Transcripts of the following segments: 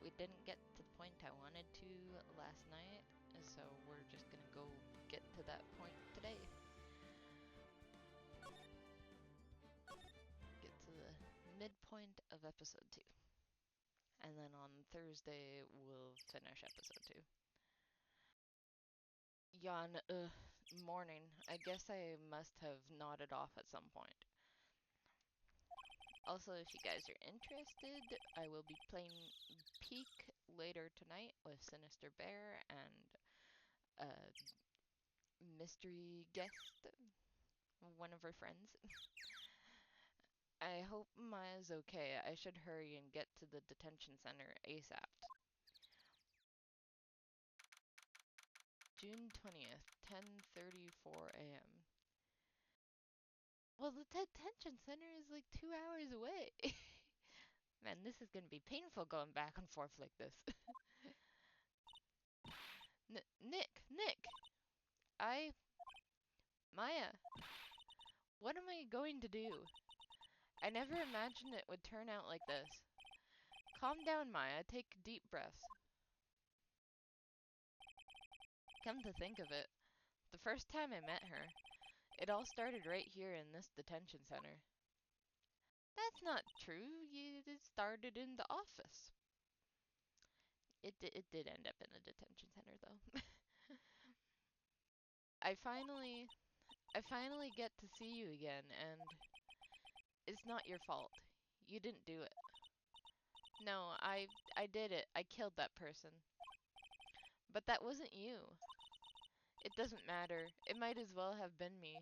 we didn't get to the point I wanted to last night, so we're just gonna go get to that point today. Get to the midpoint of episode 2. And then on Thursday, we'll finish episode 2. Yawn, morning. I guess I must have nodded off at some point. Also, if you guys are interested, I will be playing Peak later tonight with Sinister Bear and a mystery guest, one of her friends. I hope Maya's okay. I should hurry and get to the detention center ASAP. June 20th, 10:34 a.m. Well, the detention center is like 2 hours away. Man, this is gonna be painful going back and forth like this. Nick! Maya, what am I going to do? I never imagined it would turn out like this. Calm down, Maya. Take deep breaths. Come to think of it, the first time I met her, it all started right here in this detention center. That's not true. It started in the office. It did end up in the detention center, though. I finally get to see you again, and it's not your fault. You didn't do it. No, I did it. I killed that person. But that wasn't you. It doesn't matter. It might as well have been me.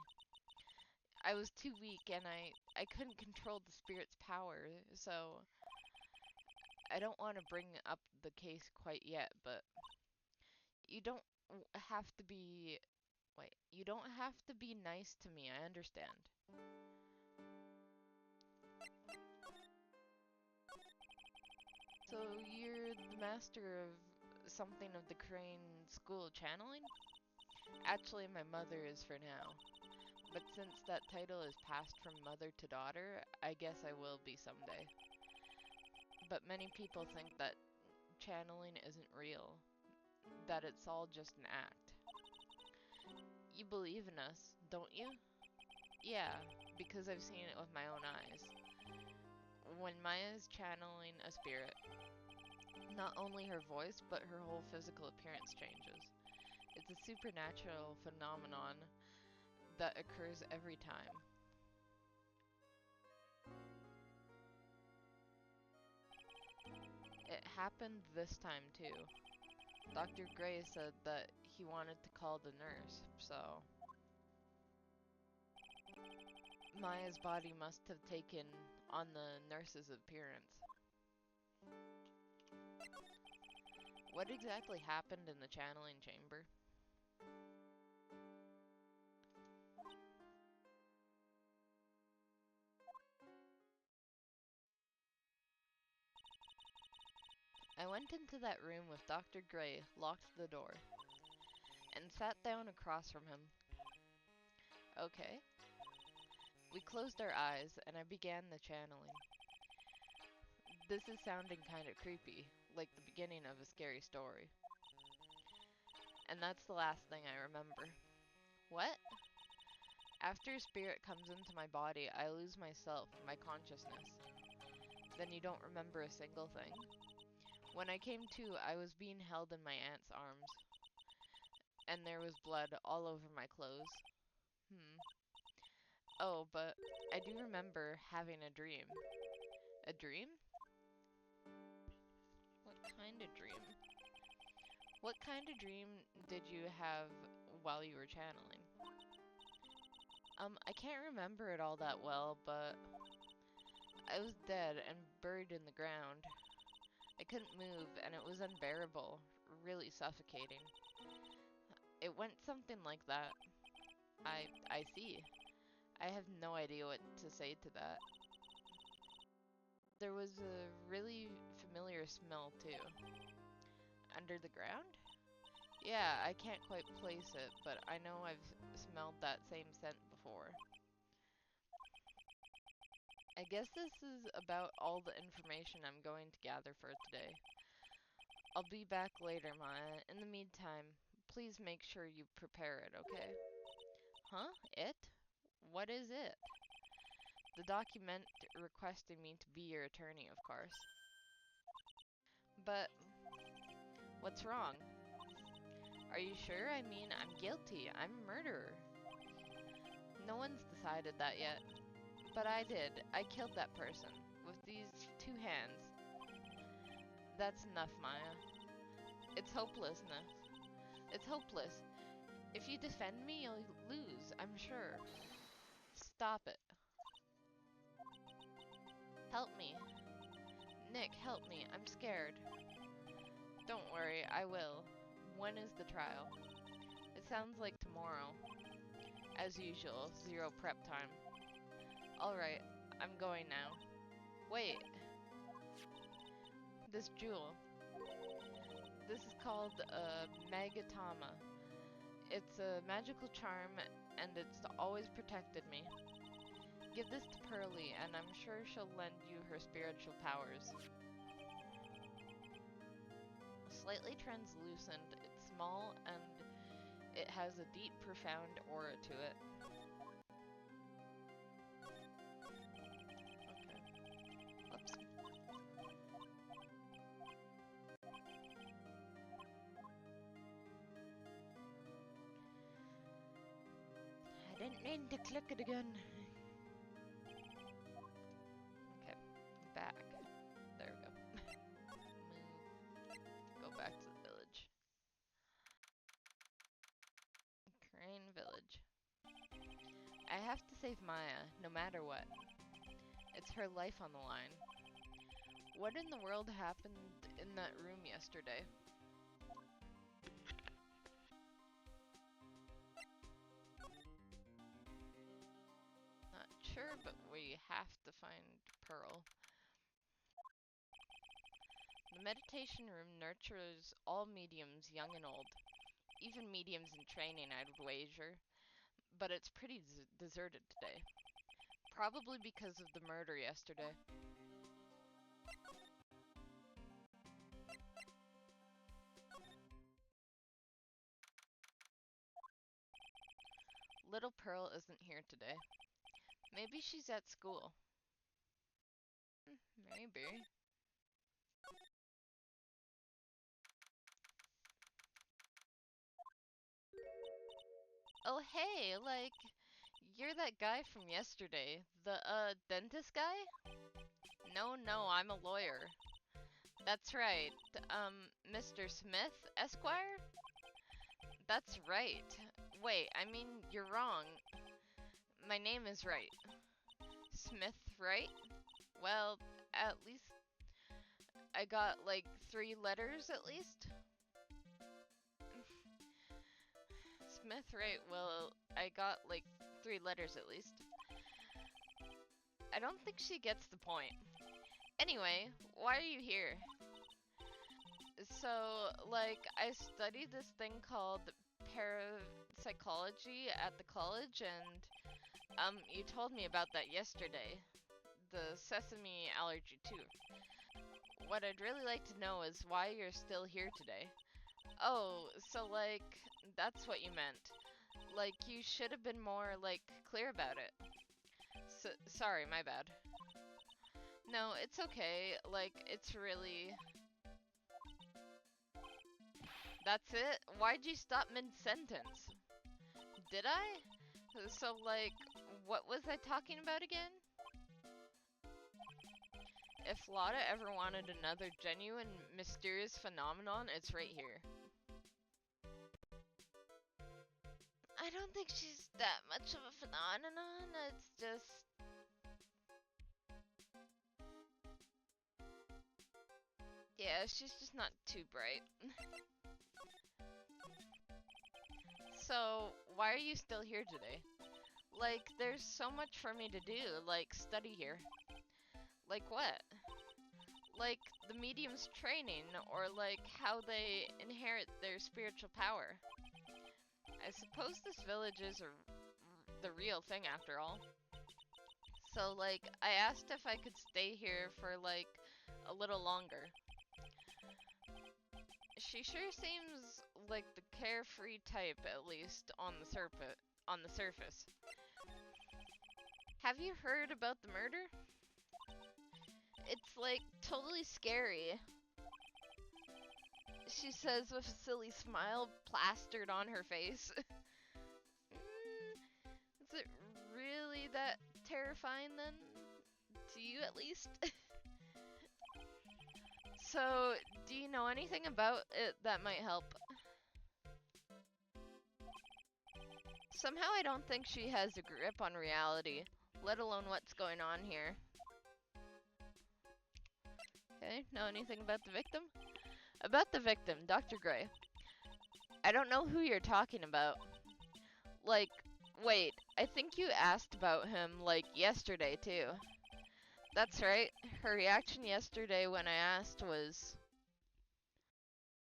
I was too weak and I couldn't control the spirit's power, so I don't want to bring up the case quite yet, but you don't have to be you don't have to be nice to me. I understand. So you're the master of something of the Crane School channeling? Actually, my mother is for now. But since that title is passed from mother to daughter, I guess I will be someday. But many people think that channeling isn't real, that it's all just an act. You believe in us, don't you? Yeah, because I've seen it with my own eyes. When Maya is channeling a spirit, not only her voice, but her whole physical appearance changes. It's a supernatural phenomenon that occurs every time. It happened this time too. Dr. Gray said that he wanted to call the nurse, so Maya's body must have taken on the nurse's appearance. What exactly happened in the channeling chamber? I went into that room with Dr. Gray, locked the door, and sat down across from him. Okay. We closed our eyes, and I began the channeling. This is sounding kinda creepy, like the beginning of a scary story. And that's the last thing I remember. What? After a spirit comes into my body, I lose myself, my consciousness. Then you don't remember a single thing? When I came to, I was being held in my aunt's arms. And there was blood all over my clothes. Oh, but I do remember having a dream. A dream? What kind of dream? What kind of dream did you have while you were channeling? I can't remember it all that well, but I was dead and buried in the ground. I couldn't move, and it was unbearable, really suffocating. It went something like that. I see. I have no idea what to say to that. There was a really familiar smell, too. Under the ground? Yeah, I can't quite place it, but I know I've smelled that same scent before. I guess this is about all the information I'm going to gather for today. I'll be back later, Maya. In the meantime, please make sure you prepare it, okay? Huh? It? What is it? The document requesting me to be your attorney, of course. But what's wrong? Are you sure? I mean, I'm guilty. I'm a murderer. No one's decided that yet. But I did. I killed that person. With these two hands. That's enough, Maya. It's hopelessness. It's hopeless. If you defend me, you'll lose, I'm sure. Stop it. Help me. Nick, help me. I'm scared. Don't worry, I will. When is the trial? It sounds like tomorrow. As usual, zero prep time. Alright, I'm going now. Wait. This jewel. This is called a Magatama. It's a magical charm, and it's always protected me. Give this to Pearly, and I'm sure she'll lend you her spiritual powers. Slightly translucent, it's small, and it has a deep, profound aura to it. Okay. Oops. I didn't mean to click it again. Okay, back. There we go. Move. Go back to the village. Crane Village. I have to save Maya, no matter what. It's her life on the line. What in the world happened in that room yesterday? Not sure, but we have to find Pearl. The meditation room nurtures all mediums, young and old. Even mediums in training, I'd wager. But it's pretty deserted today. Probably because of the murder yesterday. Little Pearl isn't here today. Maybe she's at school. Maybe. Oh hey, like, you're that guy from yesterday. The, dentist guy? No, I'm a lawyer. That's right. Mr. Smith, Esquire? That's right. Wait, I mean, you're wrong. My name is Wright. Smith, right? Well, at least I got like 3 letters at least. Smith, right? Well, I got like 3 letters at least. I don't think she gets the point. Anyway, why are you here? So, like, I studied this thing called parapsychology at the college, and, you told me about that yesterday. The sesame allergy, too. What I'd really like to know is why you're still here today. Oh, so, like, that's what you meant. Like, you should have been more, like, clear about it. Sorry, my bad. No, it's okay. Like, it's really... That's it? Why'd you stop mid-sentence? Did I? So, like, what was I talking about again? If Lotta ever wanted another genuine, mysterious phenomenon, it's right here. I don't think she's that much of a phenomenon, it's just... Yeah, she's just not too bright. So, why are you still here today? Like, there's so much for me to do, like, study here. Like what? Like, the medium's training, or like, how they inherit their spiritual power. I suppose this village is the real thing after all. So, like, I asked if I could stay here for, like, a little longer. She sure seems like the carefree type, at least on the surface. Have you heard about the murder? It's like totally scary. She says with a silly smile plastered on her face. Is it really that terrifying then? To you at least? So, do you know anything about it that might help? Somehow I don't think she has a grip on reality, let alone what's going on here. Okay, know anything about the victim? About the victim, Dr. Gray. I don't know who you're talking about. Like, wait, I think you asked about him, like, yesterday, too. That's right. Her reaction yesterday when I asked was...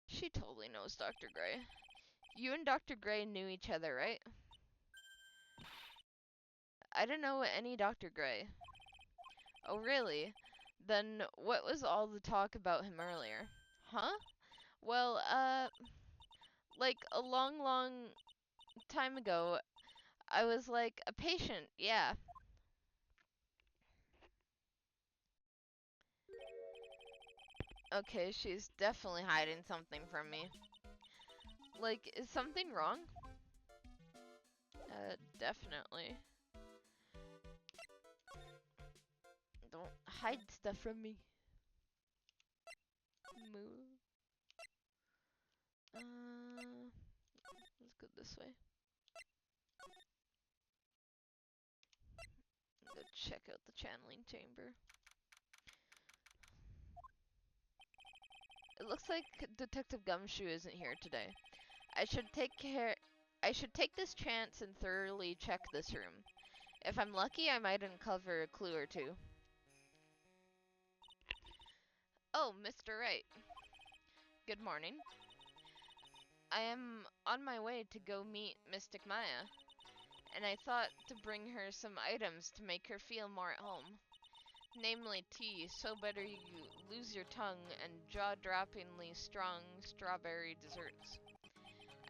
She totally knows Dr. Gray. You and Dr. Gray knew each other, right? I don't know any Dr. Gray. Oh, really? Then what was all the talk about him earlier? Huh? Well, like a long time ago, I was like a patient, yeah. Okay, she's definitely hiding something from me. Like, is something wrong? Definitely. Don't hide stuff from me. Move. Let's go this way. Go check out the channeling chamber. It looks like Detective Gumshoe isn't here today. I should take this chance and thoroughly check this room. If I'm lucky, I might uncover a clue or two. Oh, Mr. Wright. Good morning. I am on my way to go meet Mystic Maya, and I thought to bring her some items to make her feel more at home. Namely tea, so better you lose your tongue, and jaw-droppingly strong strawberry desserts.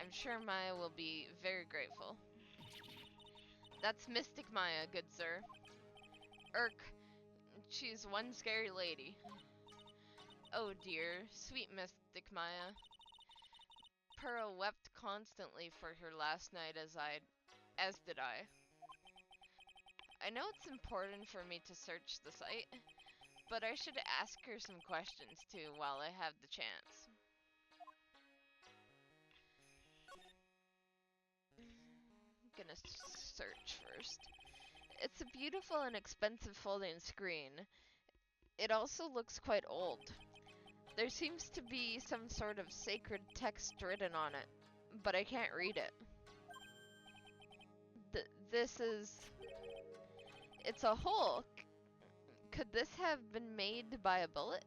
I'm sure Maya will be very grateful. That's Mystic Maya, good sir. Irk, she's one scary lady. Oh dear, sweet Mystic Maya. Pearl wept constantly for her last night as did I. I know it's important for me to search the site, but I should ask her some questions too while I have the chance. I'm gonna search first. It's a beautiful and expensive folding screen. It also looks quite old. There seems to be some sort of sacred text written on it, but I can't read it. This is... It's a hole. Could this have been made by a bullet?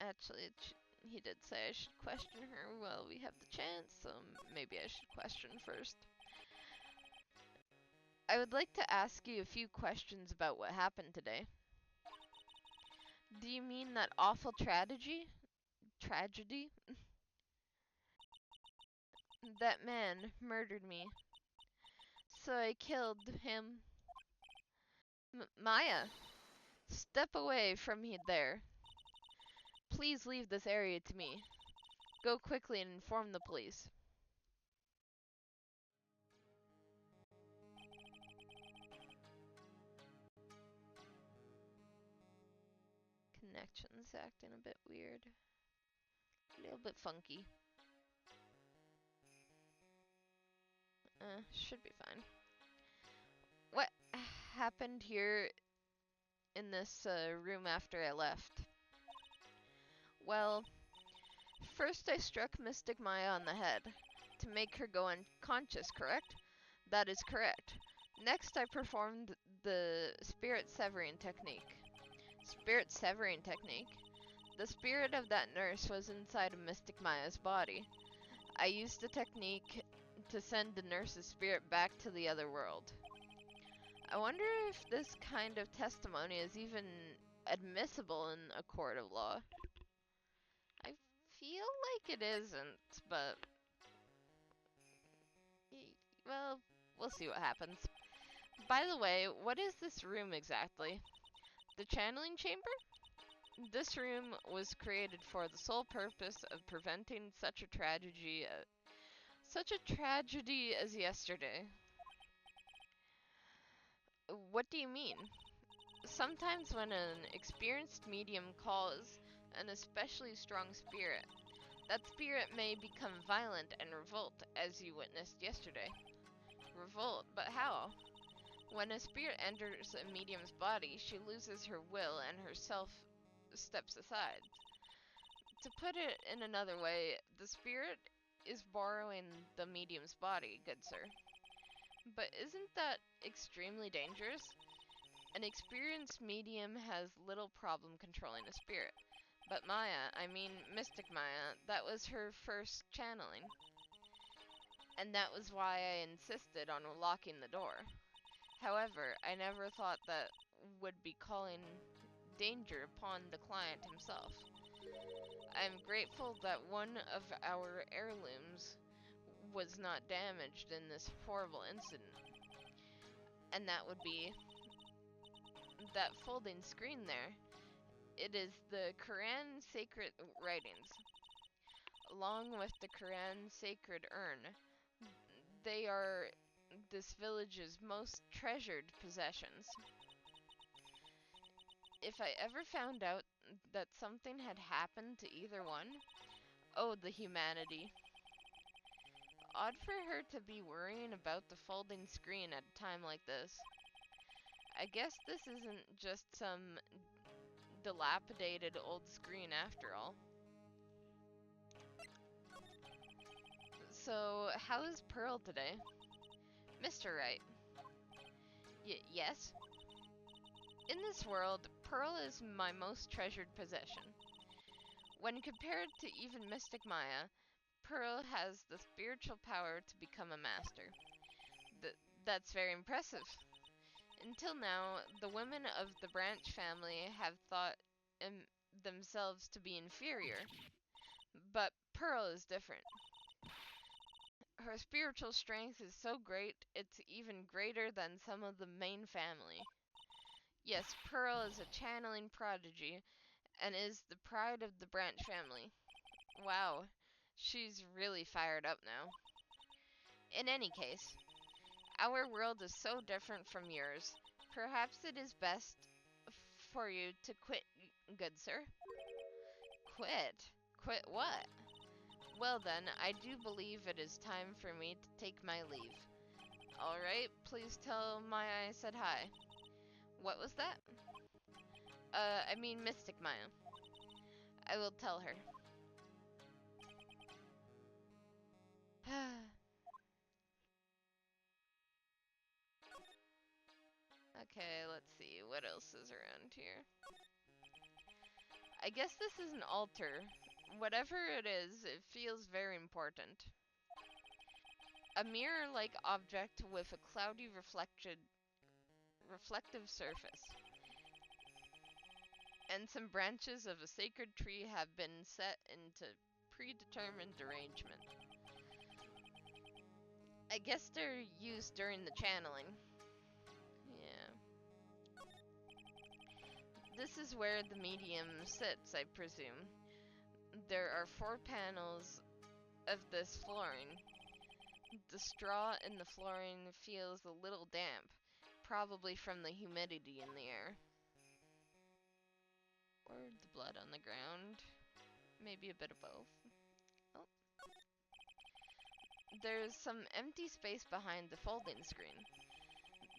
Actually, he did say I should question her while we have the chance, so maybe I should question first. I would like to ask you a few questions about what happened today. Do you mean that awful tragedy? Tragedy? That man murdered me. So I killed him. Maya, step away from there. Please leave this area to me. Go quickly and inform the police. Connection's acting a bit weird. A little bit funky. Should be fine. What happened here in this room after I left? Well, first I struck Mystic Maya on the head to make her go unconscious, correct? That is correct. Next I performed the spirit severing technique. Spirit severing technique? The spirit of that nurse was inside of Mystic Maya's body. I used the technique to send the nurse's spirit back to the other world. I wonder if this kind of testimony is even admissible in a court of law. I feel like it isn't, but well, we'll see what happens. By the way, what is this room exactly? The channeling chamber? This room was created for the sole purpose of preventing such a tragedy as yesterday. What do you mean? Sometimes when an experienced medium calls an especially strong spirit, that spirit may become violent and revolt, as you witnessed yesterday. Revolt, but how? When a spirit enters a medium's body, she loses her will and herself steps aside. To put it in another way, the spirit is borrowing the medium's body, good sir. But isn't that extremely dangerous? An experienced medium has little problem controlling a spirit. But Maya, I mean Mystic Maya, that was her first channeling. And that was why I insisted on locking the door. However, I never thought that would be calling danger upon the client himself. I am grateful that one of our heirlooms was not damaged in this horrible incident. And that would be that folding screen there. It is the Quran sacred writings, along with the Quran sacred urn. They are this village's most treasured possessions. If I ever found out that something had happened to either one, oh, the humanity. Odd for her to be worrying about the folding screen at a time like this. I guess this isn't just some dilapidated old screen after all. So, how is Pearl today? Mr. Wright. Yes? In this world, Pearl is my most treasured possession. When compared to even Mystic Maya, Pearl has the spiritual power to become a master. That's very impressive. Until now, the women of the Branch family have thought themselves to be inferior. But Pearl is different. Her spiritual strength is so great, it's even greater than some of the main family. Yes, Pearl is a channeling prodigy and is the pride of the Branch family. Wow, she's really fired up now. In any case, our world is so different from yours. Perhaps it is best for you to quit, good sir. Quit? Quit what? Well then, I do believe it is time for me to take my leave. Alright, please tell Maya I said hi. What was that? I mean Mystic Maya. I will tell her. Okay, let's see, what else is around here? I guess this is an altar. Whatever it is, it feels very important. A mirror-like object with a cloudy reflective surface. And some branches of a sacred tree have been set into predetermined arrangement. I guess they're used during the channeling. Yeah. This is where the medium sits, I presume. There are 4 panels of this flooring. The straw in the flooring feels a little damp, probably from the humidity in the air. Or the blood on the ground. Maybe a bit of both. Oh. There's some empty space behind the folding screen.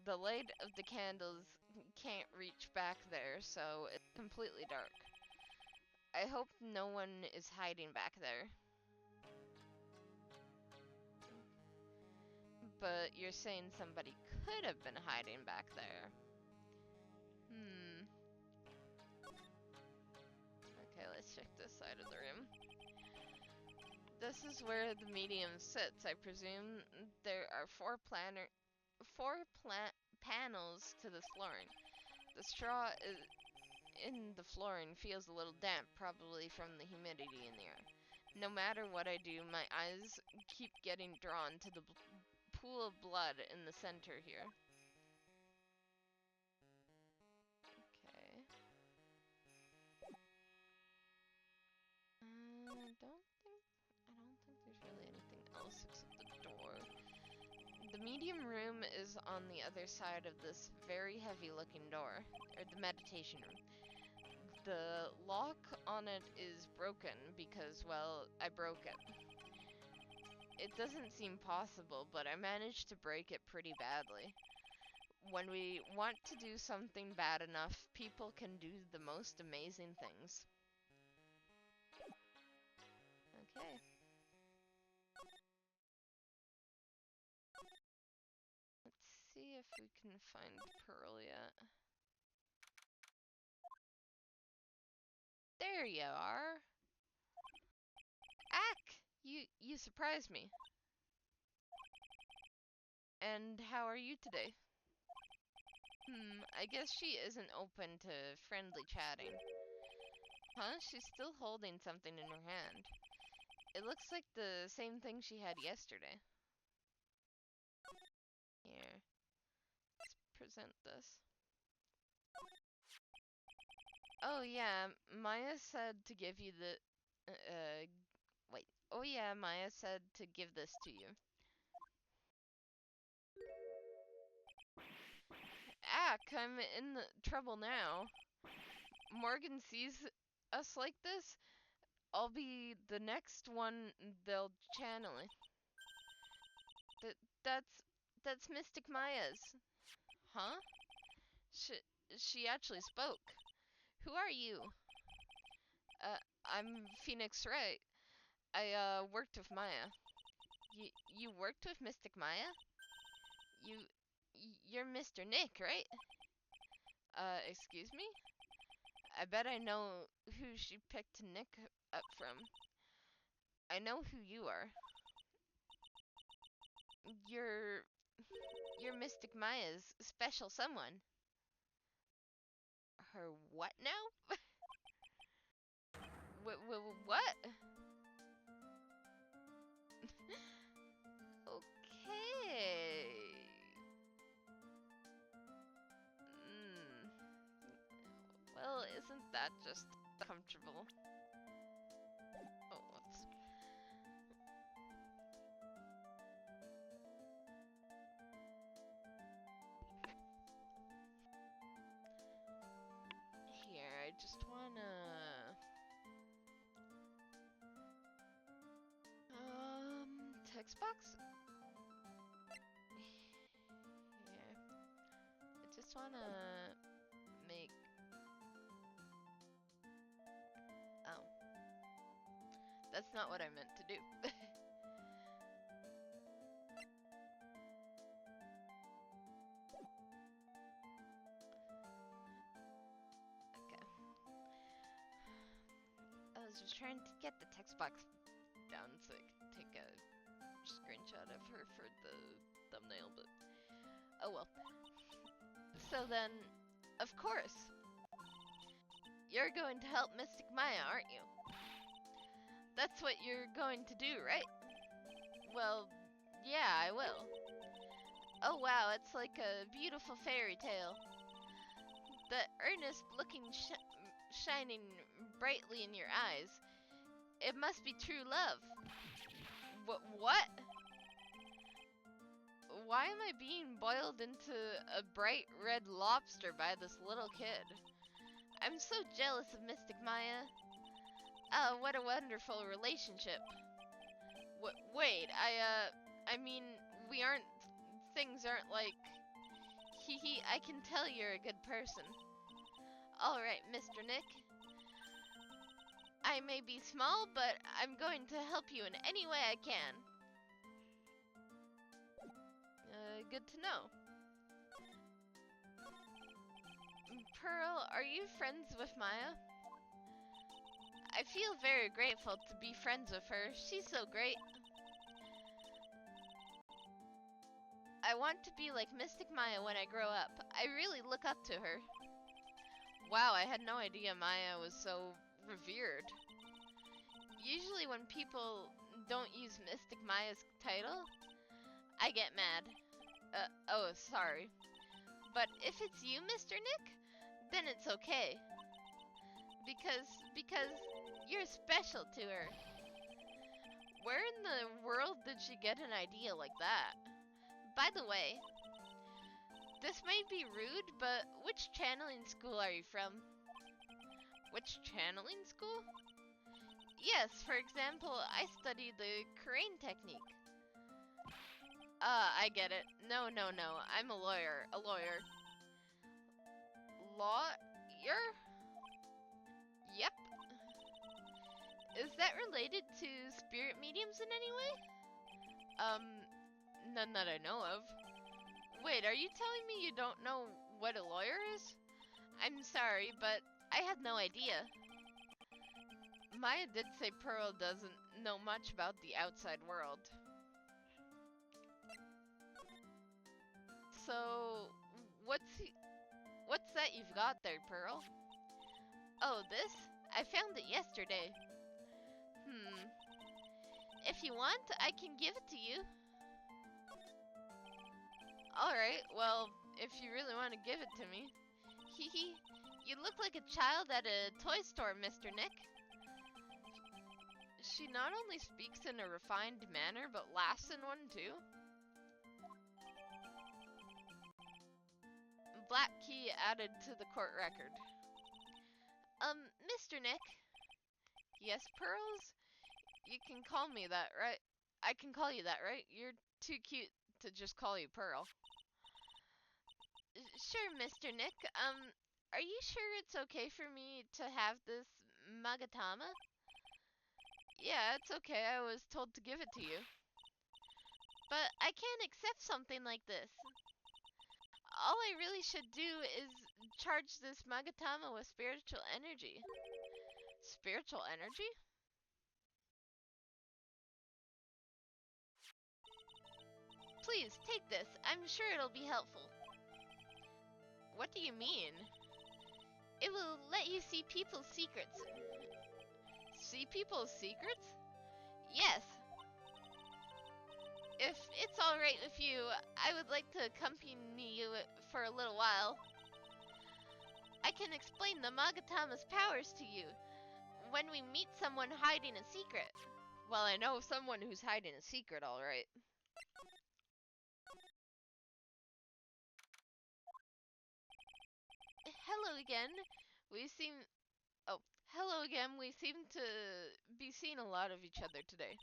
The light of the candles can't reach back there, so it's completely dark. I hope no one is hiding back there. But you're saying somebody could have been hiding back there. Okay, let's check this side of the room. This is where the medium sits, I presume. There are 4 panels to this flooring. The straw in the flooring feels a little damp, probably from the humidity in the air. No matter what I do, my eyes keep getting drawn to the pool of blood in the center here. Okay. I don't think there's really anything else except the door. The medium room is on the other side of this very heavy-looking door, or the meditation room. The lock on it is broken because, well, I broke it. It doesn't seem possible, but I managed to break it pretty badly. When we want to do something bad enough, people can do the most amazing things. Okay. Let's see if we can find Pearl yet. There you are. Ack! You surprised me. And how are you today? I guess she isn't open to friendly chatting. Huh? She's still holding something in her hand. It looks like the same thing she had yesterday. Here. Let's present this. Oh yeah, Maya said to give you the... wait. Oh yeah, Maya said to give this to you. Ack, I'm in trouble now. Morgan sees us like this, I'll be the next one they'll channel it. Th that's Mystic Maya's. Huh? She, she actually spoke. Who are you? I'm Phoenix Wright. I, worked with Maya. You worked with Mystic Maya? You're Mr. Nick, right? Excuse me? I bet I know who she picked Nick up from. I know who you are. You're... You're Mystic Maya's special someone. Her what now? What? Okay. Well, isn't that just comfortable? Oh, whoops. Here, I just wanna... text box? Yeah. I just wanna make... Oh. That's not what I meant to do. Okay. I was just trying to get the text box down so I could take a screenshot of her for the thumbnail, but oh well. So then, of course, you're going to help Mystic Maya, aren't you? That's what you're going to do, right? Well, yeah, I will. Oh wow, it's like a beautiful fairy tale. The earnest looking shining brightly in your eyes. It must be true love. What? Why am I being boiled into a bright red lobster by this little kid? I'm so jealous of Mystic Maya. What a wonderful relationship. Wait, I mean, things aren't like, I can tell you're a good person. Alright, Mr. Nick. I may be small, but I'm going to help you in any way I can. Good to know. Pearl, are you friends with Maya? I feel very grateful to be friends with her. She's so great. I want to be like Mystic Maya when I grow up. I really look up to her. Wow, I had no idea Maya was so revered. Usually when people don't use Mystic Maya's title, I get mad. Oh, sorry. But if it's you, Mr. Nick, then it's okay. Because you're special to her. Where in the world did she get an idea like that? By the way, this might be rude, but which channeling school are you from? Which channeling school? Yes, for example, I studied the crane technique. I get it. No, no, no. I'm a lawyer. A lawyer. Lawyer? Yep. Is that related to spirit mediums in any way? None that I know of. Wait, are you telling me you don't know what a lawyer is? I'm sorry, but I had no idea. Maya did say Pearl doesn't know much about the outside world. So, what's that you've got there, Pearl? Oh, this? I found it yesterday. If you want, I can give it to you. Alright, well, if you really want to give it to me. Hehe, you look like a child at a toy store, Mr. Nick. She not only speaks in a refined manner, but laughs in one too. Black key added to the court record. Mr. Nick. Yes, Pearls? You can call me that, right? I can call you that, right? You're too cute to just call you Pearl. Sure, Mr. Nick. Are you sure it's okay for me to have this Magatama? Yeah, it's okay. I was told to give it to you. But I can't accept something like this. All I really should do is charge this Magatama with spiritual energy. Spiritual energy? Please, take this. I'm sure it'll be helpful. What do you mean? It will let you see people's secrets. See people's secrets? Yes. If it's alright with you, I would like to accompany you for a little while. I can explain the Magatama's powers to you when we meet someone hiding a secret. Well, I know someone who's hiding a secret, alright. Hello again. We seem... Oh, hello again. We seem to be seeing a lot of each other today.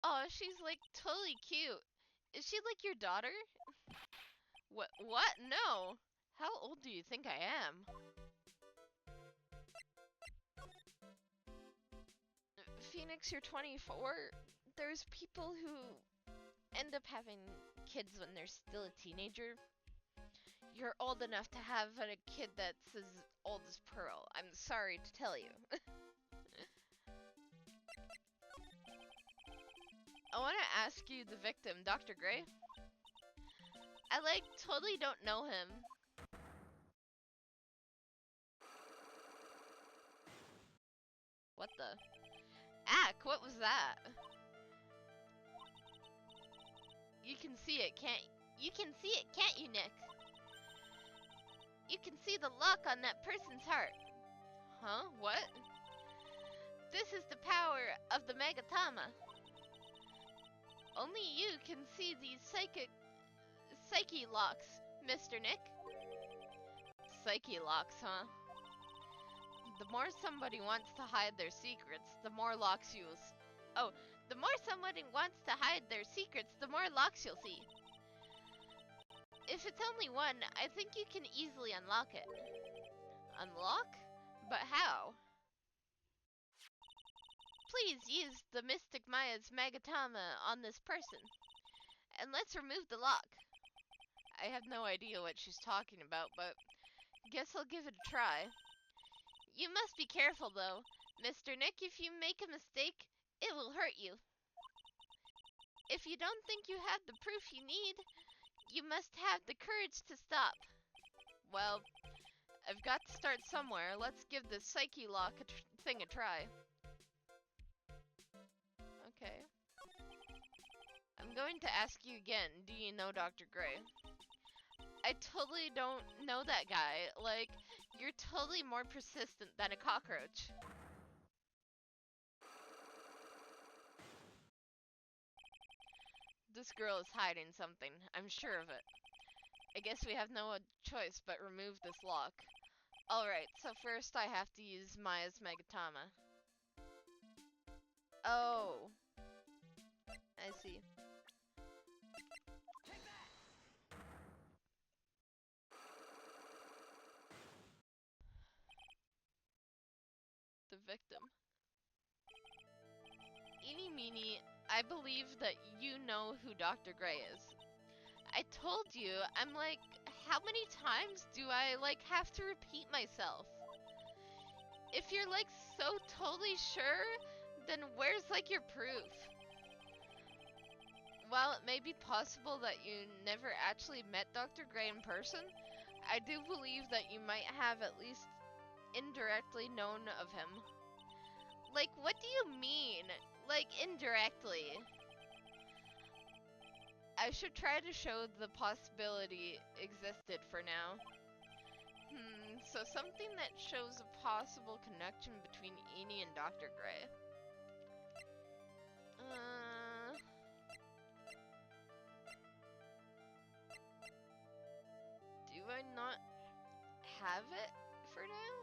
Oh, she's like totally cute. Is she like your daughter? What? What? No. How old do you think I am? Phoenix, you're 24. There's people who end up having kids when they're still a teenager. You're old enough to have a kid that's as old as Pearl. I'm sorry to tell you. I want to ask you the victim, Dr. Gray. I totally don't know him. What the? Ack, what was that? You can see it, can't you? Can see it, can't you, Nick? You can see the lock on that person's heart. Huh? What? This is the power of the Magatama. Only you can see these psyche locks, Mr. Nick. Psyche locks, huh? The more somebody wants to hide their secrets, the more locks you'll the more somebody wants to hide their secrets, the more locks you'll see. If it's only one, I think you can easily unlock it. Unlock? But how? Please use the Mystic Maya's Magatama on this person. And let's remove the lock. I have no idea what she's talking about, but guess I'll give it a try. You must be careful, though. Mr. Nick, if you make a mistake, it will hurt you. If you don't think you have the proof you need, you must have the courage to stop. Well, I've got to start somewhere. Let's give this psyche lock thing a try. Okay. I'm going to ask you again, do you know Dr. Gray? I totally don't know that guy. Like, you're totally more persistent than a cockroach. This girl is hiding something. I'm sure of it. I guess we have no choice but remove this lock. Alright, so first I have to use Maya's Megatama. Oh. I see. The victim. Eenie meenie, I believe that you know who Dr. Gray is. I told you, I'm like, how many times do I, like, have to repeat myself? If you're, like, so totally sure, then where's, like, your proof? While it may be possible that you never actually met Dr. Gray in person, I do believe that you might have at least indirectly known of him. Like, what do you mean? Like, indirectly? I should try to show the possibility existed for now. So something that shows a possible connection between Eenie and Dr. Gray. Do I not have it for now?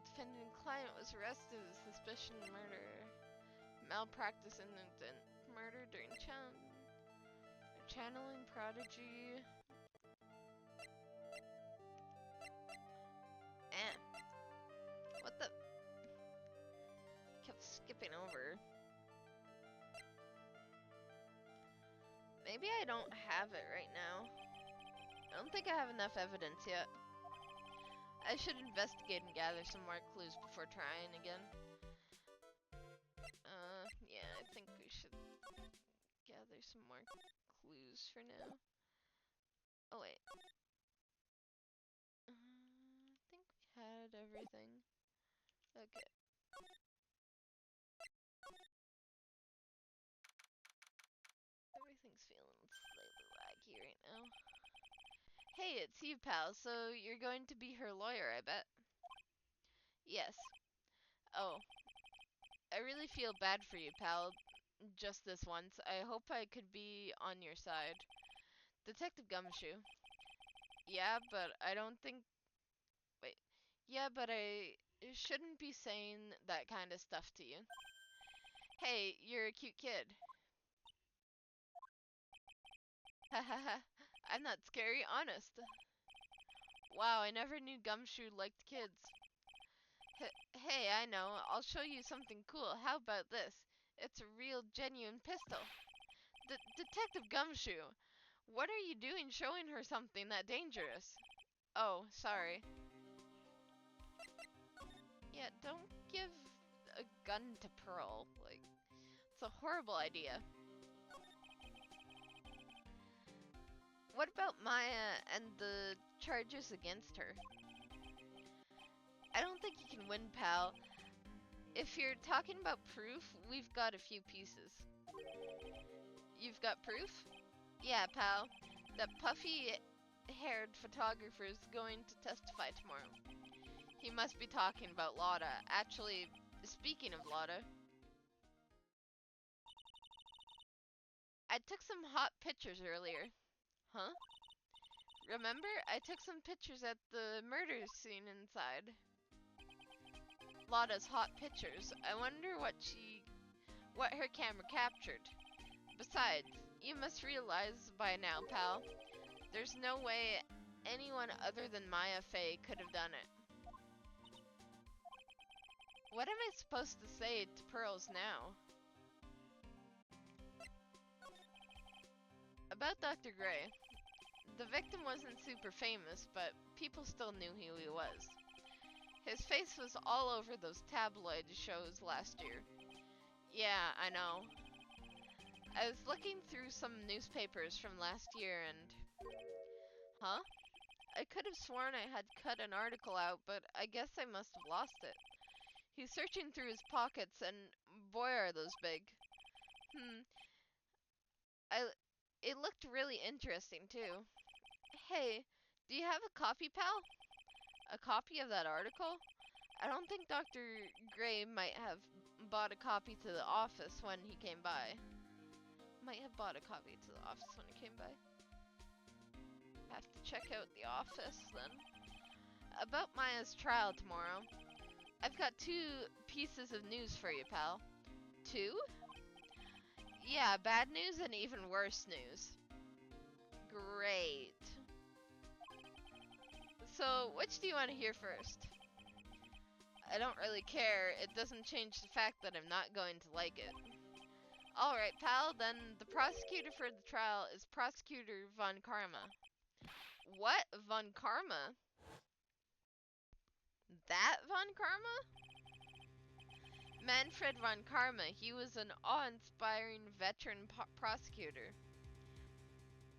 Defendant client was arrested with suspicion of murder. Malpractice incident. Murder during channeling prodigy. What the? Kept skipping over. Maybe I don't have it right now. I don't think I have enough evidence yet. I should investigate and gather some more clues before trying again. Yeah, I think we should gather some more clues for now. Oh, wait. I think we had everything. Okay. Everything's feeling slightly laggy right now. Hey, it's you, pal. So you're going to be her lawyer, I bet. Yes. Oh. I really feel bad for you, pal. Just this once. I hope I could be on your side. Detective Gumshoe. Yeah, but I don't think... Wait. Yeah, but I shouldn't be saying that kind of stuff to you. Hey, you're a cute kid. Hahaha. I'm not scary, honest. Wow, I never knew Gumshoe liked kids. Hey, I know. I'll show you something cool. How about this? It's a real, genuine pistol. Detective Gumshoe, what are you doing showing her something that dangerous? Oh, sorry. Yeah, don't give a gun to Pearl. Like, it's a horrible idea. What about Maya and the charges against her? I don't think you can win, pal. If you're talking about proof, we've got a few pieces. You've got proof? Yeah, pal. That puffy-haired photographer is going to testify tomorrow. He must be talking about Lotta. Actually, speaking of Lotta, I took some hot pictures earlier. Huh? Remember? I took some pictures at the murder scene inside. Lotta's hot pictures. I wonder what her camera captured. Besides, you must realize by now, pal, there's no way anyone other than Maya Fey could have done it. What am I supposed to say to Pearls now? About Dr. Gray. The victim wasn't super famous, but people still knew who he was. His face was all over those tabloid shows last year. Yeah, I know. I was looking through some newspapers from last year and... Huh? I could have sworn I had cut an article out, but I guess I must have lost it. He's searching through his pockets, and boy are those big. I. It looked really interesting, too. Hey, do you have a copy, pal? A copy of that article? I don't think Dr. Gray might have bought a copy to the office when he came by. Might have bought a copy to the office when he came by. Have to check out the office then. About Maya's trial tomorrow. I've got 2 pieces of news for you, pal. 2? Yeah, bad news and even worse news. Great. So, which do you want to hear first? I don't really care. It doesn't change the fact that I'm not going to like it. Alright, pal, then the prosecutor for the trial is Prosecutor Von Karma. What? Von Karma? That Von Karma? Manfred Von Karma. He was an awe-inspiring veteran prosecutor.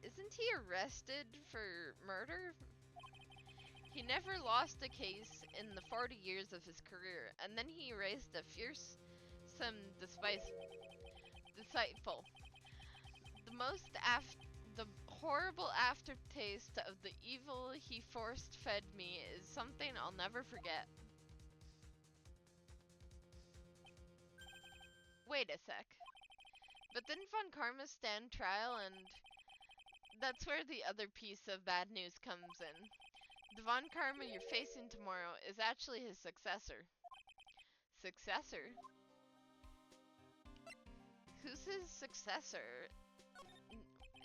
Isn't he arrested for murder? He never lost a case in the 40 years of his career, and then he raised a fearsome disciple. The horrible aftertaste of the evil he force-fed me is something I'll never forget. Wait a sec. But didn't Von Karma stand trial, and that's where the other piece of bad news comes in. The Von Karma you're facing tomorrow is actually his successor. Successor? Who's his successor?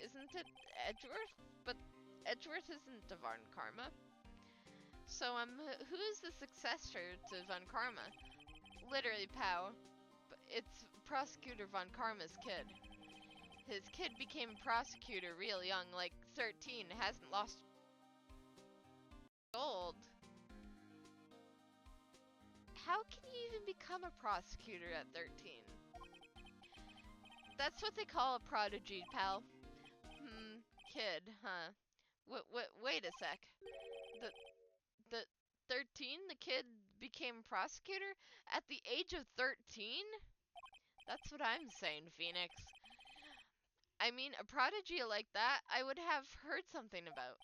Isn't it Edgeworth? But Edgeworth isn't the Von Karma. So, who is the successor to Von Karma? Literally, pal. It's Prosecutor Von Karma's kid. His kid became prosecutor real young, like 13, hasn't lost old. How can you even become a prosecutor at 13? That's what they call a prodigy, pal. Kid, huh? Wait a sec. The 13, the kid became prosecutor? At the age of 13? That's what I'm saying, Phoenix. I mean, a prodigy like that, I would have heard something about.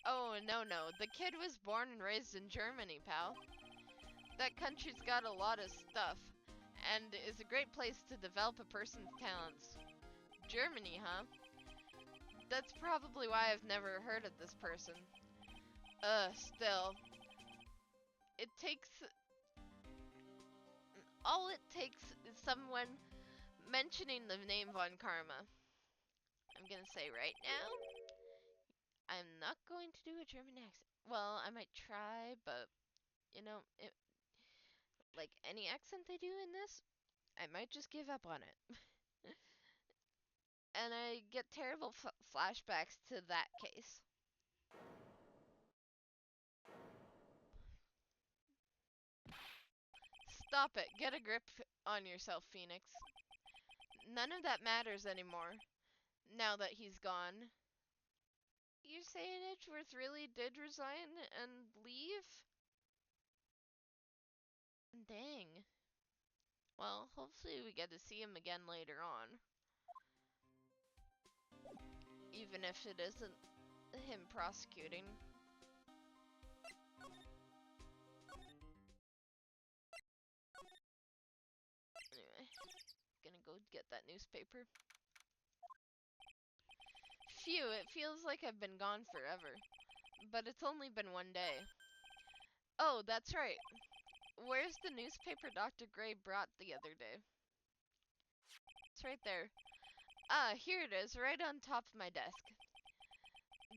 Oh, no. The kid was born and raised in Germany, pal. That country's got a lot of stuff, and is a great place to develop a person's talents. Germany, huh? That's probably why I've never heard of this person. Still. All it takes is someone mentioning the name Von Karma. I'm gonna say right now, I'm not going to do a German accent. Well, I might try, but, you know, like any accent they do in this, I might just give up on it. And I get terrible flashbacks to that case. Stop it. Get a grip on yourself, Phoenix. None of that matters anymore, now that he's gone. You're saying Edgeworth really did resign and leave? Dang. Well, hopefully we get to see him again later on. Even if it isn't him prosecuting. Anyway, gonna go get that newspaper. Phew, it feels like I've been gone forever. But it's only been one day. Oh, that's right. Where's the newspaper Dr. Gray brought the other day? It's right there. Ah, here it is, right on top of my desk.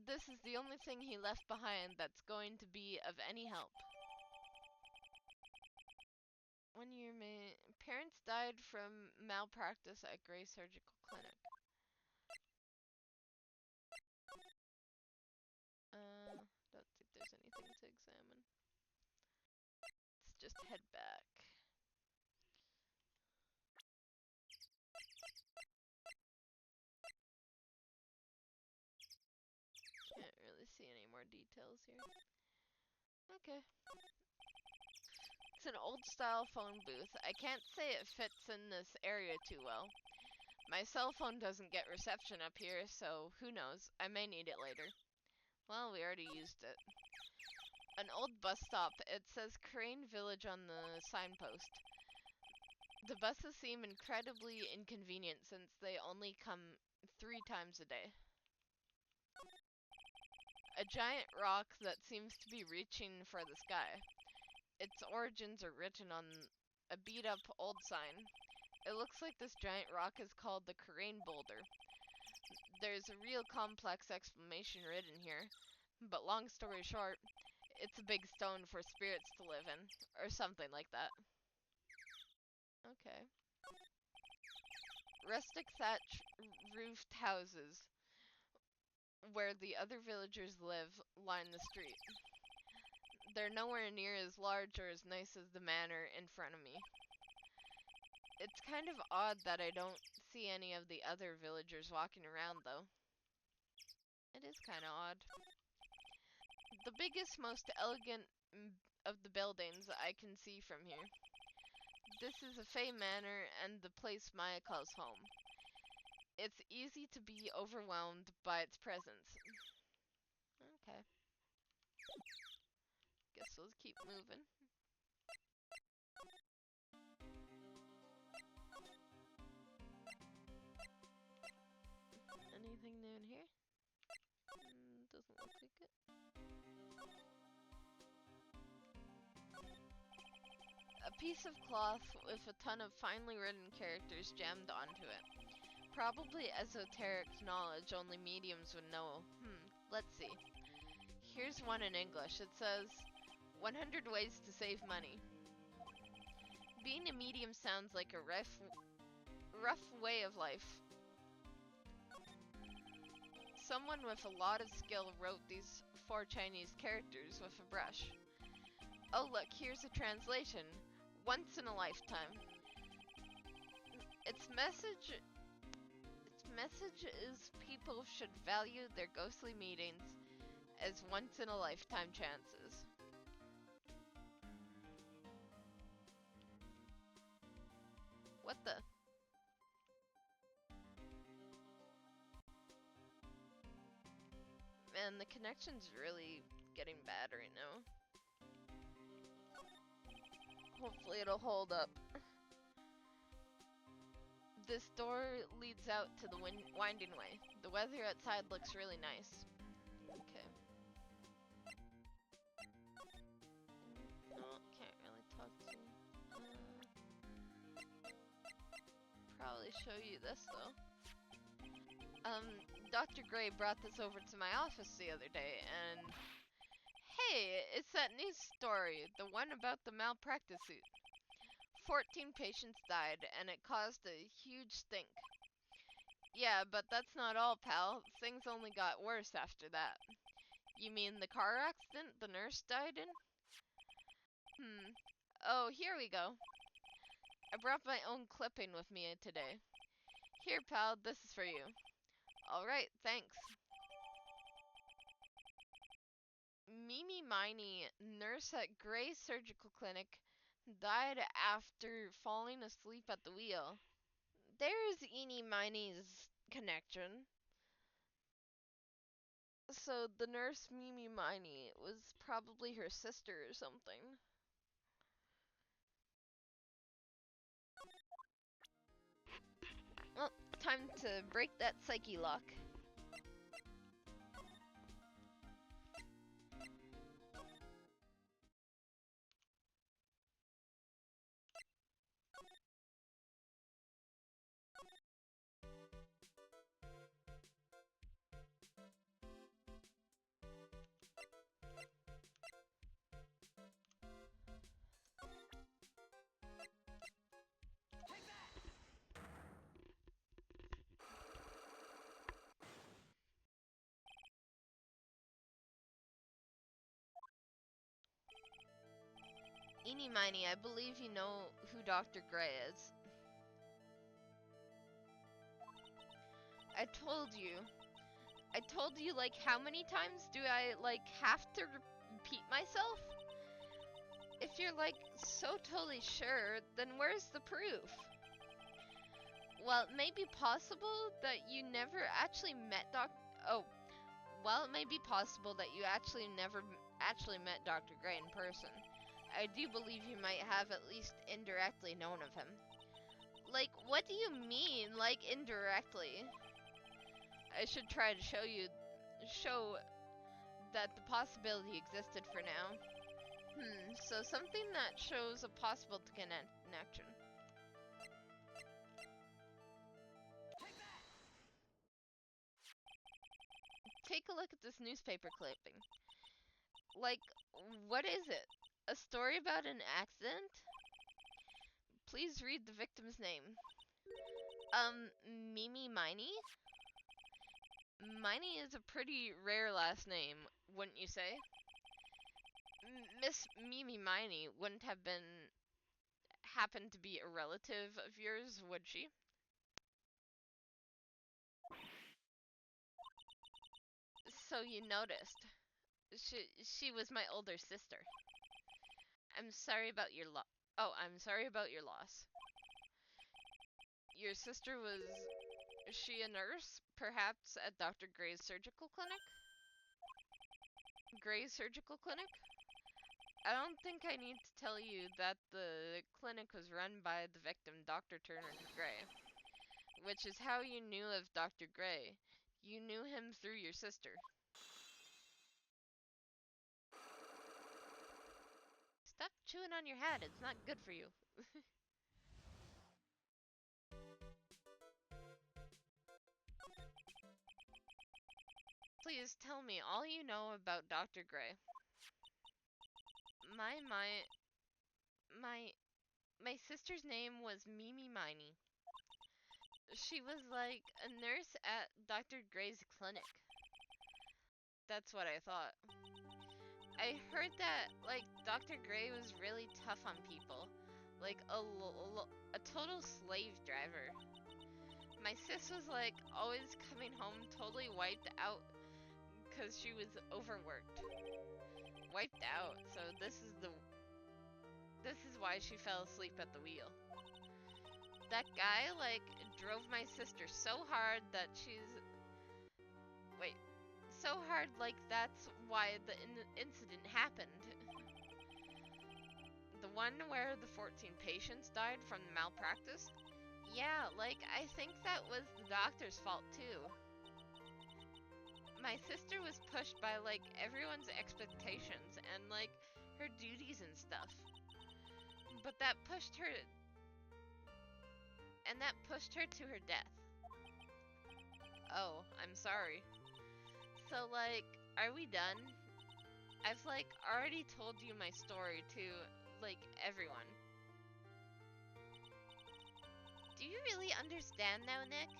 This is the only thing he left behind that's going to be of any help. 1 year parents died from malpractice at Gray Surgical Clinic. Don't think there's anything to examine. Let's just head back. Can't really see any more details. details here. Okay. It's an old-style phone booth. I can't say it fits in this area too well. My cell phone doesn't get reception up here, so who knows? I may need it later. Well, we already used it. An old bus stop. It says Crane Village on the signpost. The buses seem incredibly inconvenient since they only come 3 times a day. A giant rock that seems to be reaching for the sky. Its origins are written on a beat-up old sign. It looks like this giant rock is called the Crane Boulder. There's a real complex explanation written here, but long story short, it's a big stone for spirits to live in, or something like that. Okay. Rustic thatch-roofed houses where the other villagers live line the street. They're nowhere near as large or as nice as the manor in front of me. It's kind of odd that I don't see any of the other villagers walking around, though. It is kind of odd. The biggest, most elegant of the buildings I can see from here. This is a Fey manor and the place Maya calls home. It's easy to be overwhelmed by its presence. Okay. Guess we'll keep moving. Anything new in here? Doesn't look like it. A piece of cloth with a ton of finely written characters jammed onto it. Probably esoteric knowledge only mediums would know. Let's see. Here's one in English. It says, 100 ways to save money. Being a medium sounds like a rough way of life. Someone with a lot of skill wrote these 4 Chinese characters with a brush. Oh look, here's a translation. Once in a lifetime. Its message is people should value their ghostly meetings as once in a lifetime chances. What the? Man, the connection's really getting bad right now. Hopefully it'll hold up. This door leads out to the winding way. The weather outside looks really nice. Okay. No, can't really talk to you. Probably show you this though. Dr. Gray brought this over to my office the other day, and hey, it's that news story, the one about the malpractice suit. 14 patients died, and it caused a huge stink. Yeah, but that's not all, pal. Things only got worse after that. You mean the car accident the nurse died in? Oh, here we go. I brought my own clipping with me today. Here, pal, this is for you. Alright, thanks. Mimi Miney, nurse at Gray Surgical Clinic, died after falling asleep at the wheel. There's Eenie Miney's connection. So the nurse Mimi Miney was probably her sister or something. Well, time to break that psyche lock. Eenie Miney, I believe you know who Dr. Gray is. I told you, I told you, like, how many times do I, like, have to repeat myself? If you're, like, so totally sure, then where's the proof? Well, it may be possible that you never actually met Well, it may be possible that you actually never actually met Dr. Gray in person. I do believe you might have at least indirectly known of him. Like, what do you mean, like, indirectly? I should try to show that the possibility existed for now. So something that shows a possible connection. Take a look at this newspaper clipping. Like, what is it? A story about an accident? Please read the victim's name. Mimi Miney? Miney is a pretty rare last name, wouldn't you say? Miss Mimi Miney wouldn't have happened to be a relative of yours, would she? So you noticed. She was my older sister. I'm sorry about your loss. Oh, I'm sorry about your loss. Your sister was... Is she a nurse? Perhaps at Dr. Gray's surgical clinic? Gray's surgical clinic? I don't think I need to tell you that the clinic was run by the victim, Dr. Turner Gray. Which is how you knew of Dr. Gray. You knew him through your sister. Stop chewing on your hat, it's not good for you. Please tell me all you know about Dr. Gray. My, my, my, my sister's name was Mimi Miney. She was like a nurse at Dr. Gray's clinic. That's what I thought. I heard that, like, Dr. Gray was really tough on people. Like, a total slave driver. My sis was, like, always coming home totally wiped out because she was overworked. Wiped out, so this is why she fell asleep at the wheel. That guy, like, drove my sister so hard that Wait. So hard, like, that's why the incident happened. The one where the 14 patients died from the malpractice? Yeah, like, I think that was the doctor's fault, too. My sister was pushed by, like, everyone's expectations and, like, her duties and stuff. But that pushed her... And that pushed her to her death. Oh, I'm sorry. So, like, are we done? I've, like, already told you my story to, like, everyone. Do you really understand now, Nick?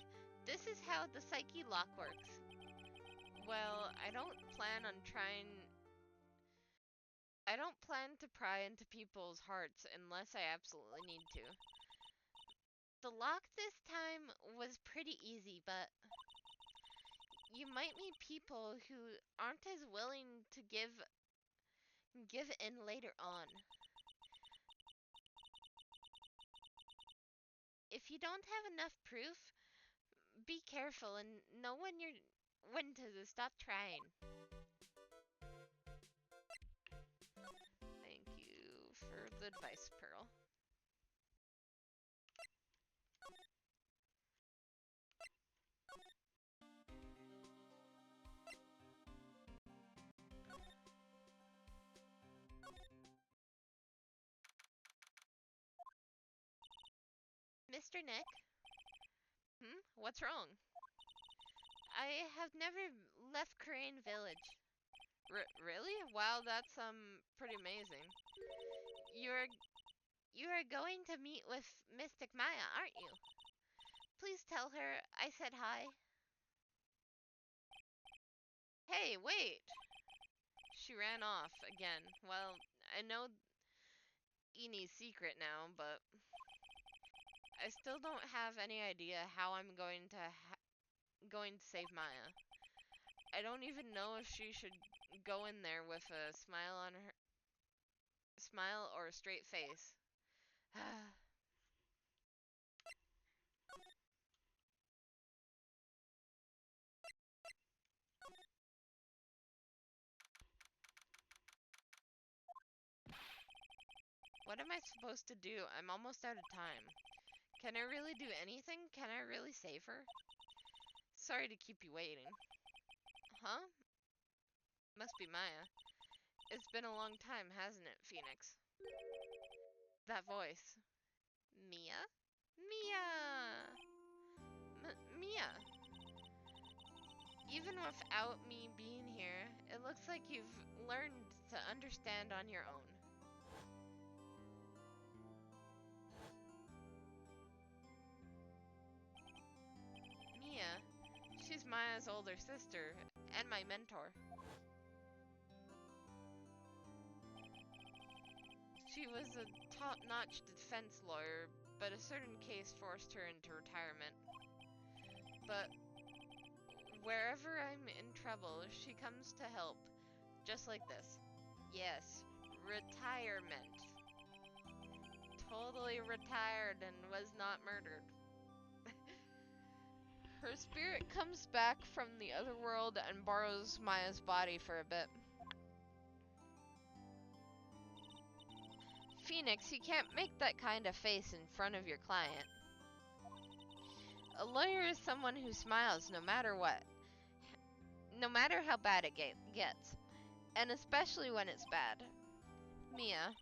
This is how the psyche lock works. Well, I don't plan to pry into people's hearts unless I absolutely need to. The lock this time was pretty easy, but you might meet people who aren't as willing to give in later on. If you don't have enough proof, be careful and know when to stop trying. Thank you for the advice, Pearl. Mr. Nick? What's wrong? I have never left Crane Village. Really? Wow, that's pretty amazing. You are going to meet with Mystic Maya, aren't you? Please tell her I said hi. Hey, wait! She ran off again. Well, I know Eni's secret now, but I still don't have any idea how I'm going to save Maya. I don't even know if she should go in there with a smile on her smile or a straight face. What am I supposed to do? I'm almost out of time. Can I really do anything? Can I really save her? Sorry to keep you waiting. Huh? Must be Maya. It's been a long time, hasn't it, Phoenix? That voice. Mia? Mia! Mia! Even without me being here, it looks like you've learned to understand on your own. Mia, she's Maya's older sister, and my mentor. She was a top-notch defense lawyer, but a certain case forced her into retirement. But wherever I'm in trouble, she comes to help, just like this. Yes, retirement. Totally retired and was not murdered. Her spirit comes back from the other world and borrows Maya's body for a bit. Phoenix, you can't make that kind of face in front of your client. A lawyer is someone who smiles no matter what. No matter how bad it gets. And especially when it's bad. Mia,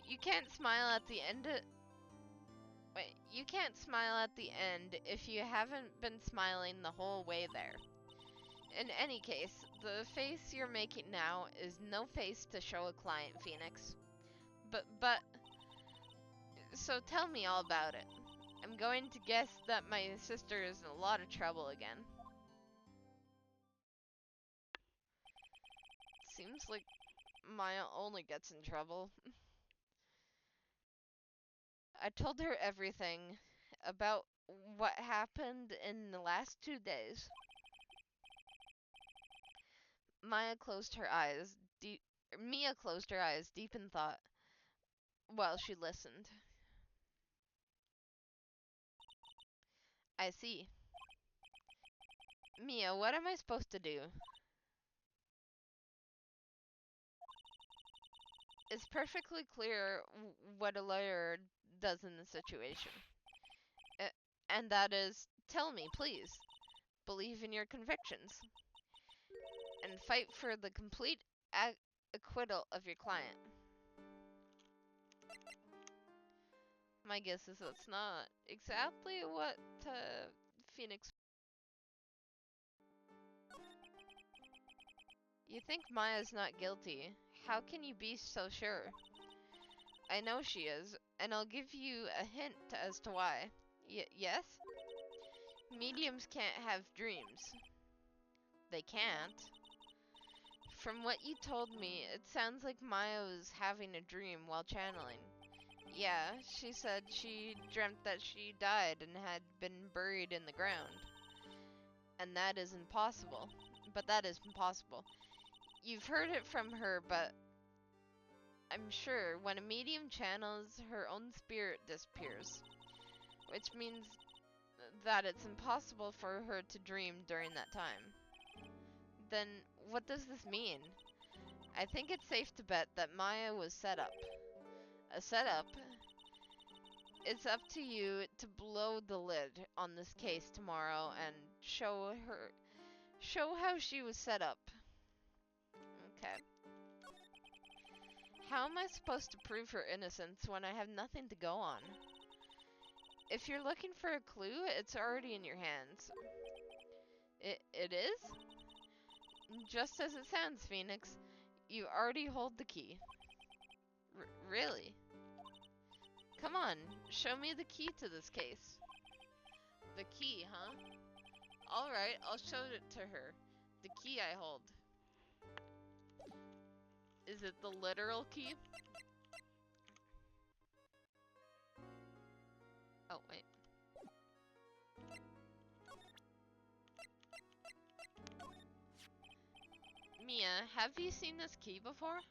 you can't smile at the end Wait, you can't smile at the end if you haven't been smiling the whole way there. In any case, the face you're making now is no face to show a client, Phoenix. But, so tell me all about it. I'm going to guess that my sister is in a lot of trouble again. Seems like Maya only gets in trouble. I told her everything about what happened in the last 2 days. Mia closed her eyes deep in thought while she listened. I see. Mia, what am I supposed to do? It's perfectly clear what a lawyer does in the situation. Uh, and that is, tell me, please. Believe in your convictions. And fight for the complete acquittal of your client. My guess is that's not exactly what Phoenix. You think Maya's not guilty. How can you be so sure? I know she is, and I'll give you a hint as to why. Yes? Mediums can't have dreams. They can't. From what you told me, it sounds like Maya was having a dream while channeling. Yeah, she said she dreamt that she died and had been buried in the ground. And that is impossible. But that is impossible. You've heard it from her, but I'm sure when a medium channels, her own spirit disappears. Which means that it's impossible for her to dream during that time. Then, what does this mean? I think it's safe to bet that Maya was set up. A setup? It's up to you to blow the lid on this case tomorrow and show how she was set up. Okay. How am I supposed to prove her innocence when I have nothing to go on? If you're looking for a clue, it's already in your hands. It is? Just as it sounds, Phoenix. You already hold the key. Really? Come on, show me the key to this case. The key, huh? Alright, I'll show it to her. The key I hold. Is it the literal key? Oh, wait. Mia, have you seen this key before?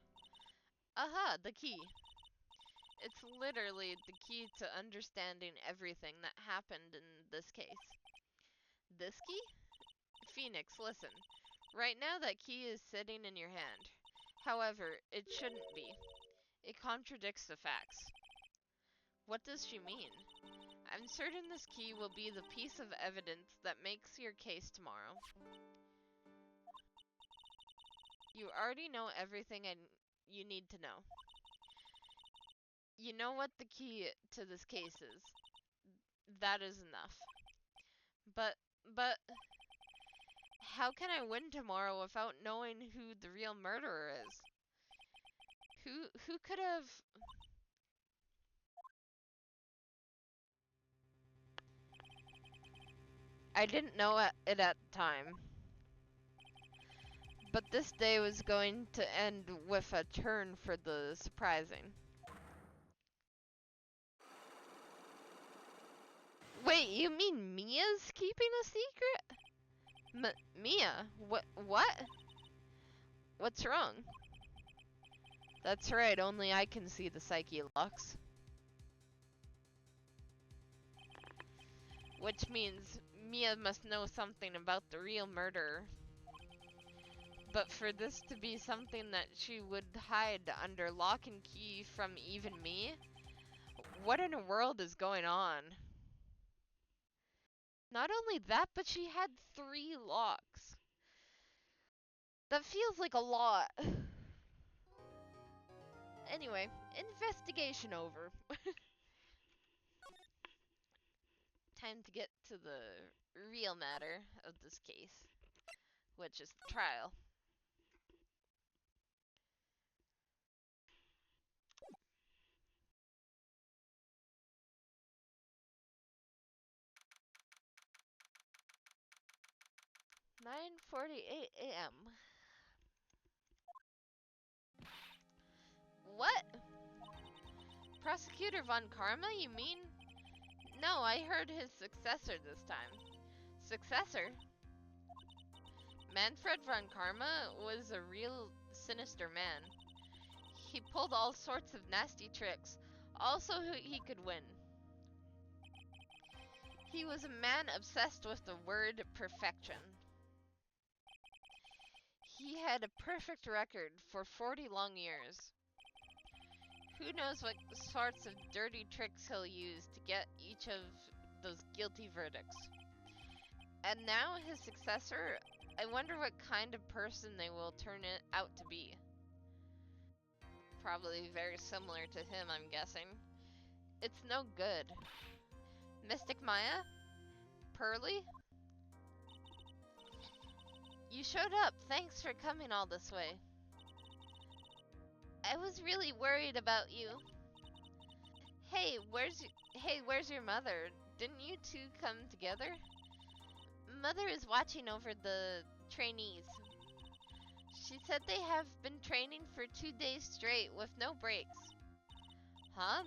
Aha, the key. It's literally the key to understanding everything that happened in this case. This key? Phoenix, listen. Right now that key is sitting in your hand. However, it shouldn't be. It contradicts the facts. What does she mean? I'm certain this key will be the piece of evidence that makes your case tomorrow. You already know everything you need to know. You know what the key to this case is. That is enough. But, how can I win tomorrow without knowing who the real murderer is? Who could have... I didn't know it at the time. But this day was going to end with a turn for the surprising. Wait, you mean Mia's keeping a secret? Mia? What? What's wrong? That's right, only I can see the psyche locks. Which means Mia must know something about the real murderer. But for this to be something that she would hide under lock and key from even me? What in the world is going on? Not only that, but she had 3 locks. That feels like a lot. Anyway, investigation over. Time to get to the real matter of this case, which is the trial. "9:48 a.m. What? Prosecutor Von Karma, you mean? No, I heard his successor this time. Successor? Manfred Von Karma was a real sinister man. He pulled all sorts of nasty tricks. Also, he could win. He was a man obsessed with the word perfection. He had a perfect record for 40 long years. Who knows what sorts of dirty tricks he'll use to get each of those guilty verdicts. And now his successor, I wonder what kind of person they will turn it out to be. Probably very similar to him, I'm guessing. It's no good. Mystic Maya? Pearly? You showed up. Thanks for coming all this way. I was really worried about you. Hey, where's your mother? Didn't you two come together? Mother is watching over the trainees. She said they have been training for 2 days straight with no breaks. Huh?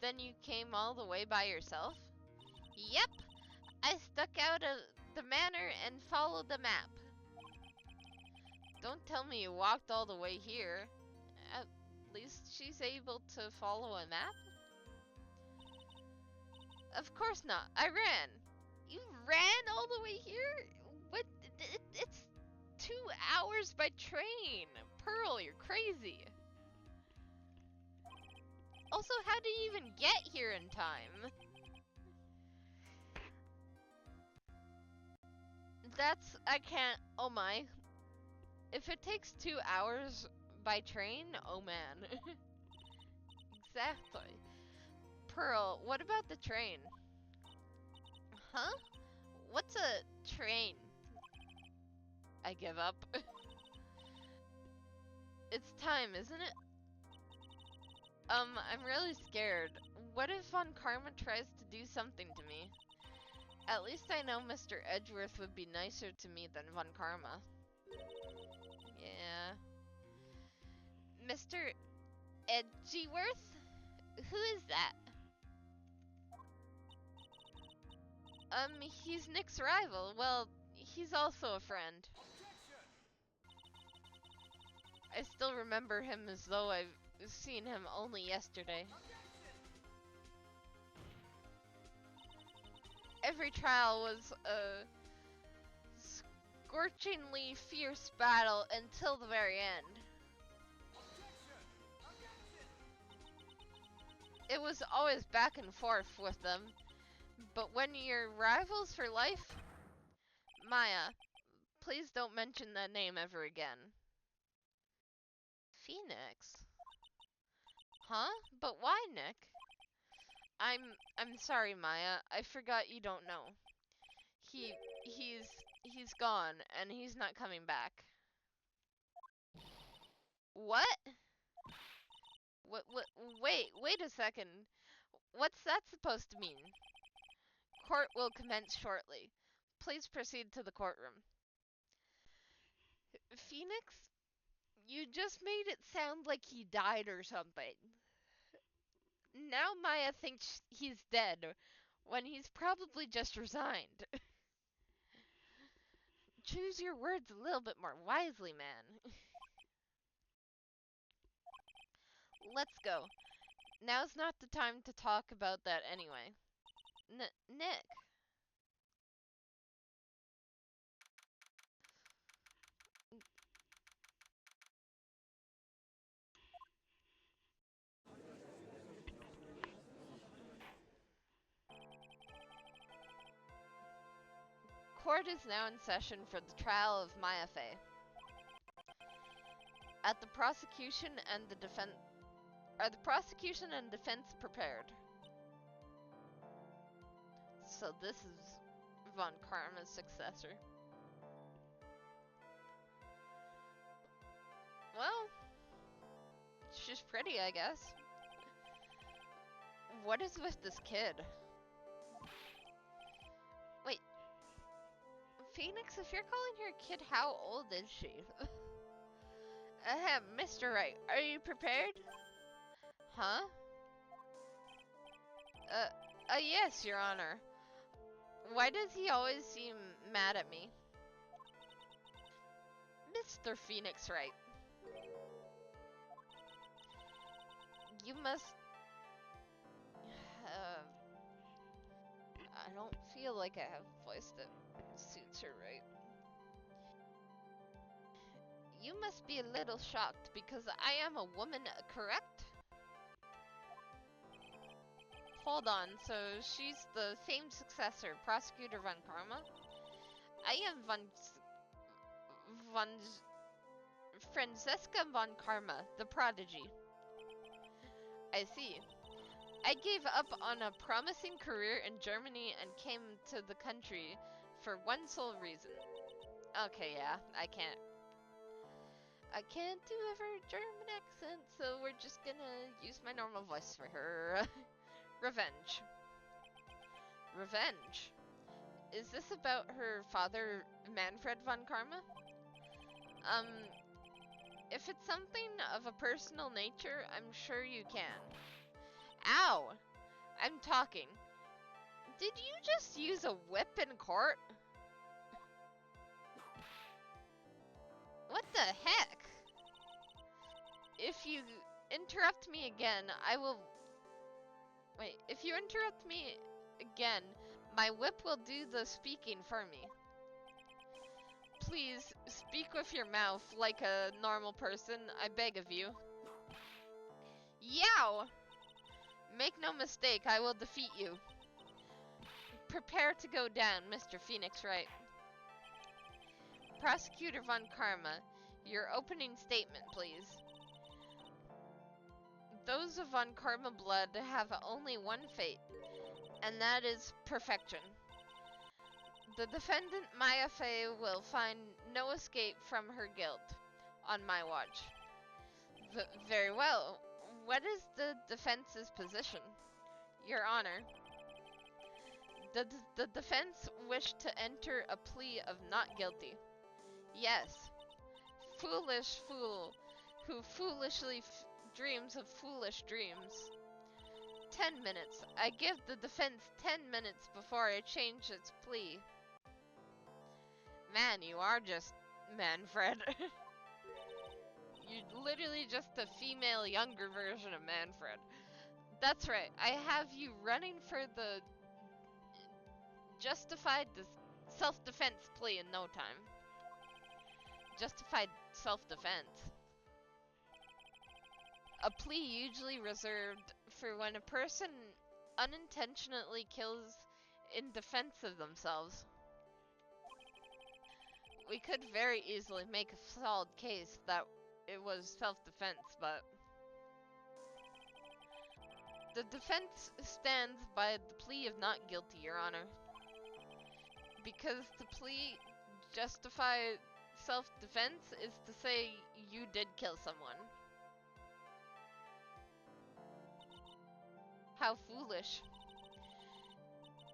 Then you came all the way by yourself? Yep. I stuck out of the manor and followed the map. Don't tell me you walked all the way here. At least she's able to follow a map? Of course not. I ran. You ran all the way here? What? It's 2 hours by train. Pearl, you're crazy. Also, how do you even get here in time? I can't, oh my. If it takes 2 hours by train, oh man. Exactly. Pearl, what about the train? Huh? What's a train? I give up. It's time, isn't it? I'm really scared. What if Von Karma tries to do something to me? At least I know Mr. Edgeworth would be nicer to me than Von Karma. Yeah. Mr. Edgeworth? Who is that? He's Nick's rival. Well, he's also a friend. I still remember him as though I've seen him only yesterday. Every trial was a scorchingly fierce battle until the very end. It was always back and forth with them, but when you're rivals for life, Maya, please don't mention that name ever again. Phoenix? Huh? But why, Nick? I'm sorry, Maya. I forgot you don't know. He's gone and he's not coming back. What? Wait a second. What's that supposed to mean? Court will commence shortly. Please proceed to the courtroom. Phoenix, you just made it sound like he died or something. Now Maya thinks he's dead, when he's probably just resigned. Choose your words a little bit more wisely, man. Let's go. Now's not the time to talk about that anyway. Nick. Court is now in session for the trial of Maya Fey. Are the prosecution and defense prepared? So this is Von Karma's successor. Well, she's pretty, I guess. What is with this kid? Wait, Phoenix, if you're calling her a kid, how old is she? Ahem, Mr. Wright, are you prepared? Huh? Yes, Your Honor. Why does he always seem mad at me? Mr. Phoenix Wright. You must... I don't feel like I have a voice that suits her right. You must be a little shocked because I am a woman, correct? Hold on, so she's the same successor, Prosecutor Von Karma? I am Francesca Von Karma, the prodigy. I see. I gave up on a promising career in Germany and came to the country for one sole reason. Okay, yeah, I can't do a very German accent, so we're just gonna use my normal voice for her. Revenge. Revenge? Is this about her father, Manfred von Karma? If it's something of a personal nature, I'm sure you can. Ow! I'm talking. Did you just use a whip in court? What the heck? If you interrupt me again, I will... Wait, if you interrupt me again, my whip will do the speaking for me. Please, speak with your mouth like a normal person, I beg of you. Yow! Make no mistake, I will defeat you. Prepare to go down, Mr. Phoenix Wright. Prosecutor Von Karma, your opening statement, please. Those of Von Karma blood have only one fate, and that is perfection. The defendant Maya Fey will find no escape from her guilt on my watch. Very well. What is the defense's position? Your Honor, the defense wished to enter a plea of not guilty. Yes. Foolish fool, who foolishly dreams of foolish dreams. 10 minutes. I give the defense 10 minutes before I change its plea. Man, you are just Manfred. You're literally just a female, younger version of Manfred. That's right. I have you running for the justified self-defense plea in no time. Justified self-defense. A plea usually reserved for when a person unintentionally kills in defense of themselves. We could very easily make a solid case that it was self-defense, but the defense stands by the plea of not guilty, Your Honor. Because the plea justify self-defense is to say you did kill someone. How foolish.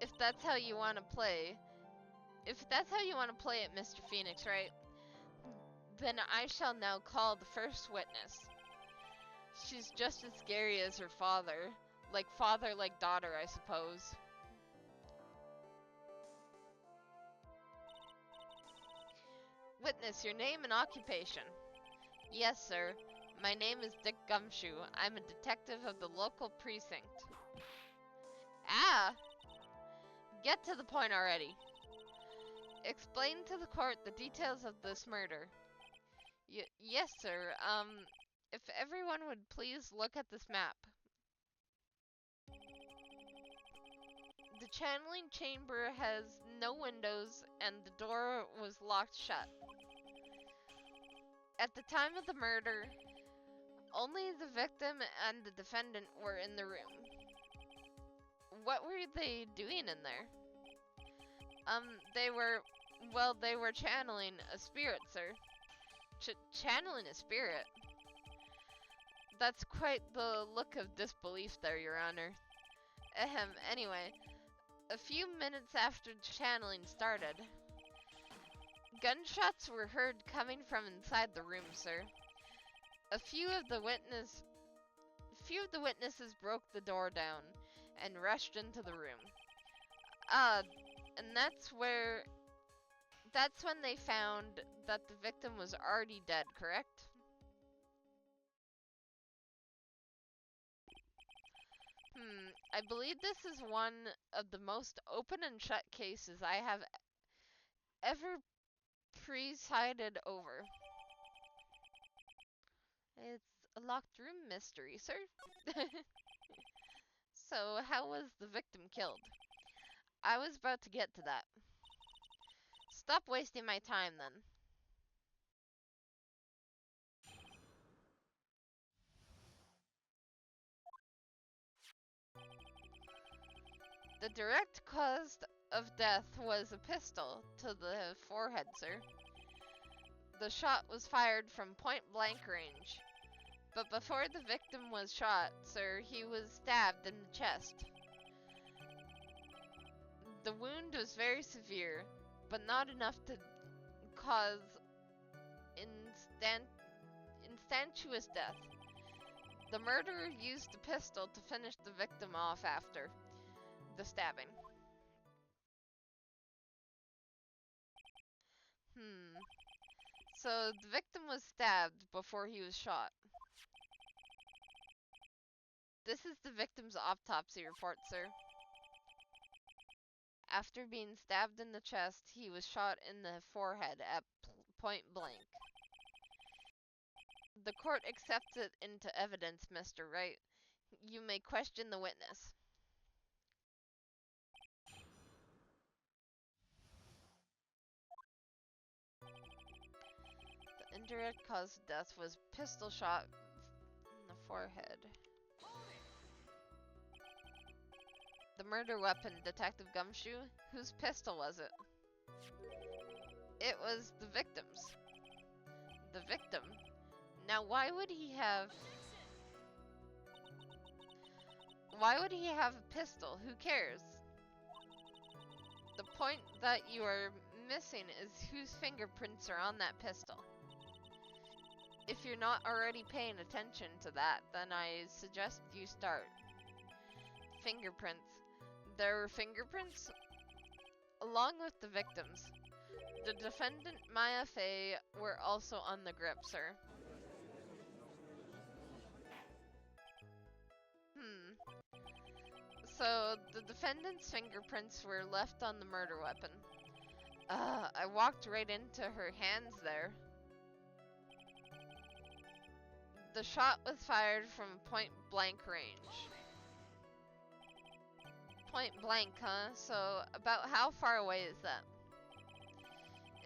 If that's how you want to play, it, Mr. Phoenix, right? Then I shall now call the first witness. She's just as scary as her father. Like father, like daughter, I suppose. Witness, your name and occupation. Yes, sir. My name is Dick Gumshoe. I'm a detective of the local precinct. Ah! Get to the point already. Explain to the court the details of this murder. Yes, sir. If everyone would please look at this map. The channeling chamber has no windows and the door was locked shut. At the time of the murder, only the victim and the defendant were in the room. What were they doing in there? They were channeling a spirit, sir. Channeling a spirit? That's quite the look of disbelief there, Your Honor. Anyway, a few minutes after channeling started, gunshots were heard coming from inside the room, sir. A few of the witnesses broke the door down and rushed into the room. And that's when they found that the victim was already dead, correct? I believe this is one of the most open and shut cases I have ever presided over. It's a locked room mystery, sir. So, how was the victim killed? I was about to get to that. Stop wasting my time, then. The direct cause of death was a pistol to the forehead, sir. The shot was fired from point-blank range. But before the victim was shot, sir, he was stabbed in the chest. The wound was very severe, but not enough to cause instantaneous death. The murderer used the pistol to finish the victim off after the stabbing. So the victim was stabbed before he was shot. This is the victim's autopsy report, sir. After being stabbed in the chest, he was shot in the forehead at point blank. The court accepts it into evidence, Mr. Wright. You may question the witness. The indirect cause of death was pistol shot in the forehead. The murder weapon, Detective Gumshoe. Whose pistol was it? It was the victim's. The victim? Now why would he have a pistol? Who cares? The point that you are missing is whose fingerprints are on that pistol. If you're not already paying attention to that, then I suggest you start. Fingerprints. There were fingerprints along with the victims. The defendant, Maya Fey, were also on the grip, sir. So, the defendant's fingerprints were left on the murder weapon. I walked right into her hands there. The shot was fired from point blank range. Point blank, huh? So, about how far away is that?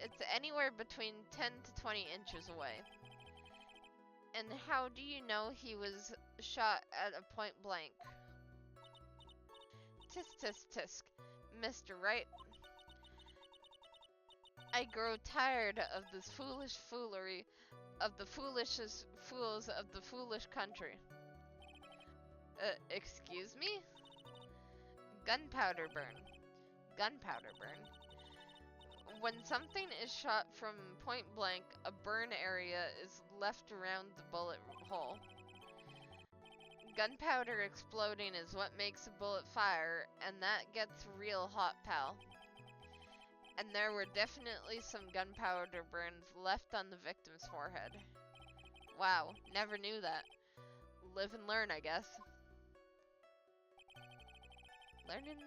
It's anywhere between 10 to 20 inches away. And how do you know he was shot at a point blank? Tisk tisk tisk, Mr. Wright. I grow tired of this foolish foolery of the foolishest fools of the foolish country. Excuse me? Gunpowder burn. Gunpowder burn. When something is shot from point blank, a burn area is left around the bullet hole. Gunpowder exploding is what makes a bullet fire, and that gets real hot, pal. And there were definitely some gunpowder burns left on the victim's forehead. Wow, never knew that. Live and learn, I guess. Learning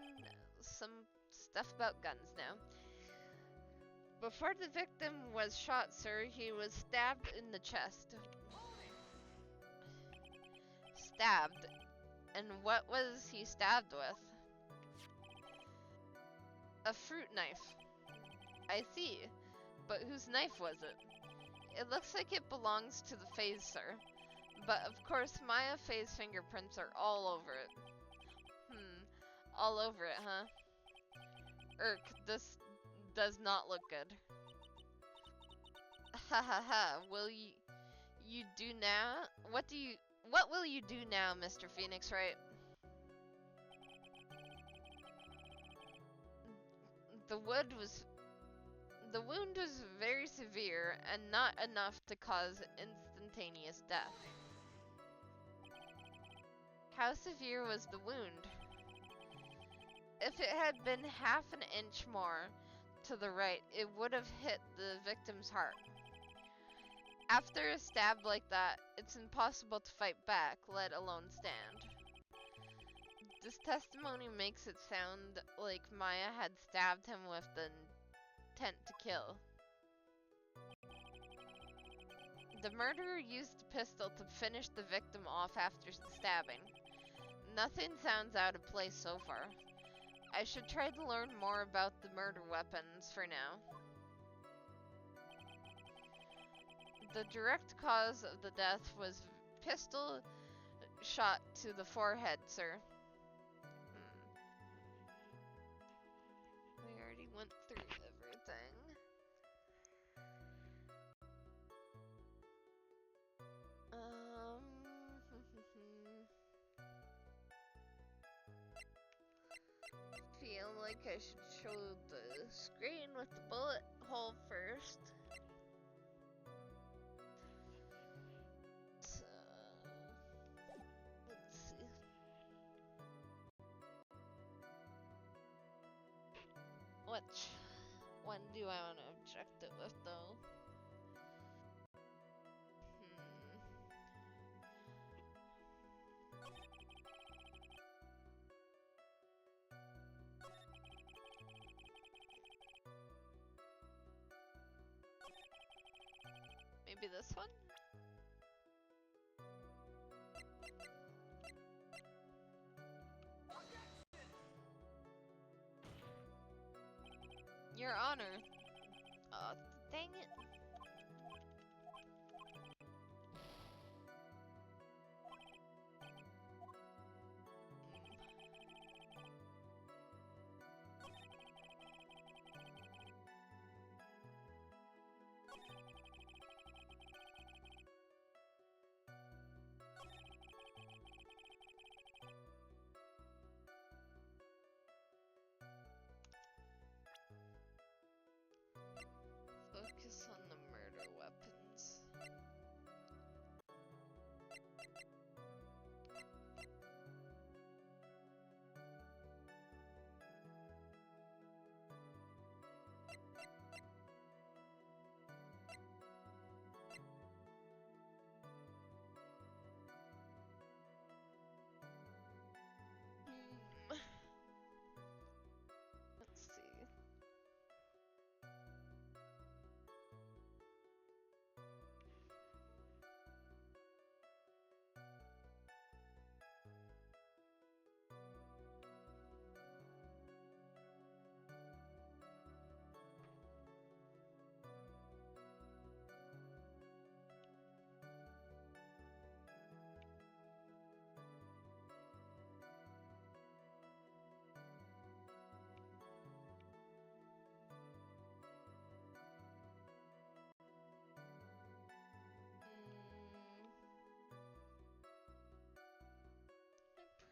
some stuff about guns now. Before the victim was shot, sir, he was stabbed in the chest. Stabbed? And what was he stabbed with? A fruit knife. I see. But whose knife was it? It looks like it belongs to the Faye's, sir. But of course, Maya Faye's fingerprints are all over it. All over it, huh? This does not look good. Ha ha ha, will you do now? What will you do now, Mr. Phoenix Wright? The wound was very severe and not enough to cause instantaneous death. How severe was the wound? If it had been half an inch more to the right, it would have hit the victim's heart. After a stab like that, it's impossible to fight back, let alone stand. This testimony makes it sound like Maya had stabbed him with the intent to kill. The murderer used the pistol to finish the victim off after the stabbing. Nothing sounds out of place so far. I should try to learn more about the murder weapons for now. The direct cause of the death was pistol shot to the forehead, sir. We already went through everything. Feel like I should show the screen with the bullet hole first. So, let's see. Which one do I want to object it with, though? Maybe this one? Your Honor. Oh, dang it.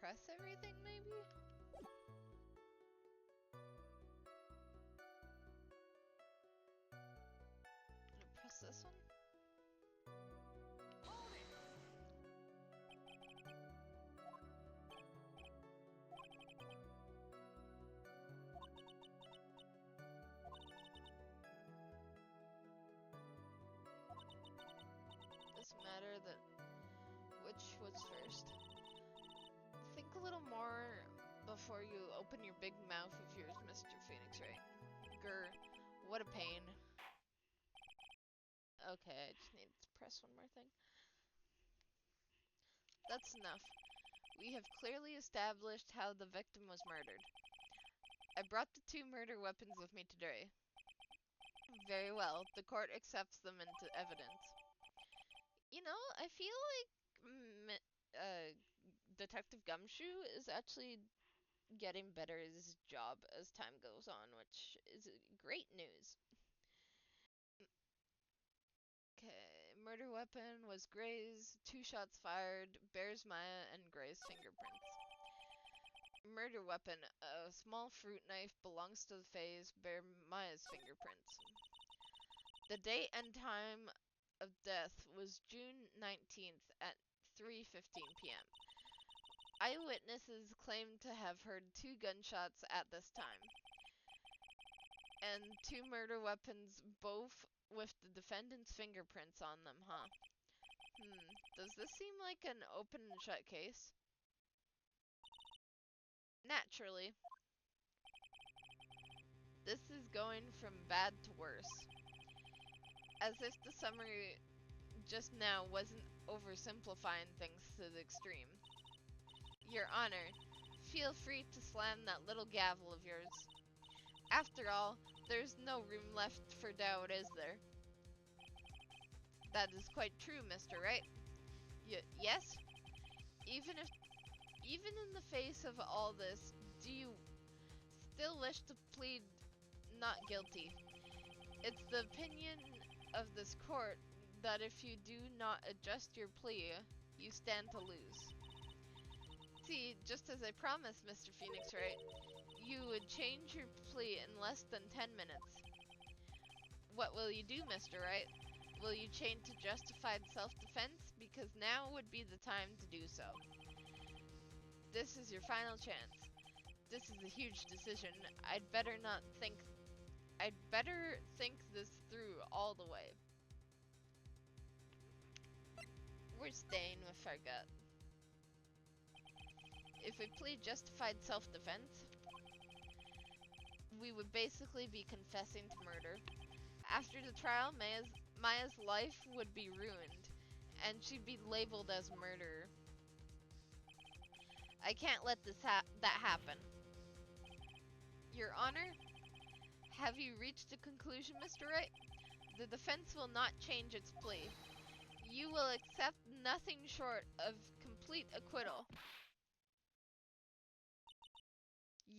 press everything, maybe? Press this one. Doesn't matter that which was first. Think a little more before you open your big mouth of yours, Mr. Phoenix, Wright. Grr, what a pain. Okay, I just need to press one more thing. That's enough. We have clearly established how the victim was murdered. I brought the 2 murder weapons with me today. Very well, the court accepts them into evidence. You know, I feel like Detective Gumshoe is actually getting better at his job as time goes on, which is great news. Okay, murder weapon was Gray's, 2 shots fired, bears Maya and Gray's fingerprints. Murder weapon, a small fruit knife, belongs to the phase, bear Maya's fingerprints. The date and time of death was June 19th at 3:15 p.m. Eyewitnesses claim to have heard 2 gunshots at this time. And 2 murder weapons, both with the defendant's fingerprints on them, huh? Does this seem like an open and shut case? Naturally. This is going from bad to worse. As if the summary just now wasn't oversimplifying things to the extreme. Your Honor, feel free to slam that little gavel of yours. After all, there's no room left for doubt, is there? That is quite true, Mr. Wright. Yes? Even in the face of all this, do you still wish to plead not guilty? It's the opinion of this court that if you do not adjust your plea, you stand to lose. See, just as I promised, Mr. Phoenix Wright, you would change your plea in less than 10 minutes. What will you do, Mr. Wright? Will you change to justified self-defense? Because now would be the time to do so. This is your final chance. This is a huge decision. I'd better think this through all the way. We're staying with our gut. If we plead justified self-defense, we would basically be confessing to murder. After the trial, Maya's life would be ruined, and she'd be labeled as a murderer. I can't let that happen. Your Honor, have you reached a conclusion, Mr. Wright? The defense will not change its plea. You will accept nothing short of complete acquittal.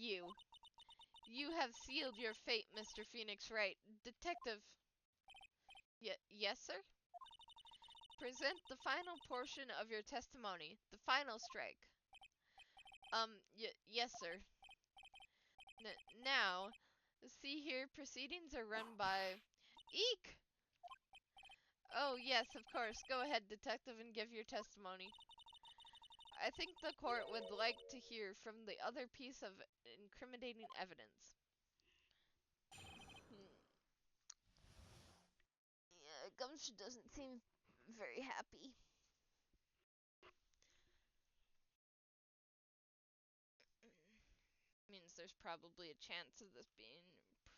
You have sealed your fate, Mr. Phoenix Wright. Detective. Yes, sir? Present the final portion of your testimony. The final strike. Yes, sir. Now, see here, proceedings are run by... Eek! Oh, yes, of course. Go ahead, detective, and give your testimony. I think the court would like to hear from the other piece of incriminating evidence. Yeah, Gumshoe doesn't seem very happy. Means there's probably a chance of this being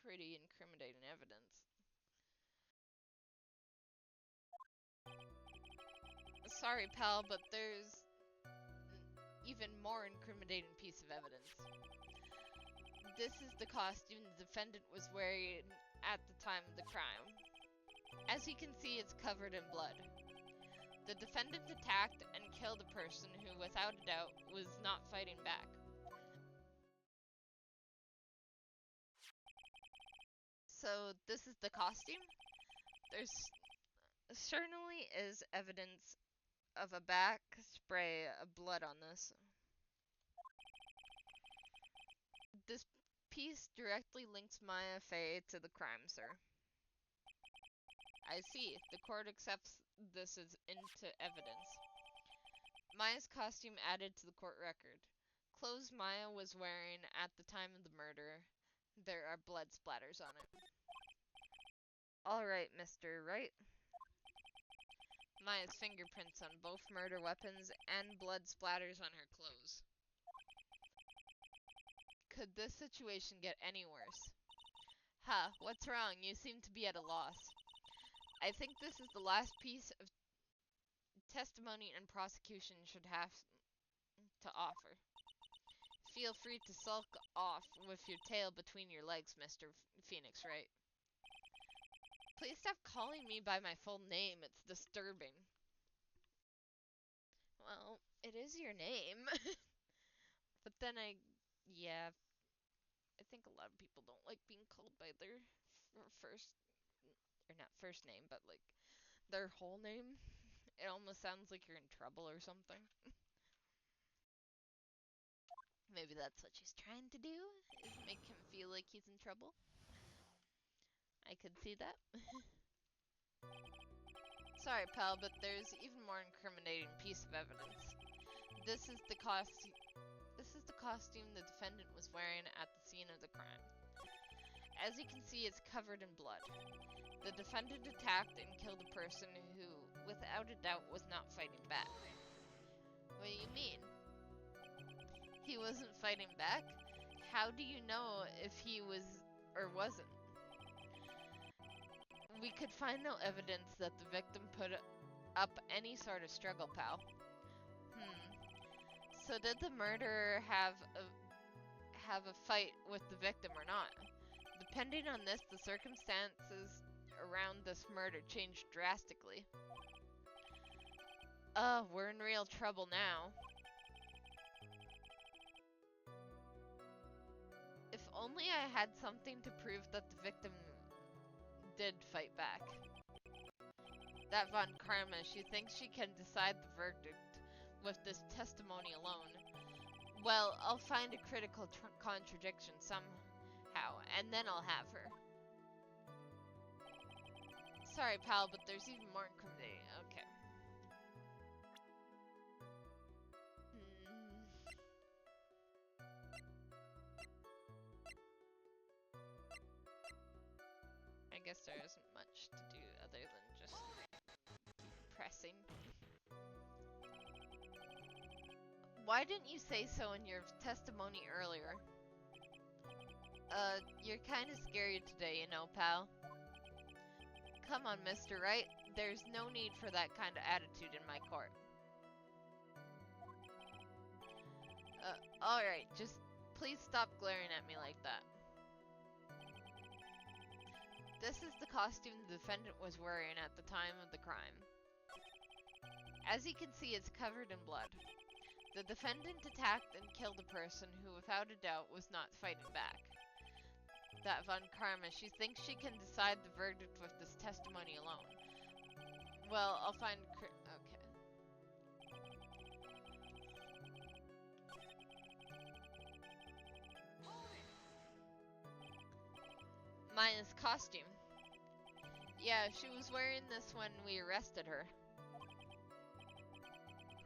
pretty incriminating evidence. Sorry, pal, but there's even more incriminating piece of evidence. This is the costume the defendant was wearing at the time of the crime. As you can see, it's covered in blood. The defendant attacked and killed a person who, without a doubt, was not fighting back. So, this is the costume? There's certainly is evidence of a back spray of blood on this. This piece directly links Maya Fey to the crime, sir. I see. The court accepts this as into evidence. Maya's costume added to the court record. Clothes Maya was wearing at the time of the murder. There are blood splatters on it. Alright, Mr. Wright. Maya's fingerprints on both murder weapons and blood splatters on her clothes. Could this situation get any worse? Ha, what's wrong? You seem to be at a loss. I think this is the last piece of testimony and prosecution should have to offer. Feel free to sulk off with your tail between your legs, Mr. Phoenix Wright. Please stop calling me by my full name. It's disturbing. Well, it is your name. But then yeah, I think a lot of people don't like being called by their first, or not first name, but like their whole name. It almost sounds like you're in trouble or something. Maybe that's what she's trying to do, is make him feel like he's in trouble. I could see that. Sorry, pal, but there's even more incriminating piece of evidence. This is the costume the defendant was wearing at the scene of the crime. As you can see, it's covered in blood. The defendant attacked and killed a person who, without a doubt, was not fighting back. What do you mean? He wasn't fighting back? How do you know if he was or wasn't? We could find no evidence that the victim put up any sort of struggle, pal. So did the murderer have a fight with the victim or not? Depending on this, the circumstances around this murder changed drastically. We're in real trouble now. If only I had something to prove that the victim did fight back. That Von Karma, she thinks she can decide the verdict with this testimony alone. Well, I'll find a critical contradiction somehow, and then I'll have her. Sorry, pal, but there's even more incriminating. Okay. I guess there isn't much to do other than just pressing. Why didn't you say so in your testimony earlier? You're kinda scary today, you know, pal. Come on, Mr. Wright. There's no need for that kind of attitude in my court. Alright, just please stop glaring at me like that. This is the costume the defendant was wearing at the time of the crime. As you can see, it's covered in blood. The defendant attacked and killed a person who, without a doubt, was not fighting back. That Von Karma, she thinks she can decide the verdict with this testimony alone. Well, I'll find... Okay. Maya's costume. Yeah, she was wearing this when we arrested her.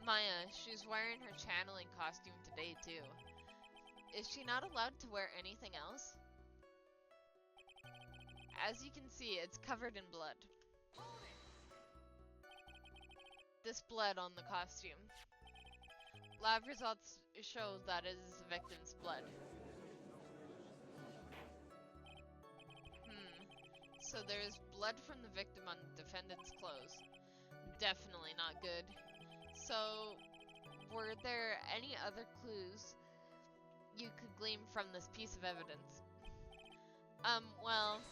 Maya, she's wearing her channeling costume today too. Is she not allowed to wear anything else? As you can see, it's covered in blood. This blood on the costume. Lab results show that it is the victim's blood. So there is blood from the victim on the defendant's clothes. Definitely not good. So, were there any other clues you could glean from this piece of evidence? Well,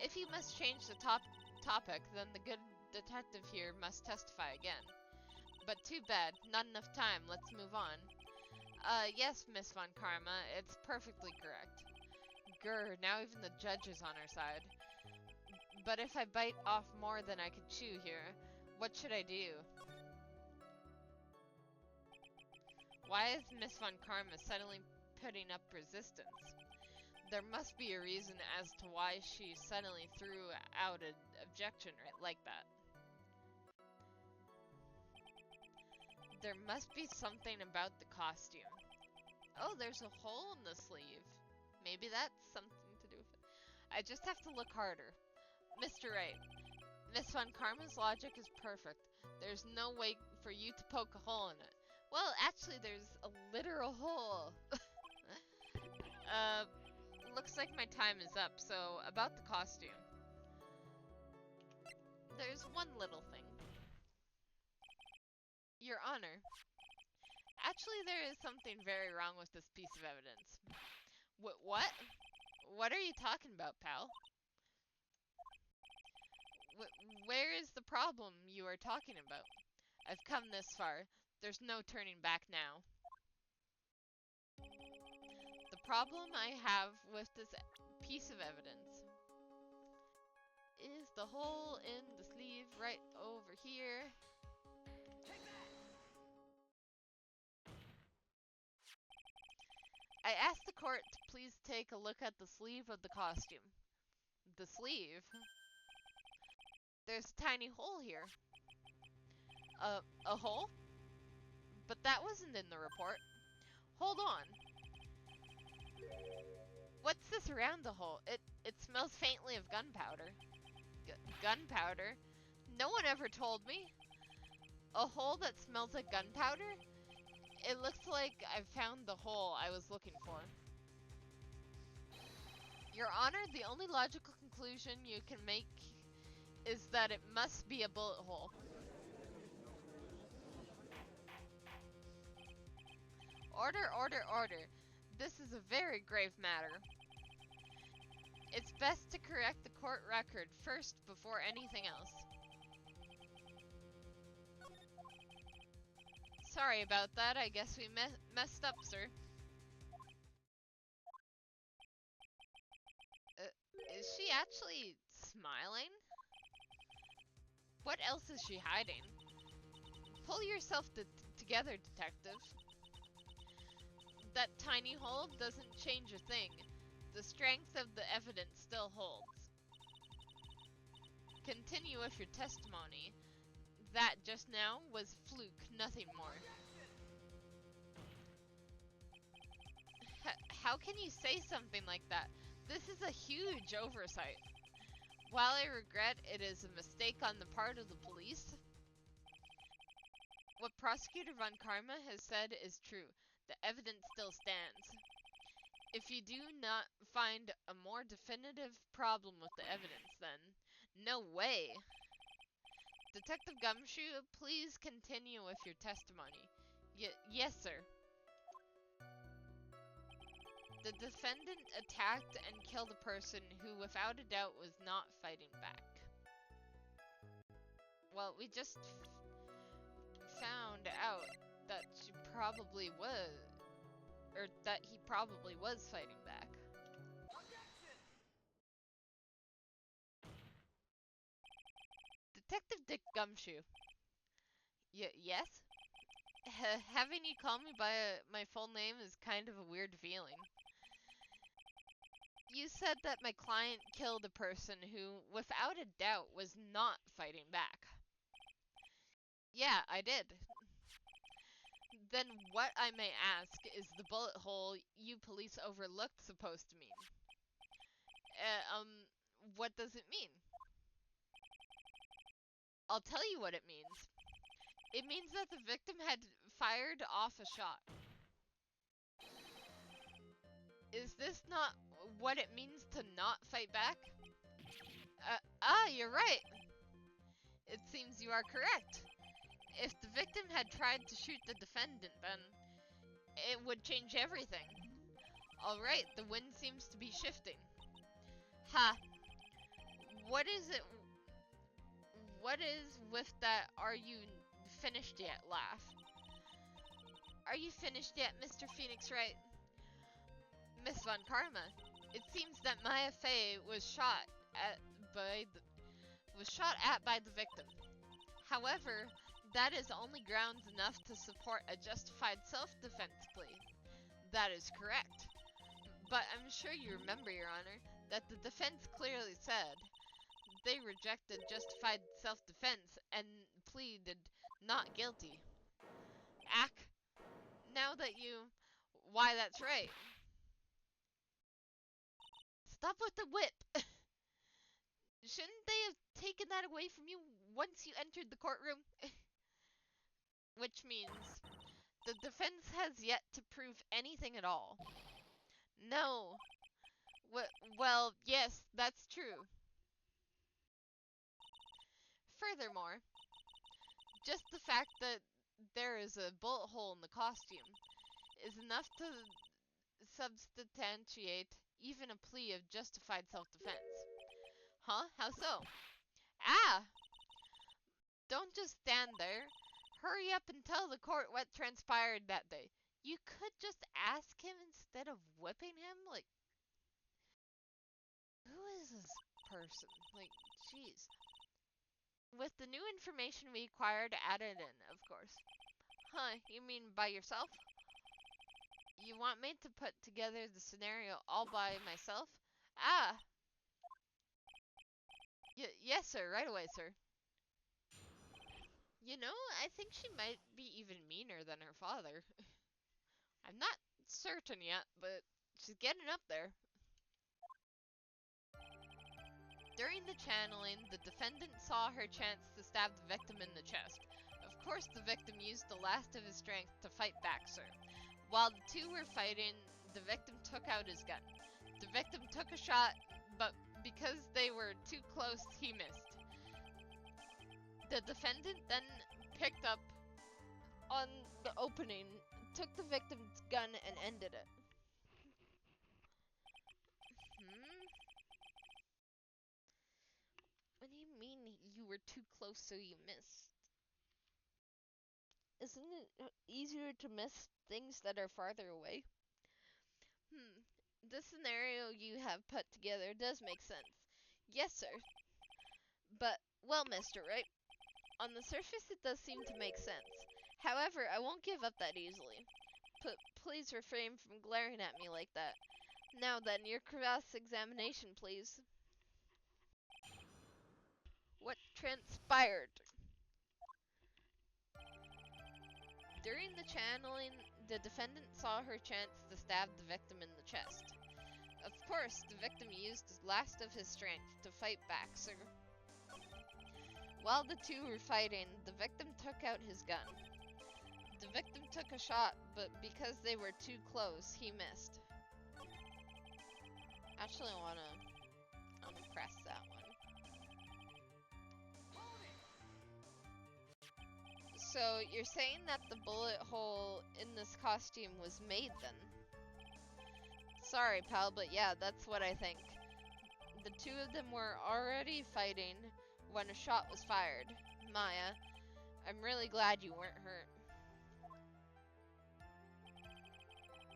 if you must change the topic, then the good detective here must testify again. But too bad, not enough time, let's move on. Yes, Miss Von Karma, it's perfectly correct. Grr, now even the judge is on our side. But if I bite off more than I could chew here, what should I do? Why is Miss Von Karma suddenly putting up resistance. There must be a reason as to why she suddenly threw out an objection like that. There must be something about the costume. Oh, there's a hole in the sleeve. Maybe that's something to do with it. I just have to look harder. Mr. Wright, Miss Von Karma's logic is perfect. There's no way for you to poke a hole in it. Well, actually, there's a literal hole. Looks like my time is up, so about the costume. There's one little thing. Your Honor, actually there is something very wrong with this piece of evidence. What? What are you talking about, pal? Where is the problem you are talking about? I've come this far. There's no turning back now. The problem I have with this piece of evidence is the hole in the sleeve right over here. I asked the court to please take a look at the sleeve of the costume. The sleeve? There's a tiny hole here. A hole? But that wasn't in the report. Hold on. What's this around the hole? It smells faintly of gunpowder. Gunpowder? No one ever told me. A hole that smells like gunpowder? It looks like I've found the hole I was looking for. Your Honor, the only logical conclusion you can make is that it must be a bullet hole. Order, order, order. This is a very grave matter. It's best to correct the court record first before anything else. Sorry about that. I guess we messed up, sir. Is she actually smiling? What else is she hiding? Pull yourself together, detective. That tiny hole doesn't change a thing. The strength of the evidence still holds. Continue with your testimony. That just now was fluke, nothing more. How can you say something like that? This is a huge oversight. While I regret it is a mistake on the part of the police, what Prosecutor Von Karma has said is true. The evidence still stands. If you do not find a more definitive problem with the evidence, then no way. Detective Gumshoe, please continue with your testimony. Yes, sir. The defendant attacked and killed a person who, without a doubt, was not fighting back. Well, we just found out that she probably was, or that he probably was fighting back. Detective Dick Gumshoe. Yes? Having you call me by my full name is kind of a weird feeling. You said that my client killed a person who, without a doubt, was not fighting back. Yeah, I did. Then what, I may ask, is the bullet hole you police overlooked supposed to mean? What does it mean? I'll tell you what it means. It means that the victim had fired off a shot. Is this not what it means to not fight back? You're right. It seems you are correct. If the victim had tried to shoot the defendant, then it would change everything. Alright, the wind seems to be shifting. Ha! What is it? What is with that "are you finished yet" laugh? Are you finished yet, Mr. Phoenix Wright? Miss Von Karma, it seems that Maya Fey was shot at by the victim. However, that is only grounds enough to support a justified self-defense plea. That is correct. But I'm sure you remember, Your Honor, that the defense clearly said they rejected justified self-defense and pleaded not guilty. Ack, now that you... Why, that's right. Stop with the whip! Shouldn't they have taken that away from you once you entered the courtroom? Which means the defense has yet to prove anything at all. No. Well, yes, that's true. Furthermore, just the fact that there is a bullet hole in the costume is enough to substantiate even a plea of justified self-defense. Huh? How so? Ah! Don't just stand there. Hurry up and tell the court what transpired that day. You could just ask him instead of whipping him? Like, who is this person? Like, jeez. With the new information we acquired added in, of course. Huh, you mean by yourself? You want me to put together the scenario all by myself? Ah! Yes, sir, right away, sir. You know, I think she might be even meaner than her father. I'm not certain yet, but she's getting up there. During the channeling, the defendant saw her chance to stab the victim in the chest. Of course, the victim used the last of his strength to fight back, sir. While the two were fighting, the victim took out his gun. The victim took a shot, but because they were too close, he missed. The defendant then picked up on the opening, took the victim's gun, and ended it. What do you mean you were too close so you missed? Isn't it easier to miss things that are farther away? The scenario you have put together does make sense. Yes, sir. But, well, Mr. Wright, on the surface it does seem to make sense. However, I won't give up that easily. Please refrain from glaring at me like that. Now then, your cross-examination, please. What transpired? During the channeling, the defendant saw her chance to stab the victim in the chest. Of course, the victim used the last of his strength to fight back, sir. While the two were fighting, the victim took out his gun. The victim took a shot, but because they were too close, he missed. Actually, I wanna press that one. So, you're saying that the bullet hole in this costume was made then? Sorry, pal, but yeah, that's what I think. The two of them were already fighting when a shot was fired. Maya, I'm really glad you weren't hurt.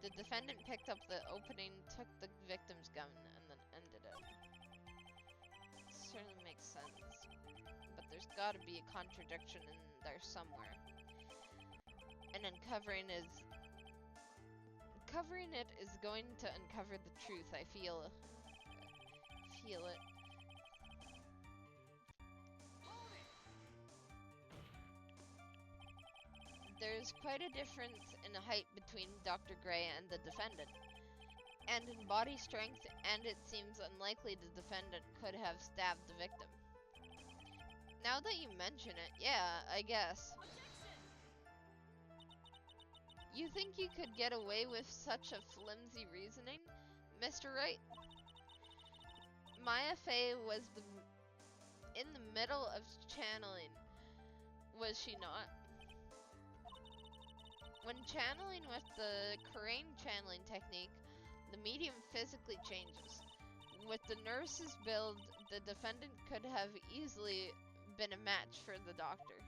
The defendant picked up the opening, took the victim's gun, and then ended it. Certainly makes sense. But there's gotta be a contradiction in there somewhere. And uncovering it is going to uncover the truth. I feel it. There's quite a difference in height between Dr. Gray and the defendant, and in body strength, and it seems unlikely the defendant could have stabbed the victim. Now that you mention it, yeah, I guess. You think you could get away with such a flimsy reasoning, Mr. Wright? Maya Fey was in the middle of channeling, was she not? When channeling with the Crane channeling technique, the medium physically changes. With the nurse's build, the defendant could have easily been a match for the doctor.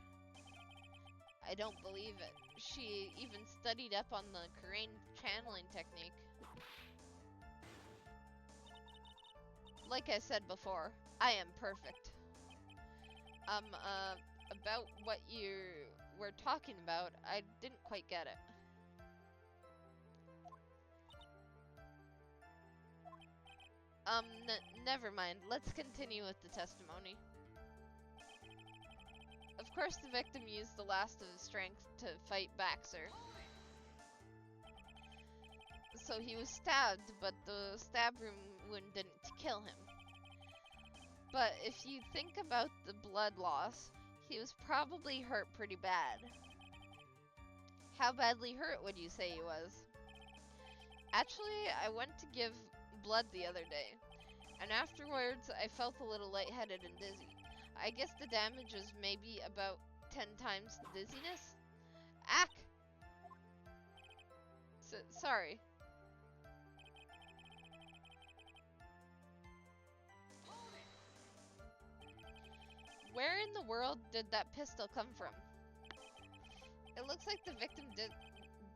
I don't believe it. She even studied up on the Crane channeling technique. Like I said before, I am perfect. About what you were talking about, I didn't quite get it. Never mind. Let's continue with the testimony. Of course, the victim used the last of his strength to fight Baxter. So he was stabbed, but the stab wound didn't kill him. But if you think about the blood loss, he was probably hurt pretty bad. How badly hurt would you say he was? Actually, I went to give blood the other day, and afterwards I felt a little lightheaded and dizzy. I guess the damage was maybe about 10 times the dizziness? Ack! Sorry. Where in the world did that pistol come from? It looks like the victim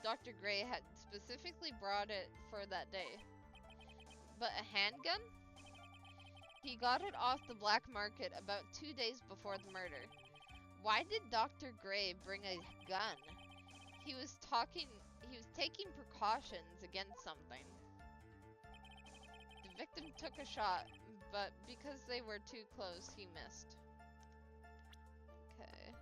Dr. Gray had specifically brought it for that day. But a handgun? He got it off the black market about 2 days before the murder. Why did Dr. Gray bring a gun? He was taking precautions against something. The victim took a shot, but because they were too close, he missed. Okay.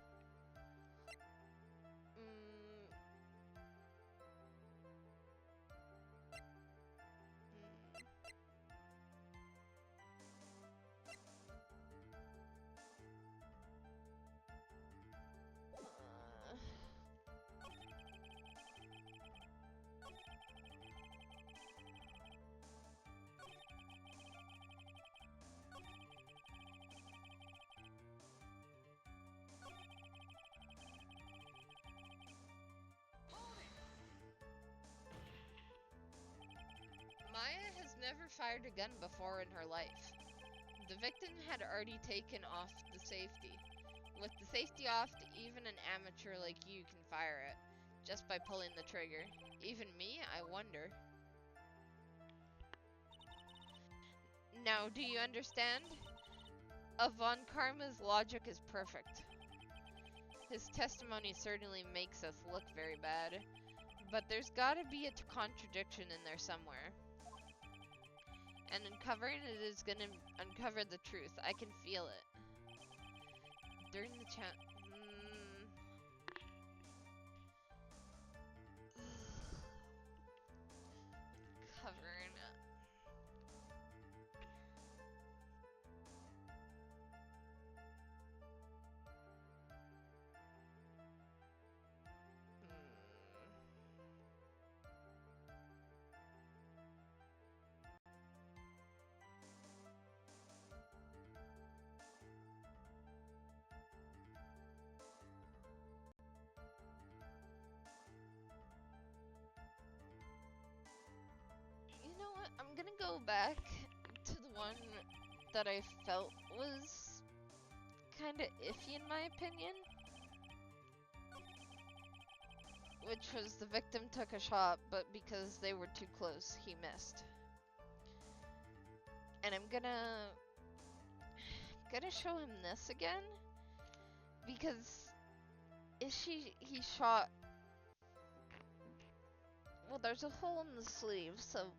Maya has never fired a gun before in her life. The victim had already taken off the safety. With the safety off, even an amateur like you can fire it, just by pulling the trigger. Even me, I wonder. Now, do you understand? Von Karma's logic is perfect. His testimony certainly makes us look very bad, but there's gotta be a contradiction in there somewhere. And uncovering it is gonna uncover the truth. I can feel it. During the chat. Covering it. You know what? I'm gonna go back to the one that I felt was kinda iffy in my opinion. Which was the victim took a shot, but because they were too close, he missed. And I'm gonna show him this again, because he shot. Well, there's a hole in the sleeve, so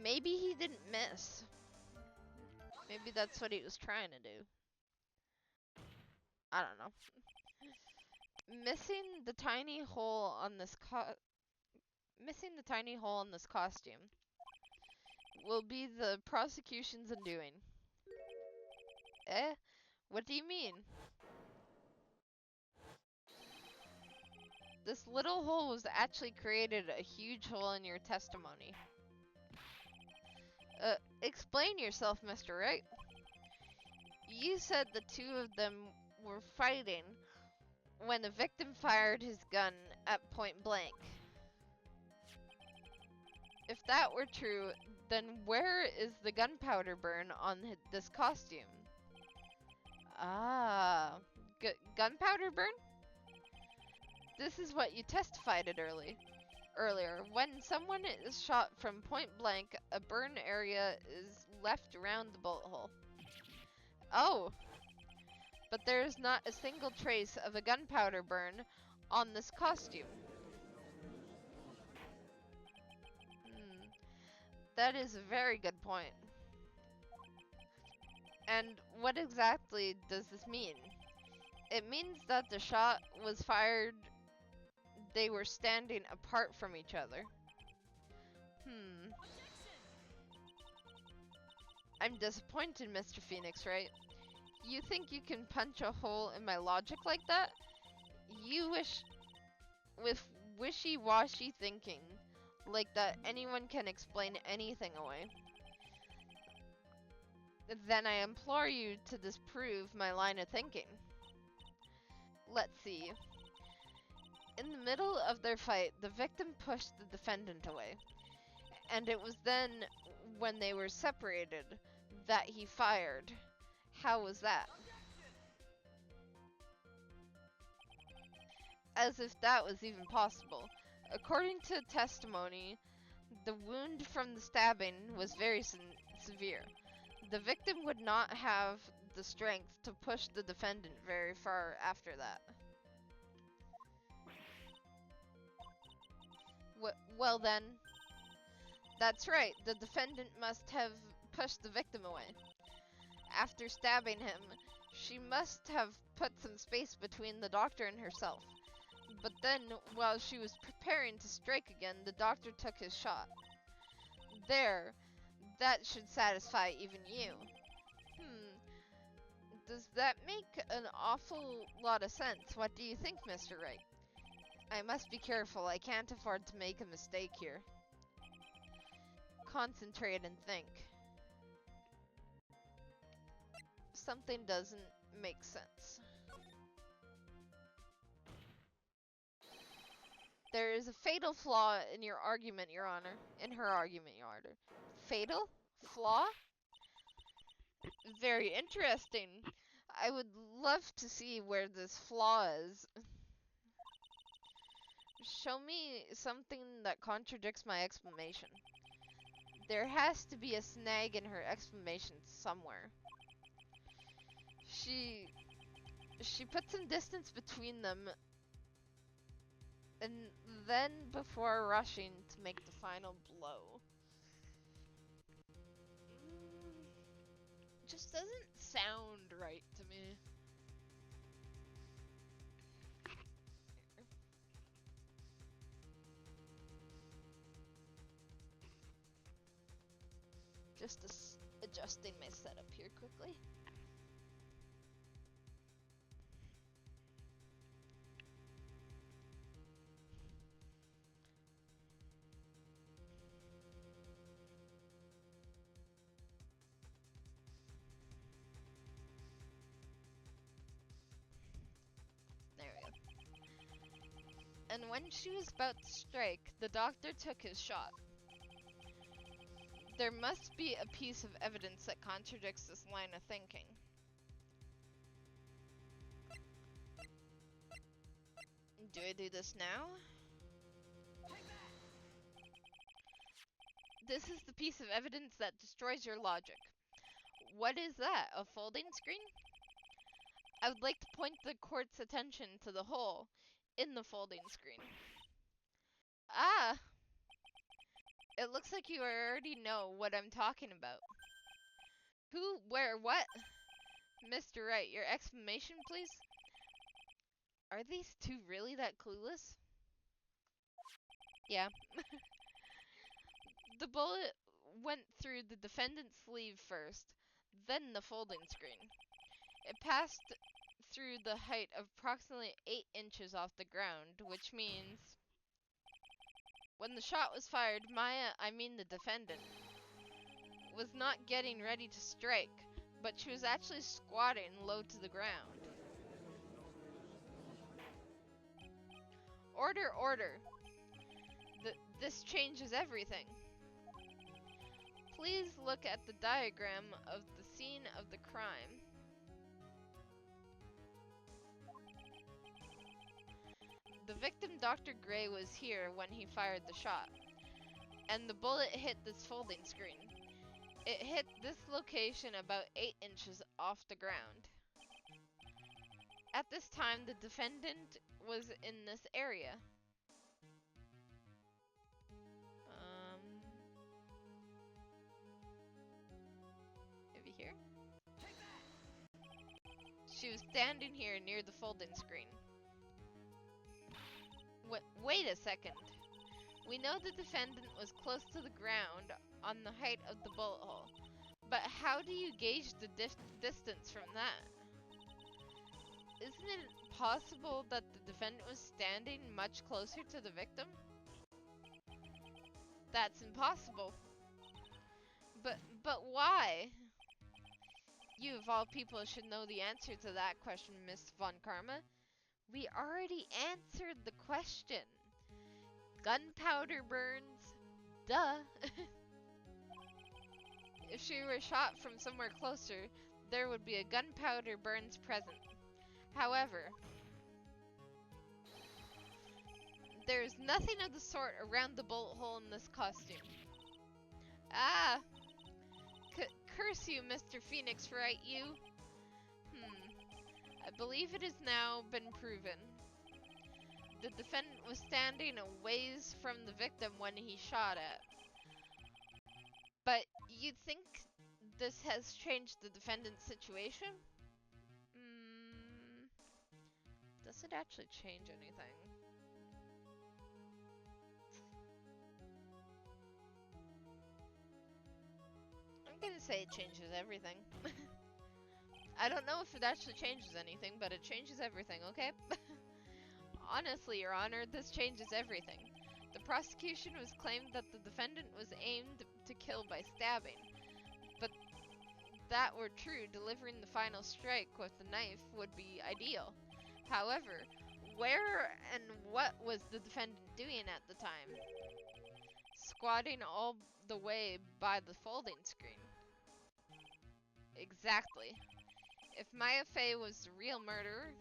maybe he didn't miss. Maybe that's what he was trying to do. I don't know. Missing the tiny hole on this costume will be the prosecution's undoing. Eh? What do you mean? This little hole was actually created a huge hole in your testimony. Explain yourself, Mr. Wright. You said the two of them were fighting when the victim fired his gun at point blank. If that were true, then where is the gunpowder burn on this costume? Ah, gunpowder burn? This is what you testified it earlier. When someone is shot from point blank, a burn area is left around the bullet hole. Oh, but there is not a single trace of a gunpowder burn on this costume. That is a very good point. And what exactly does this mean? It means that the shot was fired, they were standing apart from each other. I'm disappointed, Mr. Phoenix, Wright? You think you can punch a hole in my logic like that? You wish, with wishy-washy thinking, like that anyone can explain anything away. Then I implore you to disprove my line of thinking. Let's see. In the middle of their fight, the victim pushed the defendant away. And it was then, when they were separated, that he fired. How was that? As if that was even possible. According to testimony, the wound from the stabbing was very severe. The victim would not have the strength to push the defendant very far after that. Well then, that's right, the defendant must have pushed the victim away. After stabbing him, she must have put some space between the doctor and herself. But then, while she was preparing to strike again, the doctor took his shot. There, that should satisfy even you. Does that make an awful lot of sense? What do you think, Mr. Wright? I must be careful. I can't afford to make a mistake here. Concentrate and think. Something doesn't make sense. There is a fatal flaw in your argument, Your Honor. In her argument, Your Honor. Fatal? Flaw? Very interesting. I would love to see where this flaw is. Show me something that contradicts my explanation. There has to be a snag in her explanation somewhere. She put some distance between them, and then before rushing to make the final blow. Just doesn't sound right to me. Just adjusting my setup here quickly. There we go. And when she was about to strike, the doctor took his shot. There must be a piece of evidence that contradicts this line of thinking. Do I do this now? This is the piece of evidence that destroys your logic. What is that? A folding screen? I would like to point the court's attention to the hole in the folding screen. Ah! It looks like you already know what I'm talking about. Who, where, what? Mr. Wright, your explanation, please? Are these two really that clueless? Yeah. The bullet went through the defendant's sleeve first, then the folding screen. It passed through the height of approximately 8 inches off the ground, which means when the shot was fired, the defendant, was not getting ready to strike, but she was actually squatting low to the ground. Order, order. This changes everything. Please look at the diagram of the scene of the crime. The victim, Dr. Gray, was here when he fired the shot, and the bullet hit this folding screen. It hit this location about 8 inches off the ground. At this time, the defendant was in this area. She was standing here near the folding screen. Wait a second. We know the defendant was close to the ground on the height of the bullet hole. But how do you gauge the distance from that? Isn't it possible that the defendant was standing much closer to the victim? That's impossible. But why? You of all people should know the answer to that question, Miss Von Karma. We already answered the question. Gunpowder burns. Duh. If she were shot from somewhere closer, there would be a gunpowder burns present. However, there is nothing of the sort around the bullet hole in this costume. Ah! Curse you, Mr. Phoenix Wright, you! I believe it has now been proven. The defendant was standing a ways from the victim when he shot at. But you'd think this has changed the defendant's situation? Does it actually change anything? I'm gonna say it changes everything. I don't know if it actually changes anything, but it changes everything, okay? Honestly, Your Honor, this changes everything. The prosecution was claimed that the defendant was aimed to kill by stabbing. But that were true, delivering the final strike with the knife would be ideal. However, where and what was the defendant doing at the time? Squatting all the way by the folding screen. Exactly. If Maya Fey was the real murderer,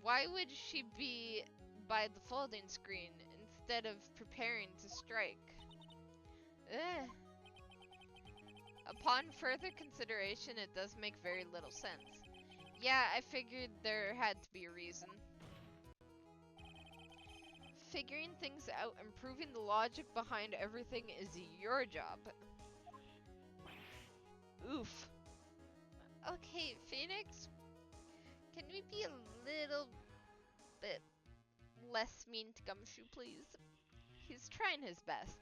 why would she be by the folding screen instead of preparing to strike? Ugh. Upon further consideration, it does make very little sense. Yeah, I figured there had to be a reason. Figuring things out and proving the logic behind everything is your job. Oof. Okay, Phoenix, can we be a little bit less mean to Gumshoe, please? He's trying his best.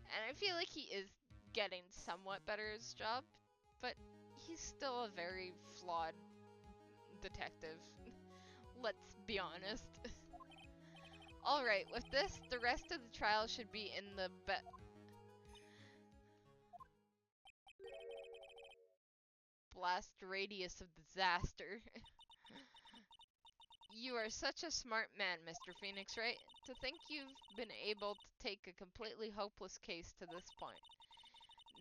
And I feel like he is getting somewhat better at his job, but he's still a very flawed detective. Let's be honest. Alright, with this, the rest of the trial should be in the blast radius of disaster. You are such a smart man, Mr. Phoenix Wright. To think you've been able to take a completely hopeless case to this point.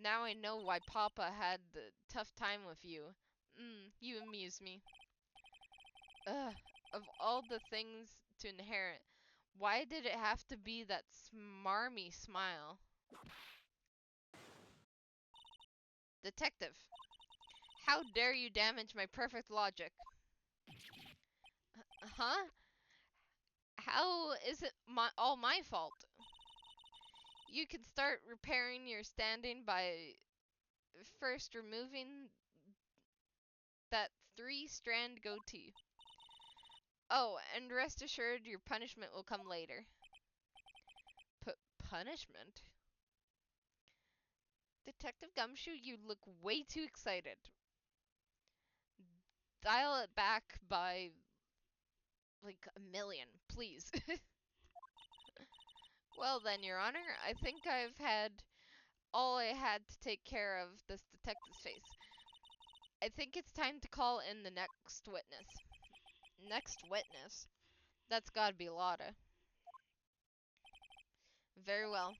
Now I know why Papa had the tough time with you. You amuse me. Ugh, of all the things to inherit, why did it have to be that smarmy smile? Detective, how dare you damage my perfect logic? Huh? How is it all my fault? You can start repairing your standing by first removing that 3-strand goatee. Oh, and rest assured your punishment will come later. Punishment? Detective Gumshoe, you look way too excited. Dial it back by like 1,000,000, please. Well then, Your Honor, I think I've had all I had to take care of this detective's face. I think it's time to call in the next witness. Next witness? That's gotta be Lotta. Very well.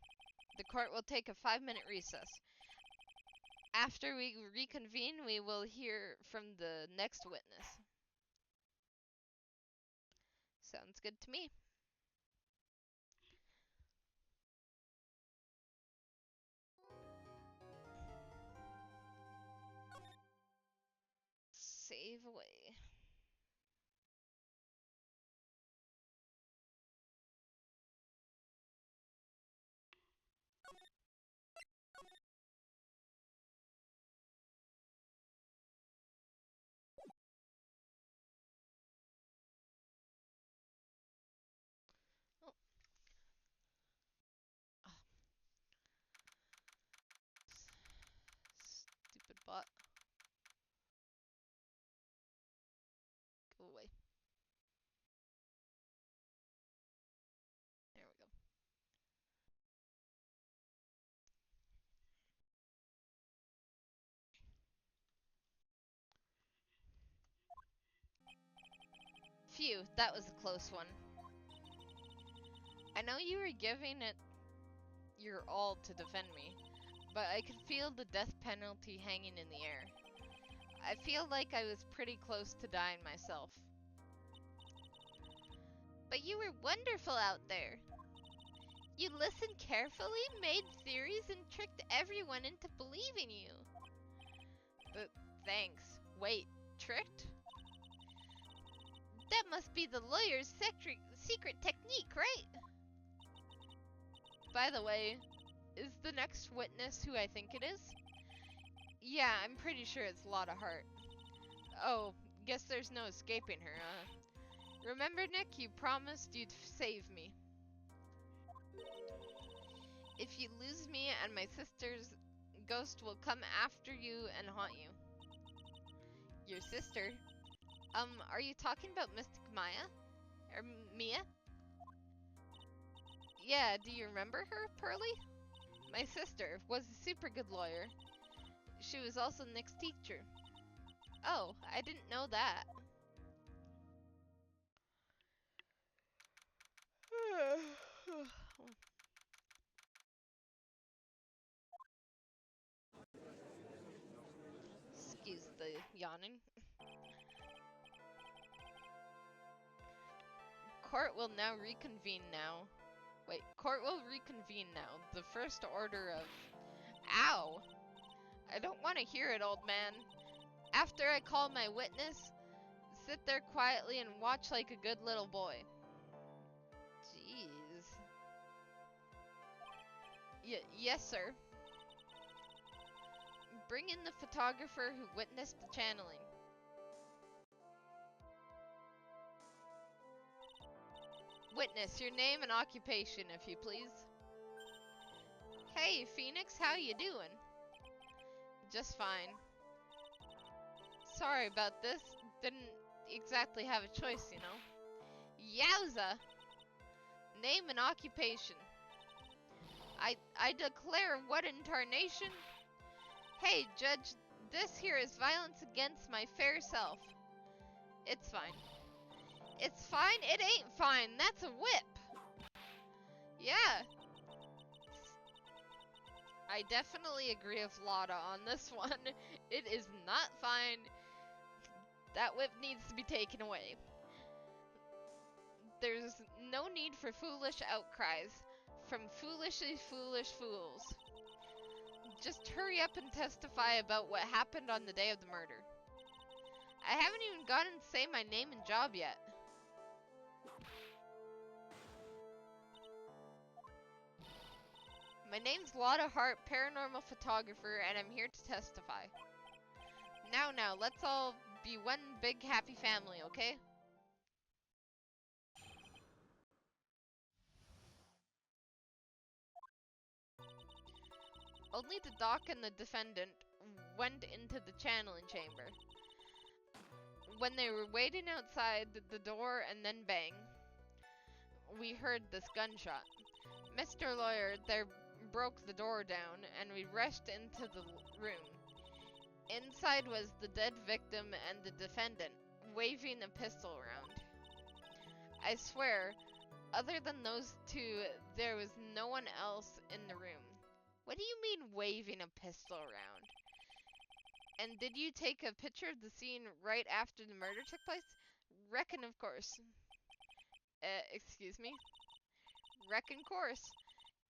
The court will take a 5-minute recess. After we reconvene, we will hear from the next witness. Sounds good to me. Save away. Phew, that was a close one. I know you were giving it your all to defend me, but I could feel the death penalty hanging in the air. I feel like I was pretty close to dying myself. But you were wonderful out there. You listened carefully, made theories, and tricked everyone into believing you. But thanks. Wait, tricked? That must be the lawyer's secret technique, right? By the way, is the next witness who I think it is? Yeah, I'm pretty sure it's Lotta Hart. Oh, guess there's no escaping her, Remember, Nick, you promised you'd save me. If you lose me and my sister's ghost will come after you and haunt you. Your sister? Are you talking about Mystic Maya? Or Mia? Yeah, do you remember her, Pearly? My sister was a super good lawyer. She was also Nick's teacher. Oh, I didn't know that. Excuse the yawning. Court will now reconvene now. Wait, court will reconvene now. The first order of... Ow! I don't want to hear it, old man. After I call my witness, sit there quietly and watch like a good little boy. Jeez. Yes, sir. Bring in the photographer who witnessed the channeling. Witness, your name and occupation, if you please. Hey, Phoenix, how you doing? Just fine. Sorry about this. Didn't exactly have a choice, you know. Yowza! Name and occupation. I declare what in tarnation? Hey, Judge, this here is violence against my fair self. It's fine. It's fine? It ain't fine. That's a whip. Yeah. I definitely agree with Lotta on this one. It is not fine. That whip needs to be taken away. There's no need for foolish outcries from foolishly foolish fools. Just hurry up and testify about what happened on the day of the murder. I haven't even gotten to say my name and job yet. My name's Lotta Hart, paranormal photographer, and I'm here to testify. Now, let's all be one big happy family, okay? Only the doc and the defendant went into the channeling chamber. When they were waiting outside the door and then bang, we heard this gunshot. Mr. Lawyer there broke the door down and we rushed into the room. Inside was the dead victim and the defendant, waving a pistol around. I swear, other than those two, there was no one else in the room. What do you mean waving a pistol around? And did you take a picture of the scene right after the murder took place? Reckon, of course. Excuse me? Reckon course.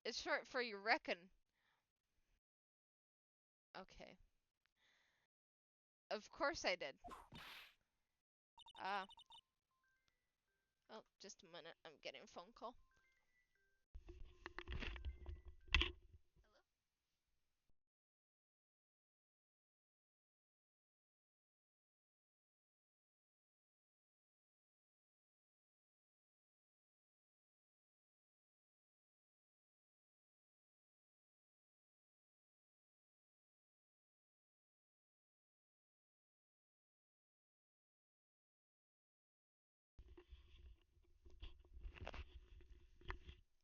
It's short for you reckon. Okay. Of course I did. Oh, just a minute. I'm getting a phone call.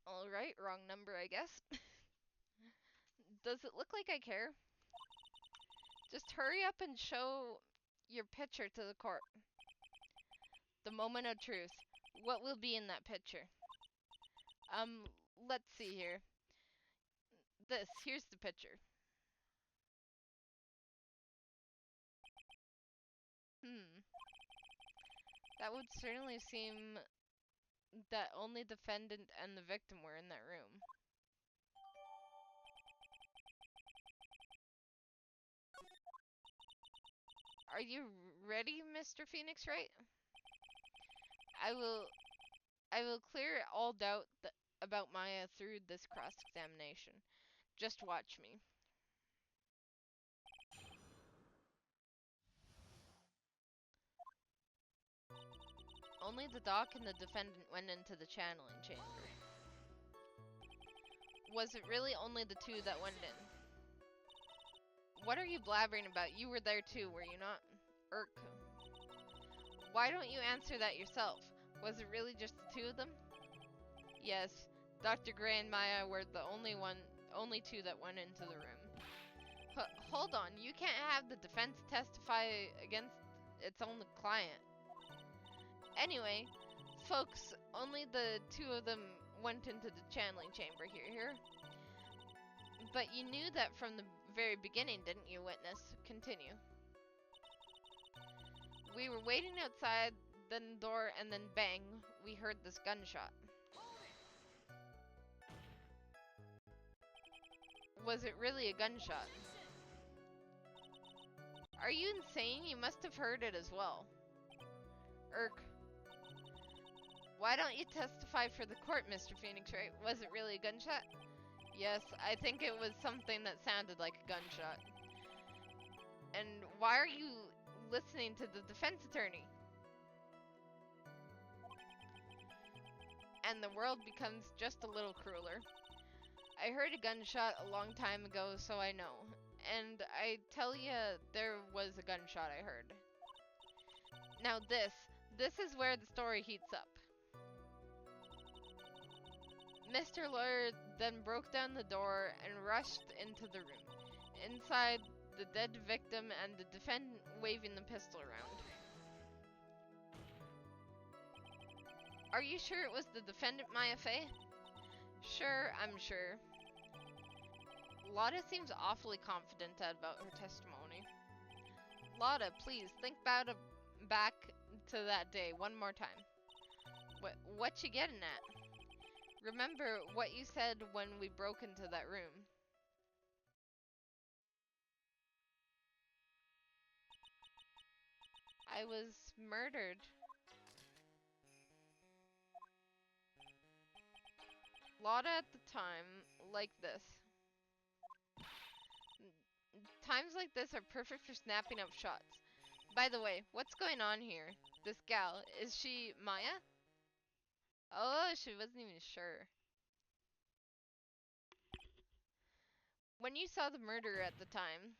Alright, wrong number, I guess. Does it look like I care? Just hurry up and show your picture to the court. The moment of truth. What will be in that picture? Let's see here. Here's the picture. That would certainly seem that only the defendant and the victim were in that room. Are you ready, Mr. Phoenix Wright? I will clear all doubt about Maya through this cross-examination. Just watch me. Only the doc and the defendant went into the channeling chamber. Was it really only the two that went in? What are you blabbering about? You were there too, were you not? Irk. Why don't you answer that yourself? Was it really just the two of them? Yes, Dr. Gray and Maya were the only two that went into the room. Hold on, you can't have the defense testify against its own client. Anyway, folks, only the two of them went into the channeling chamber here. But you knew that from the very beginning, didn't you, witness? Continue. We were waiting outside the door, and then bang, we heard this gunshot. Was it really a gunshot? Are you insane? You must have heard it as well. Irk. Why don't you testify for the court, Mr. Phoenix Wright? Was it really a gunshot? Yes, I think it was something that sounded like a gunshot. And why are you listening to the defense attorney? And the world becomes just a little crueler. I heard a gunshot a long time ago, so I know. And I tell ya, there was a gunshot I heard. Now this is where the story heats up. Mr. Lawyer then broke down the door and rushed into the room. Inside, the dead victim and the defendant waving the pistol around. Are you sure it was the defendant, Maya Fey? Sure, I'm sure. Lotta seems awfully confident about her testimony. Lotta, please, think back to that day one more time. What you getting at? Remember what you said when we broke into that room. I was murdered. Lotta at the time, like this. Times like this are perfect for snapping up shots. By the way, what's going on here? This gal, is she Maya? Oh, she wasn't even sure. When you saw the murderer at the time,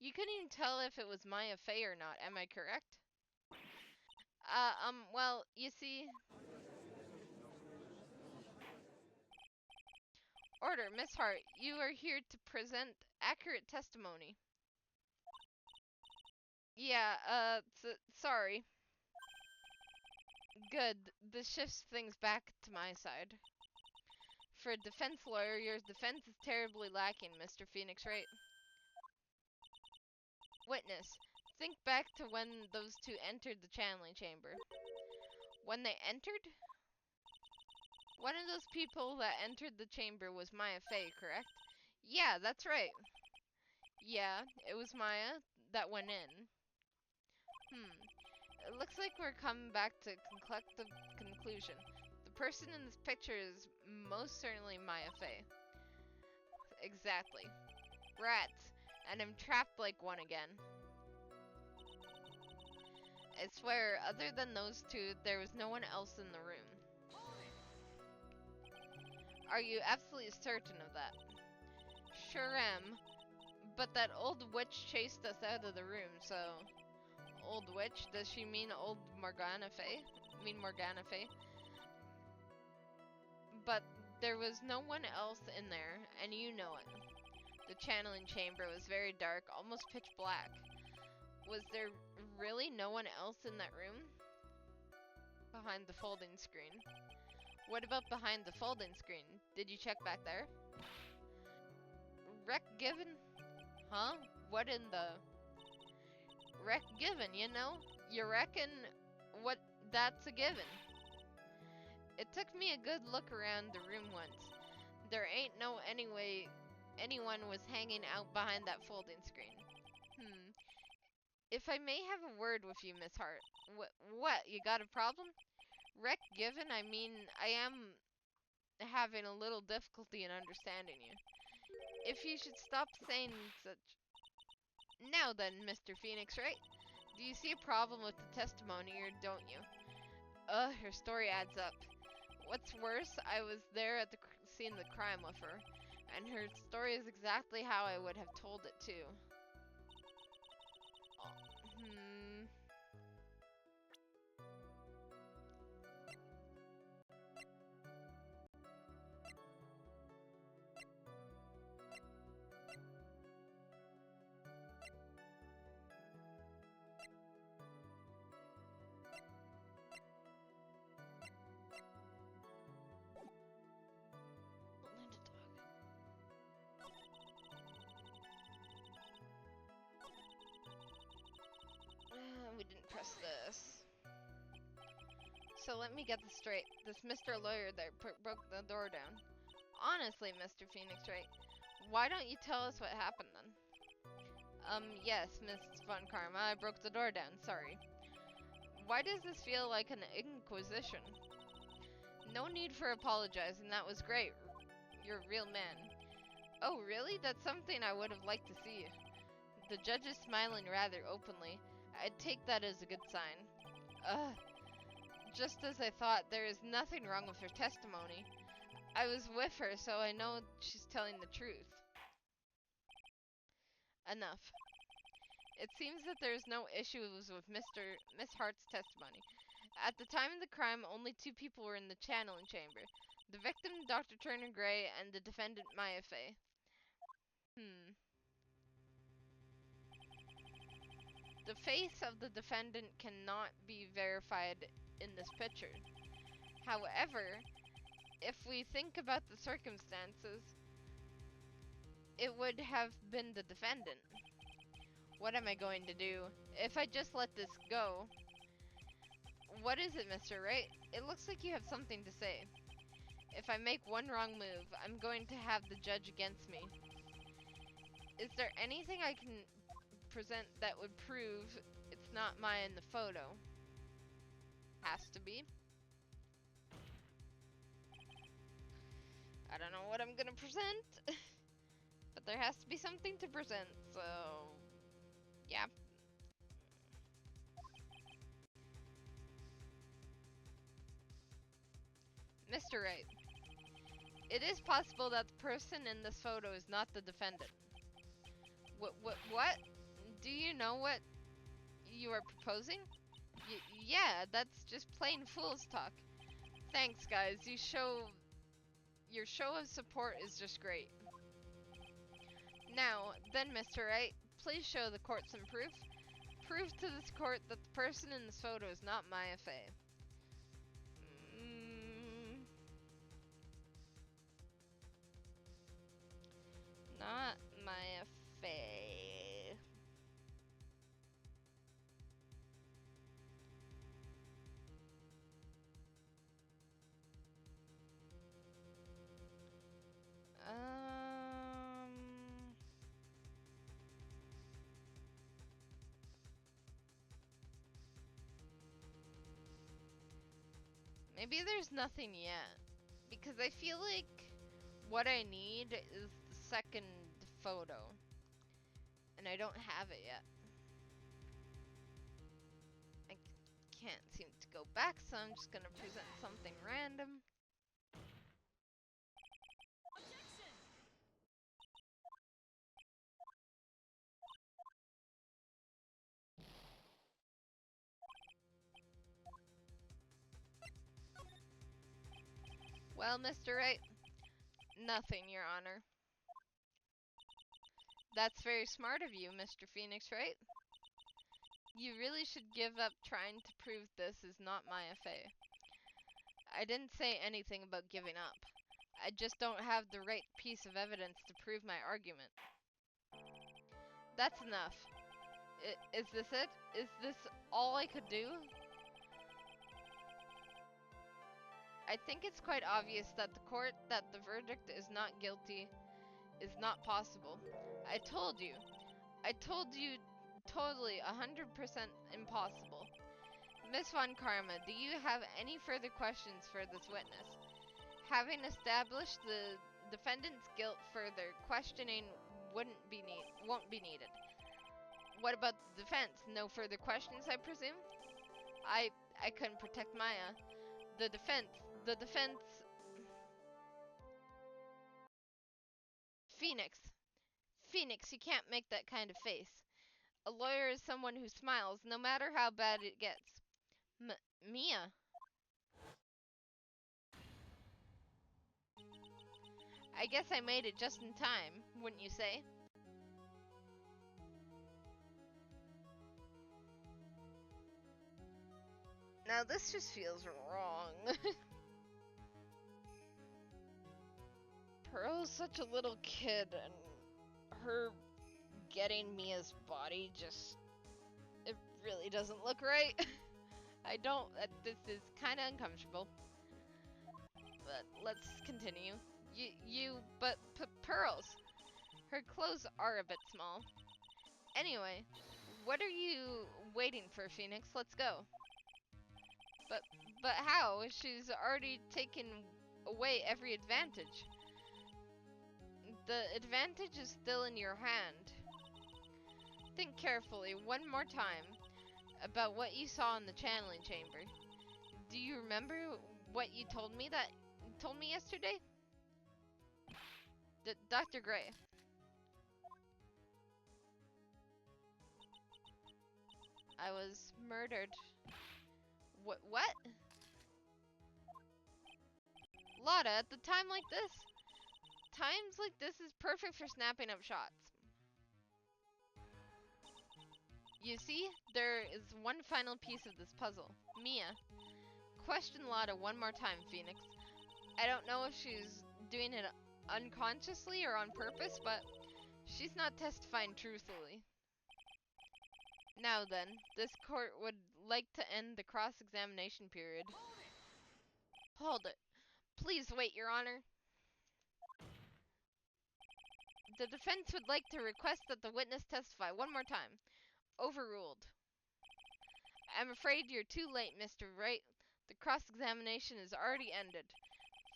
you couldn't even tell if it was Maya Fey or not, am I correct? Well, you see... Order, Miss Hart, you are here to present accurate testimony. Yeah, sorry. Good, this shifts things back to my side. For a defense lawyer, your defense is terribly lacking, Mr. Phoenix Wright. Witness, think back to when those two entered the channeling chamber. When they entered? One of those people that entered the chamber was Maya Fey, correct? Yeah, that's right. Yeah, it was Maya that went in. It looks like we're coming back to the conclusion. The person in this picture is most certainly Maya Fey. Exactly. Rats. And I'm trapped like one again. I swear, other than those two, there was no one else in the room. Are you absolutely certain of that? Sure am. But that old witch chased us out of the room, so... Old witch? Does she mean old Morgana Fey? Morgana Fey? But there was no one else in there, and you know it. The channeling chamber was very dark, almost pitch black. Was there really no one else in that room? Behind the folding screen. What about behind the folding screen? Did you check back there? Rec given? Huh? What in the... Rec given, you know? You reckon what that's a given? It took me a good look around the room once. There ain't no anyway anyone was hanging out behind that folding screen. If I may have a word with you, Miss Hart. What? You got a problem? Rec given, I mean, I am having a little difficulty in understanding you. If you should stop saying such... Now then, Mr. Phoenix, Wright? Do you see a problem with the testimony, or don't you? Her story adds up. What's worse, I was there at the scene of the crime with her, and her story is exactly how I would have told it too. We didn't press this. So let me get this straight. This Mr. Lawyer there broke the door down. Honestly, Mr. Phoenix, Wright, why don't you tell us what happened then? Yes, Miss Von Karma, I broke the door down, sorry. Why does this feel like an inquisition? No need for apologizing, that was great. You're a real man. Oh, really? That's something I would have liked to see. The judge is smiling rather openly. I'd take that as a good sign. Just as I thought, there is nothing wrong with her testimony. I was with her, so I know she's telling the truth. Enough. It seems that there is no issues with Miss Hart's testimony. At the time of the crime, only 2 people were in the channeling chamber. The victim, Dr. Turner Gray, and the defendant, Maya Fey. The face of the defendant cannot be verified in this picture. However, if we think about the circumstances, it would have been the defendant. What am I going to do? If I just let this go... What is it, Mr. Wright? It looks like you have something to say. If I make one wrong move, I'm going to have the judge against me. Is there anything I can present that would prove it's not Maya in the photo? Has to be. I don't know what I'm gonna present, but there has to be something to present, so yeah. Mr. Wright, it is possible that the person in this photo is not the defendant. What? Do you know what you are proposing? Yeah, that's just plain fool's talk. Thanks, guys. Your show of support is just great. Now, then, Mr. Wright, please show the court some proof. Prove to this court that the person in this photo is not Maya Fey. Not Maya Fey. Maybe there's nothing yet, because I feel like what I need is the second photo, and I don't have it yet. I can't seem to go back, so I'm just gonna present something random. Well, Mr. Wright, nothing, Your Honor. That's very smart of you, Mr. Phoenix, Wright? You really should give up trying to prove this is not Maya Fey. I didn't say anything about giving up. I just don't have the right piece of evidence to prove my argument. That's enough. Is this it? Is this all I could do? I think it's quite obvious that the verdict is not guilty is not possible. I told you totally 100% impossible. Miss Von Karma, do you have any further questions for this witness? Having established the defendant's guilt, further questioning won't be needed. What about the defense? No further questions, I presume? I couldn't protect Maya. The defense. Phoenix, you can't make that kind of face. A lawyer is someone who smiles, no matter how bad it gets. Mia. I guess I made it just in time, wouldn't you say? Now this just feels wrong. Pearl's such a little kid, and her getting Mia's body it really doesn't look right. This is kind of uncomfortable. But let's continue. But Pearls, her clothes are a bit small. Anyway, what are you waiting for, Phoenix? Let's go. But how? She's already taken away every advantage. The advantage is still in your hand. Think carefully one more time about what you saw in the channeling chamber. Do you remember what you told me yesterday? Dr. Gray. I was murdered. What? Lotta, at the times like this is perfect for snapping up shots. You see, there is one final piece of this puzzle. Mia. Question Lotta one more time, Phoenix. I don't know if she's doing it unconsciously or on purpose, but she's not testifying truthfully. Now then, this court would like to end the cross-examination period. Hold it. Please wait, Your Honor. The defense would like to request that the witness testify one more time. Overruled. I'm afraid you're too late, Mr. Wright. The cross-examination is already ended.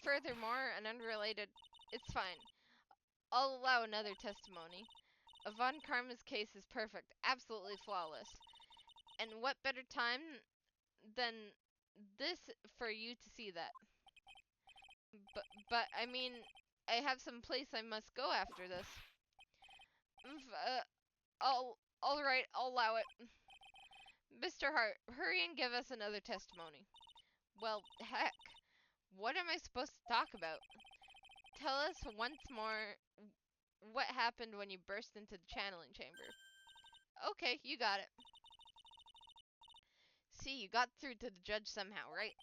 Furthermore, and unrelated, it's fine. I'll allow another testimony. Von Karma's case is perfect, absolutely flawless. And what better time than this for you to see that? But I mean, I have some place I must go after this. Alright, I'll allow it. Mr. Hart, hurry and give us another testimony. Well, heck. What am I supposed to talk about? Tell us once more what happened when you burst into the channeling chamber. Okay, you got it. See, you got through to the judge somehow, right?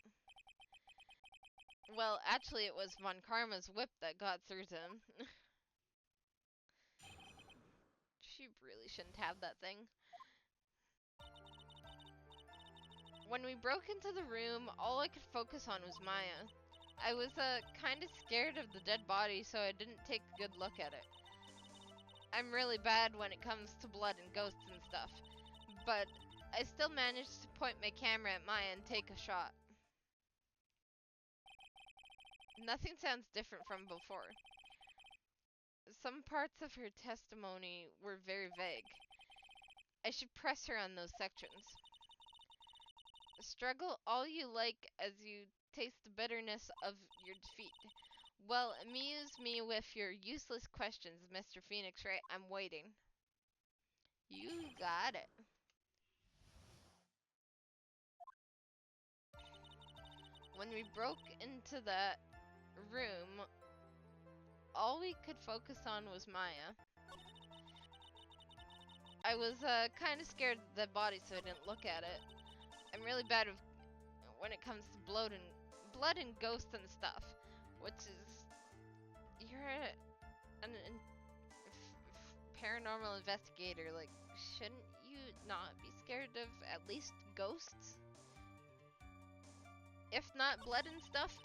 Well, actually it was Von Karma's whip that got through to him. She really shouldn't have that thing. When we broke into the room, all I could focus on was Maya. I was kind of scared of the dead body, so I didn't take a good look at it. I'm really bad when it comes to blood and ghosts and stuff, but I still managed to point my camera at Maya and take a shot. Nothing sounds different from before. Some parts of her testimony were very vague. I should press her on those sections. Struggle all you like as you taste the bitterness of your defeat. Well, amuse me with your useless questions, Mr. Phoenix Wright. I'm waiting. You got it. When we broke into that room, all we could focus on was Maya. I was kind of scared of the body, so I didn't look at it. I'm really bad when it comes to blood and ghosts and stuff, which is you're an paranormal investigator. Like, shouldn't you not be scared of at least ghosts, if not blood and stuff?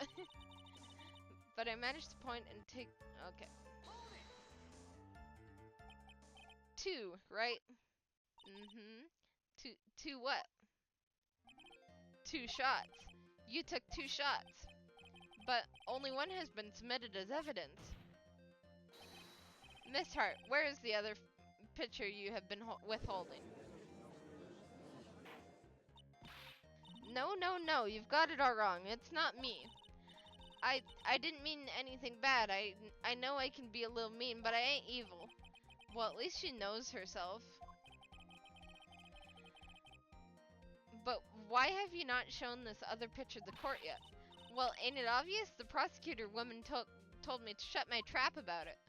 But I managed to point and take. Okay, 2, right? Mm-hmm. Two what? 2 shots. You took 2 shots, but only one has been submitted as evidence. Miss Hart, where is the other picture you have been withholding? No, no, no, you've got it all wrong. It's not me. I didn't mean anything bad. I know I can be a little mean, but I ain't evil. Well, at least she knows herself. But why have you not shown this other picture to the court yet? Well, ain't it obvious? The prosecutor woman told me to shut my trap about it.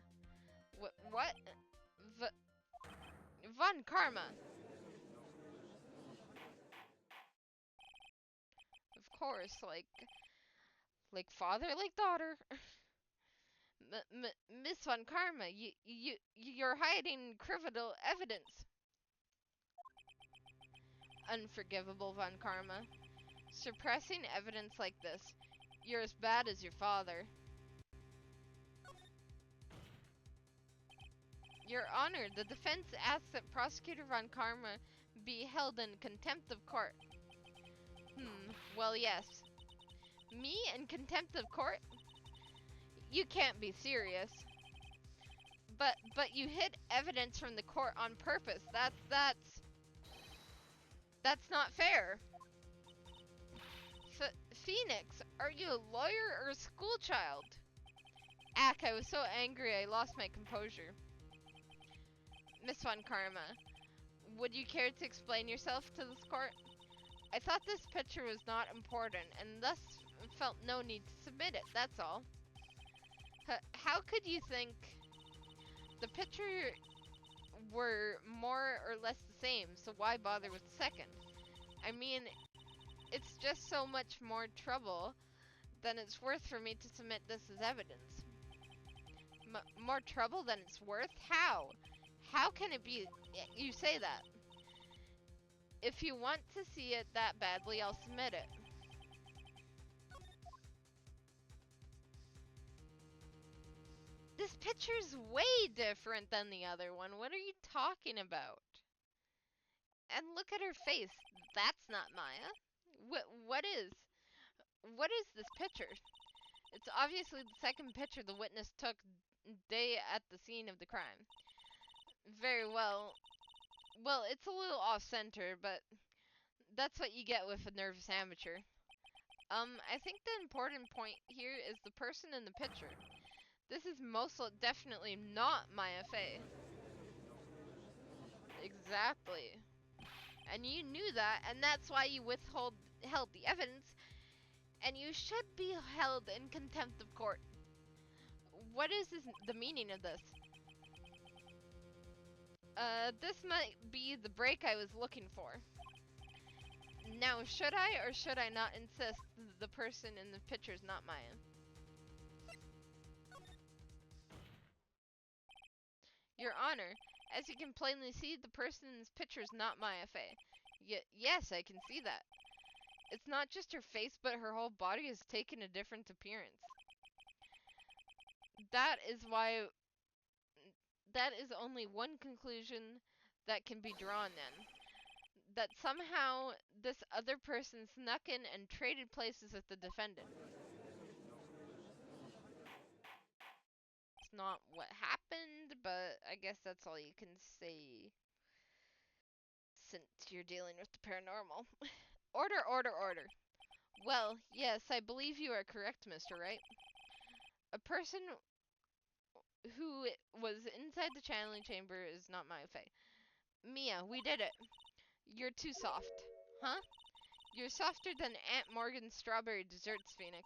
What? Von Karma. Of course, like father, like daughter. Miss Von Karma, you're hiding criminal evidence. Unforgivable, Von Karma. Suppressing evidence like this, you're as bad as your father. Your Honor, the defense asks that Prosecutor Von Karma be held in contempt of court. Well, yes. Me in contempt of court? You can't be serious. But you hid evidence from the court on purpose. That's not fair. Phoenix, are you a lawyer or a school child? Ack, I was so angry I lost my composure. Miss Von Karma, would you care to explain yourself to this court? I thought this picture was not important and thus felt no need to submit it, that's all. How could you think the picture were more or less the same, so why bother with the second? I mean, it's just so much more trouble than it's worth for me to submit this as evidence. More trouble than it's worth? How? How can it be you say that? If you want to see it that badly, I'll submit it. This picture's way different than the other one. What are you talking about? And look at her face. That's not Maya. What is? What is this picture? It's obviously the second picture the witness took day at the scene of the crime. Very well. Well, it's a little off-center, but that's what you get with a nervous amateur. I think the important point here is the person in the picture. This is most definitely not Maya Fey. Exactly. And you knew that, and that's why you held the evidence, and you should be held in contempt of court. What is the meaning of this? This might be the break I was looking for. Now, should I or should I not insist the person in the picture is not Maya? Your Honor, as you can plainly see, the person in this picture is not Maya Fey. Yes, I can see that. It's not just her face, but her whole body has taken a different appearance. That is only one conclusion that can be drawn then. That somehow this other person snuck in and traded places with the defendant. It's not what happened, but I guess that's all you can say since you're dealing with the paranormal. Order, order, order. Well, yes, I believe you are correct, Mr. Wright. A person who was inside the channeling chamber is not Maya Fey. Mia, we did it. You're too soft. Huh? You're softer than Aunt Morgan's strawberry desserts, Phoenix.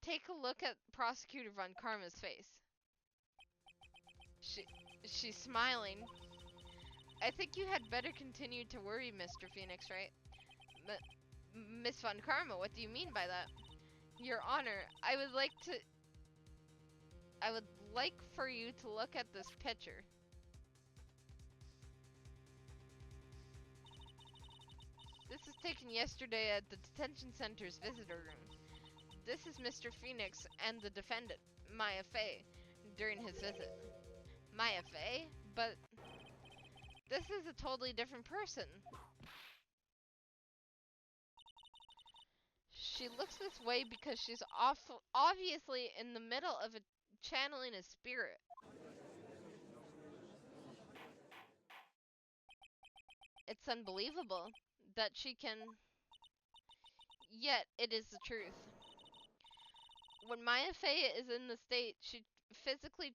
Take a look at Prosecutor Von Karma's face. She's smiling. I think you had better continue to worry, Mr. Phoenix, right? Miss Von Karma, what do you mean by that? Your Honor, I would like for you to look at this picture. This was taken yesterday at the detention center's visitor room. This is Mr. Phoenix and the defendant, Maya Fey, during his visit. Maya Fey? But this is a totally different person. She looks this way because she's obviously in the middle of channeling a spirit. It's unbelievable that she can... Yet, it is the truth. When Maya Fey is in the state, she physically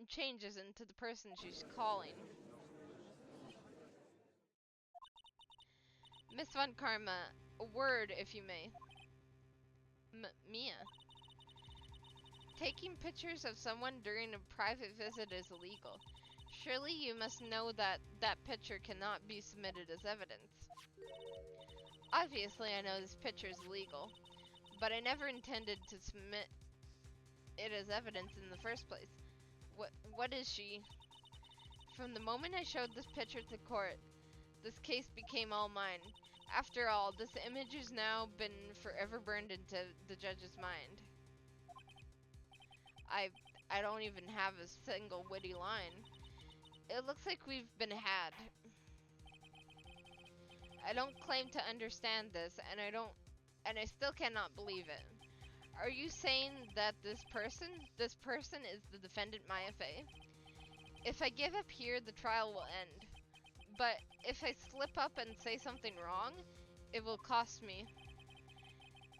changes into the person she's calling. Miss Von Karma, a word, if you may. Mia. Taking pictures of someone during a private visit is illegal. Surely you must know that that picture cannot be submitted as evidence. Obviously, I know this picture is illegal, but I never intended to submit it as evidence in the first place. What is she? From the moment I showed this picture to court, this case became all mine. After all, this image has now been forever burned into the judge's mind. I don't even have a single witty line. It looks like we've been had. I don't claim to understand this, and I still cannot believe it. Are you saying that this person is the defendant Maya Fey? If I give up here, the trial will end. But if I slip up and say something wrong, it will cost me.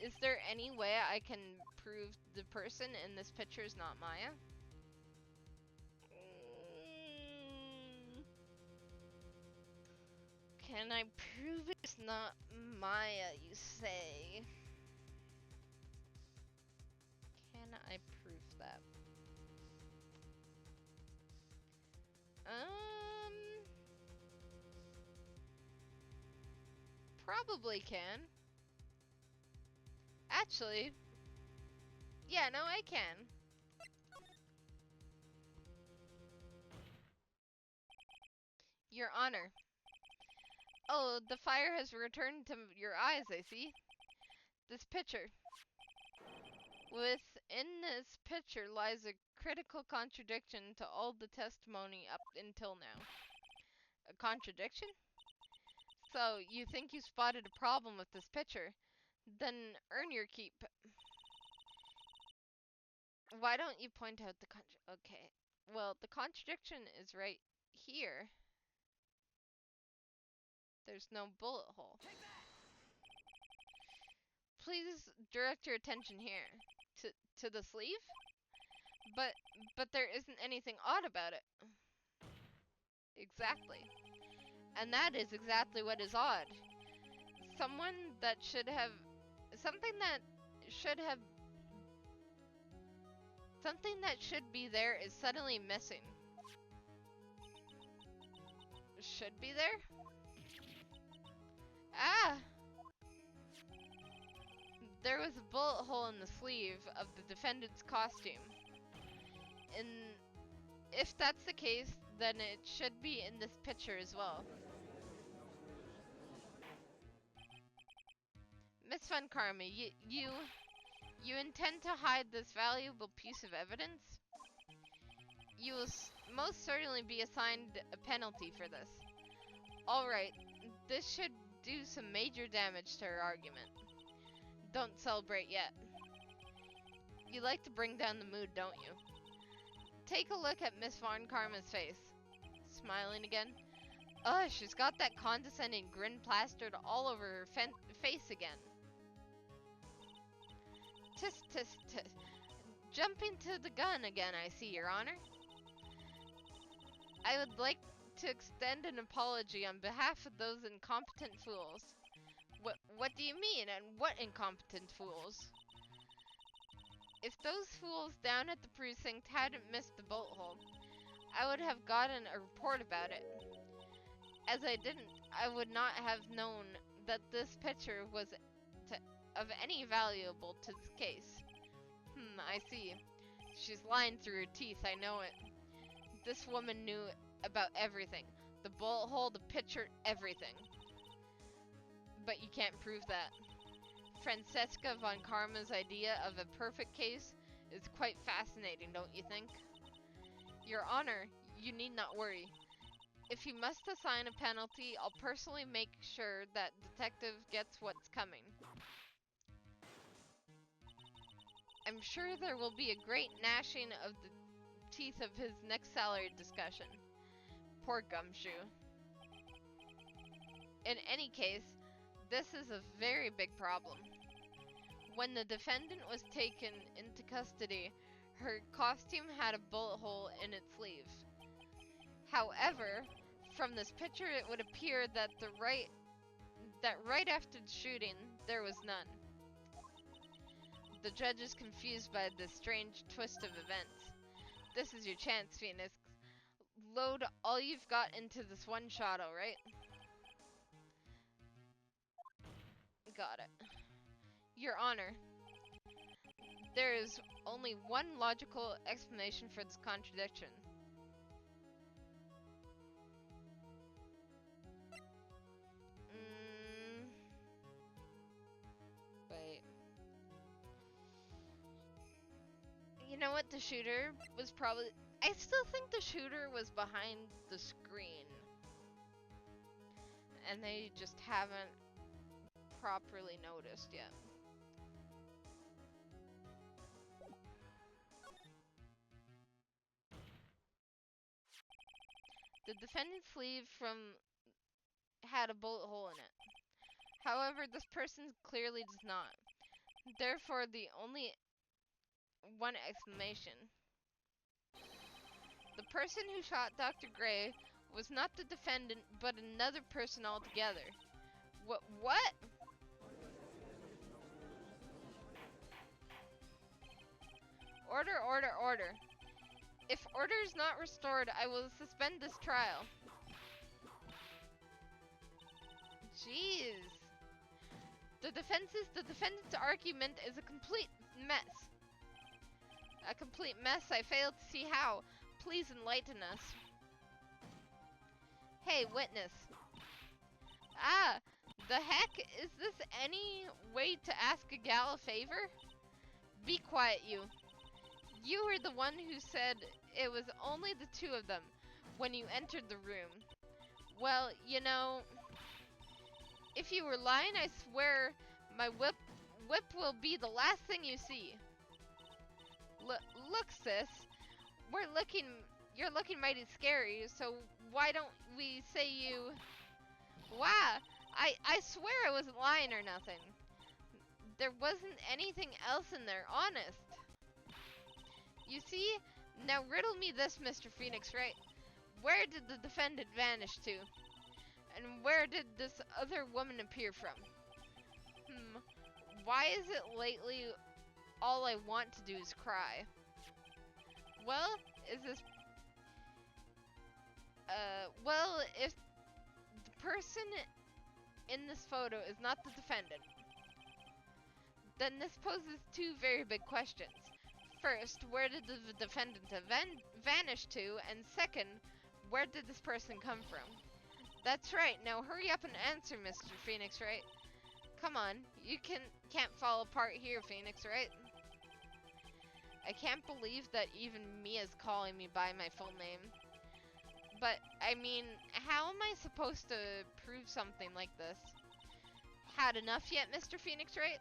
Is there any way I can prove the person in this picture is not Maya? Can I prove it's not Maya, you say? Can I prove that? Probably can. Actually, yeah, no, I can. Your Honor. Oh, the fire has returned to your eyes, I see. This picture. Within this picture lies a critical contradiction to all the testimony up until now. A contradiction? So, you think you spotted a problem with this picture? Then earn your keep. Why don't you point out the okay. Well, the contradiction is right here. There's no bullet hole. Please direct your attention here. To the sleeve? But there isn't anything odd about it. Exactly. And that is exactly what is odd. Someone that should have... Something that should be there is suddenly missing. Should be there? Ah! There was a bullet hole in the sleeve of the defendant's costume. And if that's the case, then it should be in this picture as well. Miss Von Karma, you intend to hide this valuable piece of evidence? You will most certainly be assigned a penalty for this. Alright, this should do some major damage to her argument. Don't celebrate yet. You like to bring down the mood, don't you? Take a look at Miss Von Karma's face. Smiling again. Ugh, she's got that condescending grin plastered all over her face again. Tisk, tisk, tisk. Jumping to the gun again, I see, Your Honor. I would like to extend an apology on behalf of those incompetent fools. What do you mean, and what incompetent fools? If those fools down at the precinct hadn't missed the bolt hole, I would have gotten a report about it. As I didn't, I would not have known that this picture was of any valuable to this case. I see. She's lying through her teeth, I know it. This woman knew about everything. The bullet hole, the picture, everything. But you can't prove that. Francesca von Karma's idea of a perfect case is quite fascinating, don't you think? Your Honor, you need not worry. If you must assign a penalty, I'll personally make sure that detective gets what's coming. I'm sure there will be a great gnashing of the teeth of his next salary discussion. Poor Gumshoe. In any case, this is a very big problem. When the defendant was taken into custody, her costume had a bullet hole in its sleeve. However, from this picture it would appear that right after the shooting, there was none. The judge is confused by this strange twist of events. This is your chance, Phoenix. Load all you've got into this one shot, alright? Got it. Your Honor, there is only one logical explanation for this contradiction. Wait. You know what? The shooter was probably... I still think the shooter was behind the screen. And they just haven't properly noticed yet. The defendant's sleeve had a bullet hole in it. However, this person clearly does not. Therefore, the only one explanation. The person who shot Dr. Gray was not the defendant, but another person altogether. What? Order, order, order. If order is not restored, I will suspend this trial. Jeez. The defendant's argument is a complete mess. A complete mess. I fail to see how. Please enlighten us. Hey, witness. Ah, the heck? Is this any way to ask a gal a favor? Be quiet, you. You were the one who said it was only the two of them when you entered the room. Well, you know, if you were lying, I swear my whip will be the last thing you see. Look, sis, you're looking mighty scary, so why don't we say you... Wow, I swear I wasn't lying or nothing. There wasn't anything else in there, honest. You see, now riddle me this, Mr. Phoenix, Wright. Where did the defendant vanish to? And where did this other woman appear from? Why is it lately all I want to do is cry? Well, well, if the person in this photo is not the defendant, then this poses two very big questions. First, where did the defendant vanish to? And second, where did this person come from? That's right. Now hurry up and answer, Mr. Phoenix, Wright? Come on, you can't fall apart here, Phoenix, Wright? I can't believe that even Mia's calling me by my full name. But, I mean, how am I supposed to prove something like this? Had enough yet, Mr. Phoenix, Wright?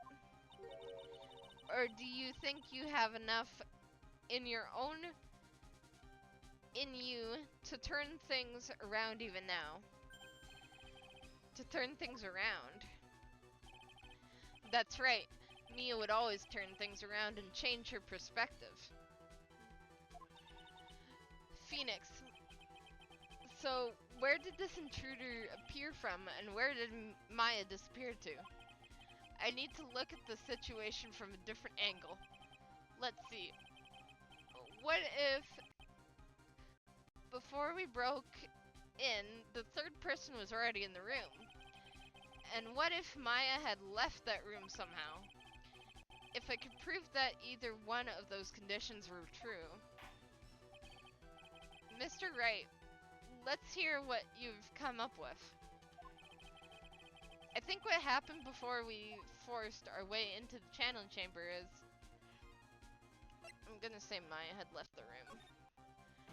Or do you think you have enough in you to turn things around even now? To turn things around. That's right. Mia would always turn things around and change her perspective. Phoenix. So, where did this intruder appear from, and where did Maya disappear to? I need to look at the situation from a different angle. Let's see. What if, before we broke in, the third person was already in the room. And what if Maya had left that room somehow? If I could prove that either one of those conditions were true. Mr. Wright, let's hear what you've come up with. I think what happened before we forced our way into the channeling chamber is... I'm gonna say Maya had left the room.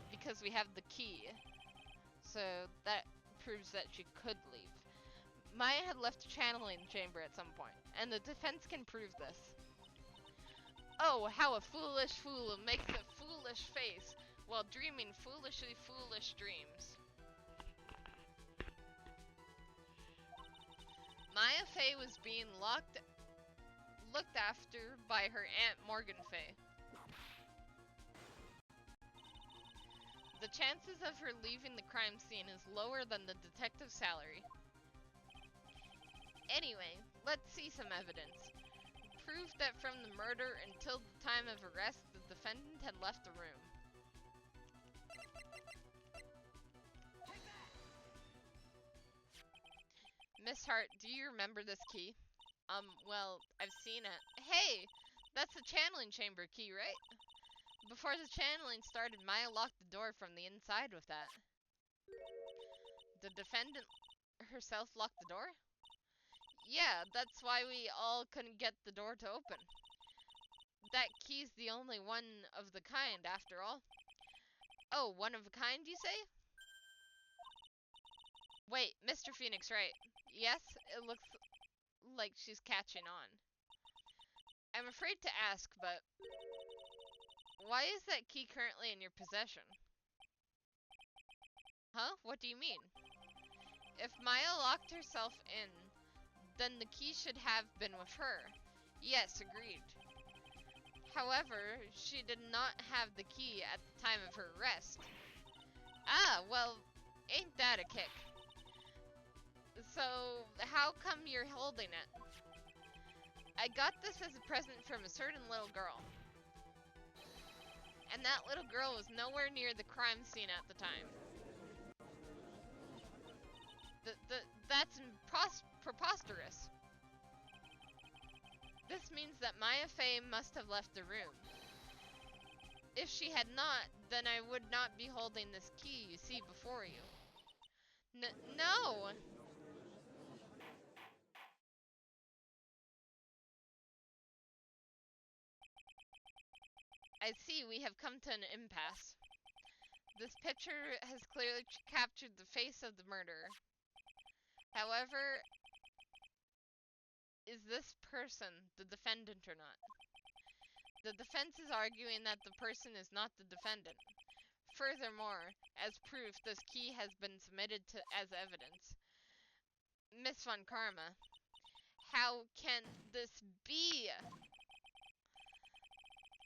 Because we have the key. So that proves that she could leave. Maya had left the channeling chamber at some point, and the defense can prove this. Oh, how a foolish fool makes a foolish face while dreaming foolishly foolish dreams. Maya Fey was being looked after by her Aunt Morgan Fey. The chances of her leaving the crime scene is lower than the detective's salary. Anyway, let's see some evidence. Proof that from the murder until the time of arrest, the defendant had left the room. Miss Hart, do you remember this key? Well, I've seen it. Hey! That's the channeling chamber key, right? Before the channeling started, Maya locked the door from the inside with that. The defendant herself locked the door? Yeah, that's why we all couldn't get the door to open. That key's the only one of the kind, after all. Oh, one of a kind, you say? Wait, Mr. Phoenix, right? Yes, it looks like she's catching on. I'm afraid to ask, but why is that key currently in your possession? Huh? What do you mean? If Maya locked herself in, then the key should have been with her. Yes, agreed. However, she did not have the key at the time of her arrest. Ah, well, ain't that a kick? So, how come you're holding it? I got this as a present from a certain little girl. And that little girl was nowhere near the crime scene at the time. That's preposterous. This means that Maya Fey must have left the room. If she had not, then I would not be holding this key you see before you. No! I see we have come to an impasse. This picture has clearly captured the face of the murderer. However, is this person the defendant or not? The defense is arguing that the person is not the defendant. Furthermore, as proof, this key has been submitted as evidence. Miss Von Karma, how can this be?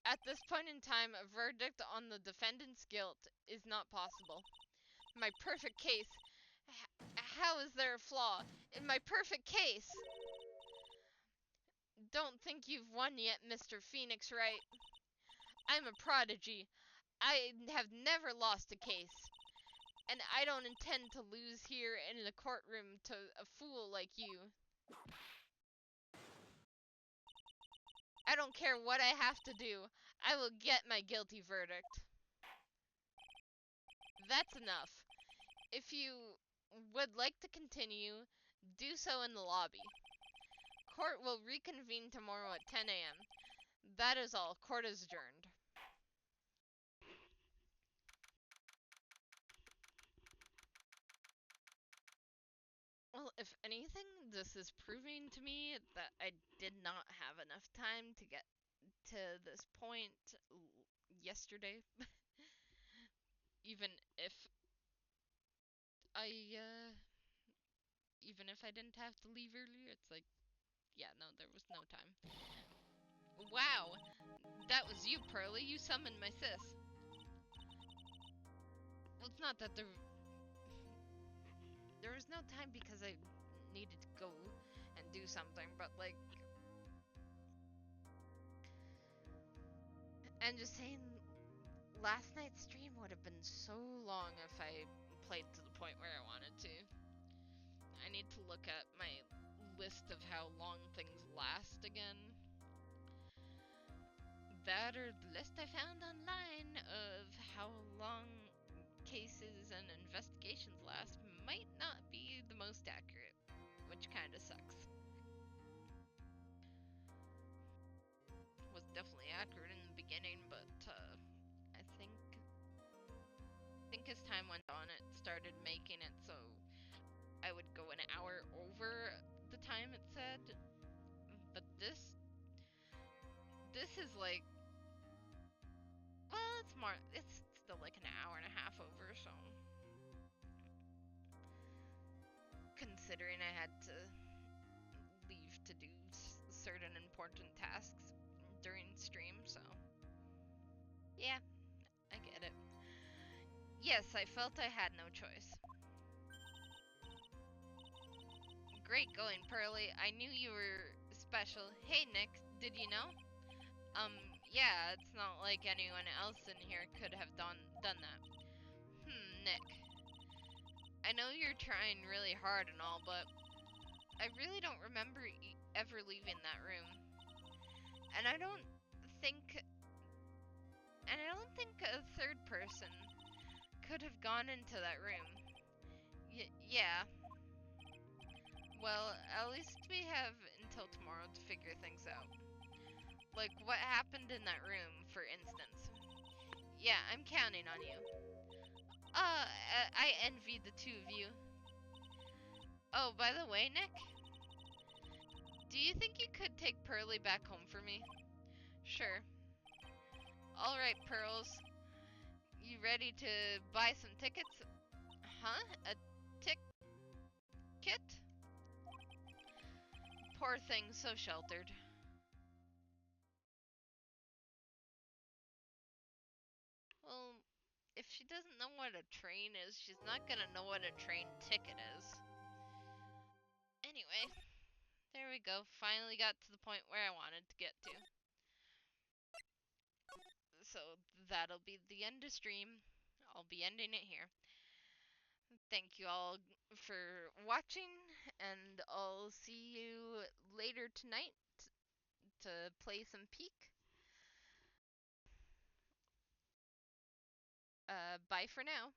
At this point in time, a verdict on the defendant's guilt is not possible. My perfect case. How is there a flaw in my perfect case? Don't think you've won yet, Mr. Phoenix, Wright? I'm a prodigy. I have never lost a case. And I don't intend to lose here in the courtroom to a fool like you. I don't care what I have to do. I will get my guilty verdict. That's enough. If you would like to continue, do so in the lobby. Court will reconvene tomorrow at 10 a.m. That is all. Court is adjourned. Well, if anything, this is proving to me that I did not have enough time to get to this point yesterday. Even if I, even if I didn't have to leave earlier, it's like, yeah, no, there was no time. Wow, that was you, Pearly. You summoned my sis. Well, it's not that there was no time because I needed to go and do something, but like, I'm just saying, last night's stream would have been so long if I played to the point where I wanted to. I need to look at my list of how long things last again. That or the list I found online of how long cases and investigations last might not be the most accurate, which kinda sucks. Was definitely accurate in the beginning, but I think as time went on, it started making it so I would go an hour over the time it said. But this is like, well, it's still like an hour and a half over, so considering I had to leave to do certain important tasks during stream, so yeah, I get it. Yes, I felt I had no choice. Great going, Pearly. I knew you were special. Hey, Nick, did you know? Yeah, it's not like anyone else in here could have done that. Nick. I know you're trying really hard and all, but I really don't remember ever leaving that room. And I don't think a third person could have gone into that room. Yeah. Well, at least we have until tomorrow to figure things out. Like, what happened in that room, for instance. Yeah, I'm counting on you. I envy the two of you. Oh, by the way, Nick, do you think you could take Pearly back home for me? Sure. Alright, Pearls. You ready to buy some tickets? Huh? A ticket? Poor thing, so sheltered. Well, if she doesn't know what a train is, she's not gonna know what a train ticket is. Anyway, there we go. Finally got to the point where I wanted to get to. So that'll be the end of stream. I'll be ending it here. Thank you all for watching, and I'll see you later tonight to play some Peak. Bye for now.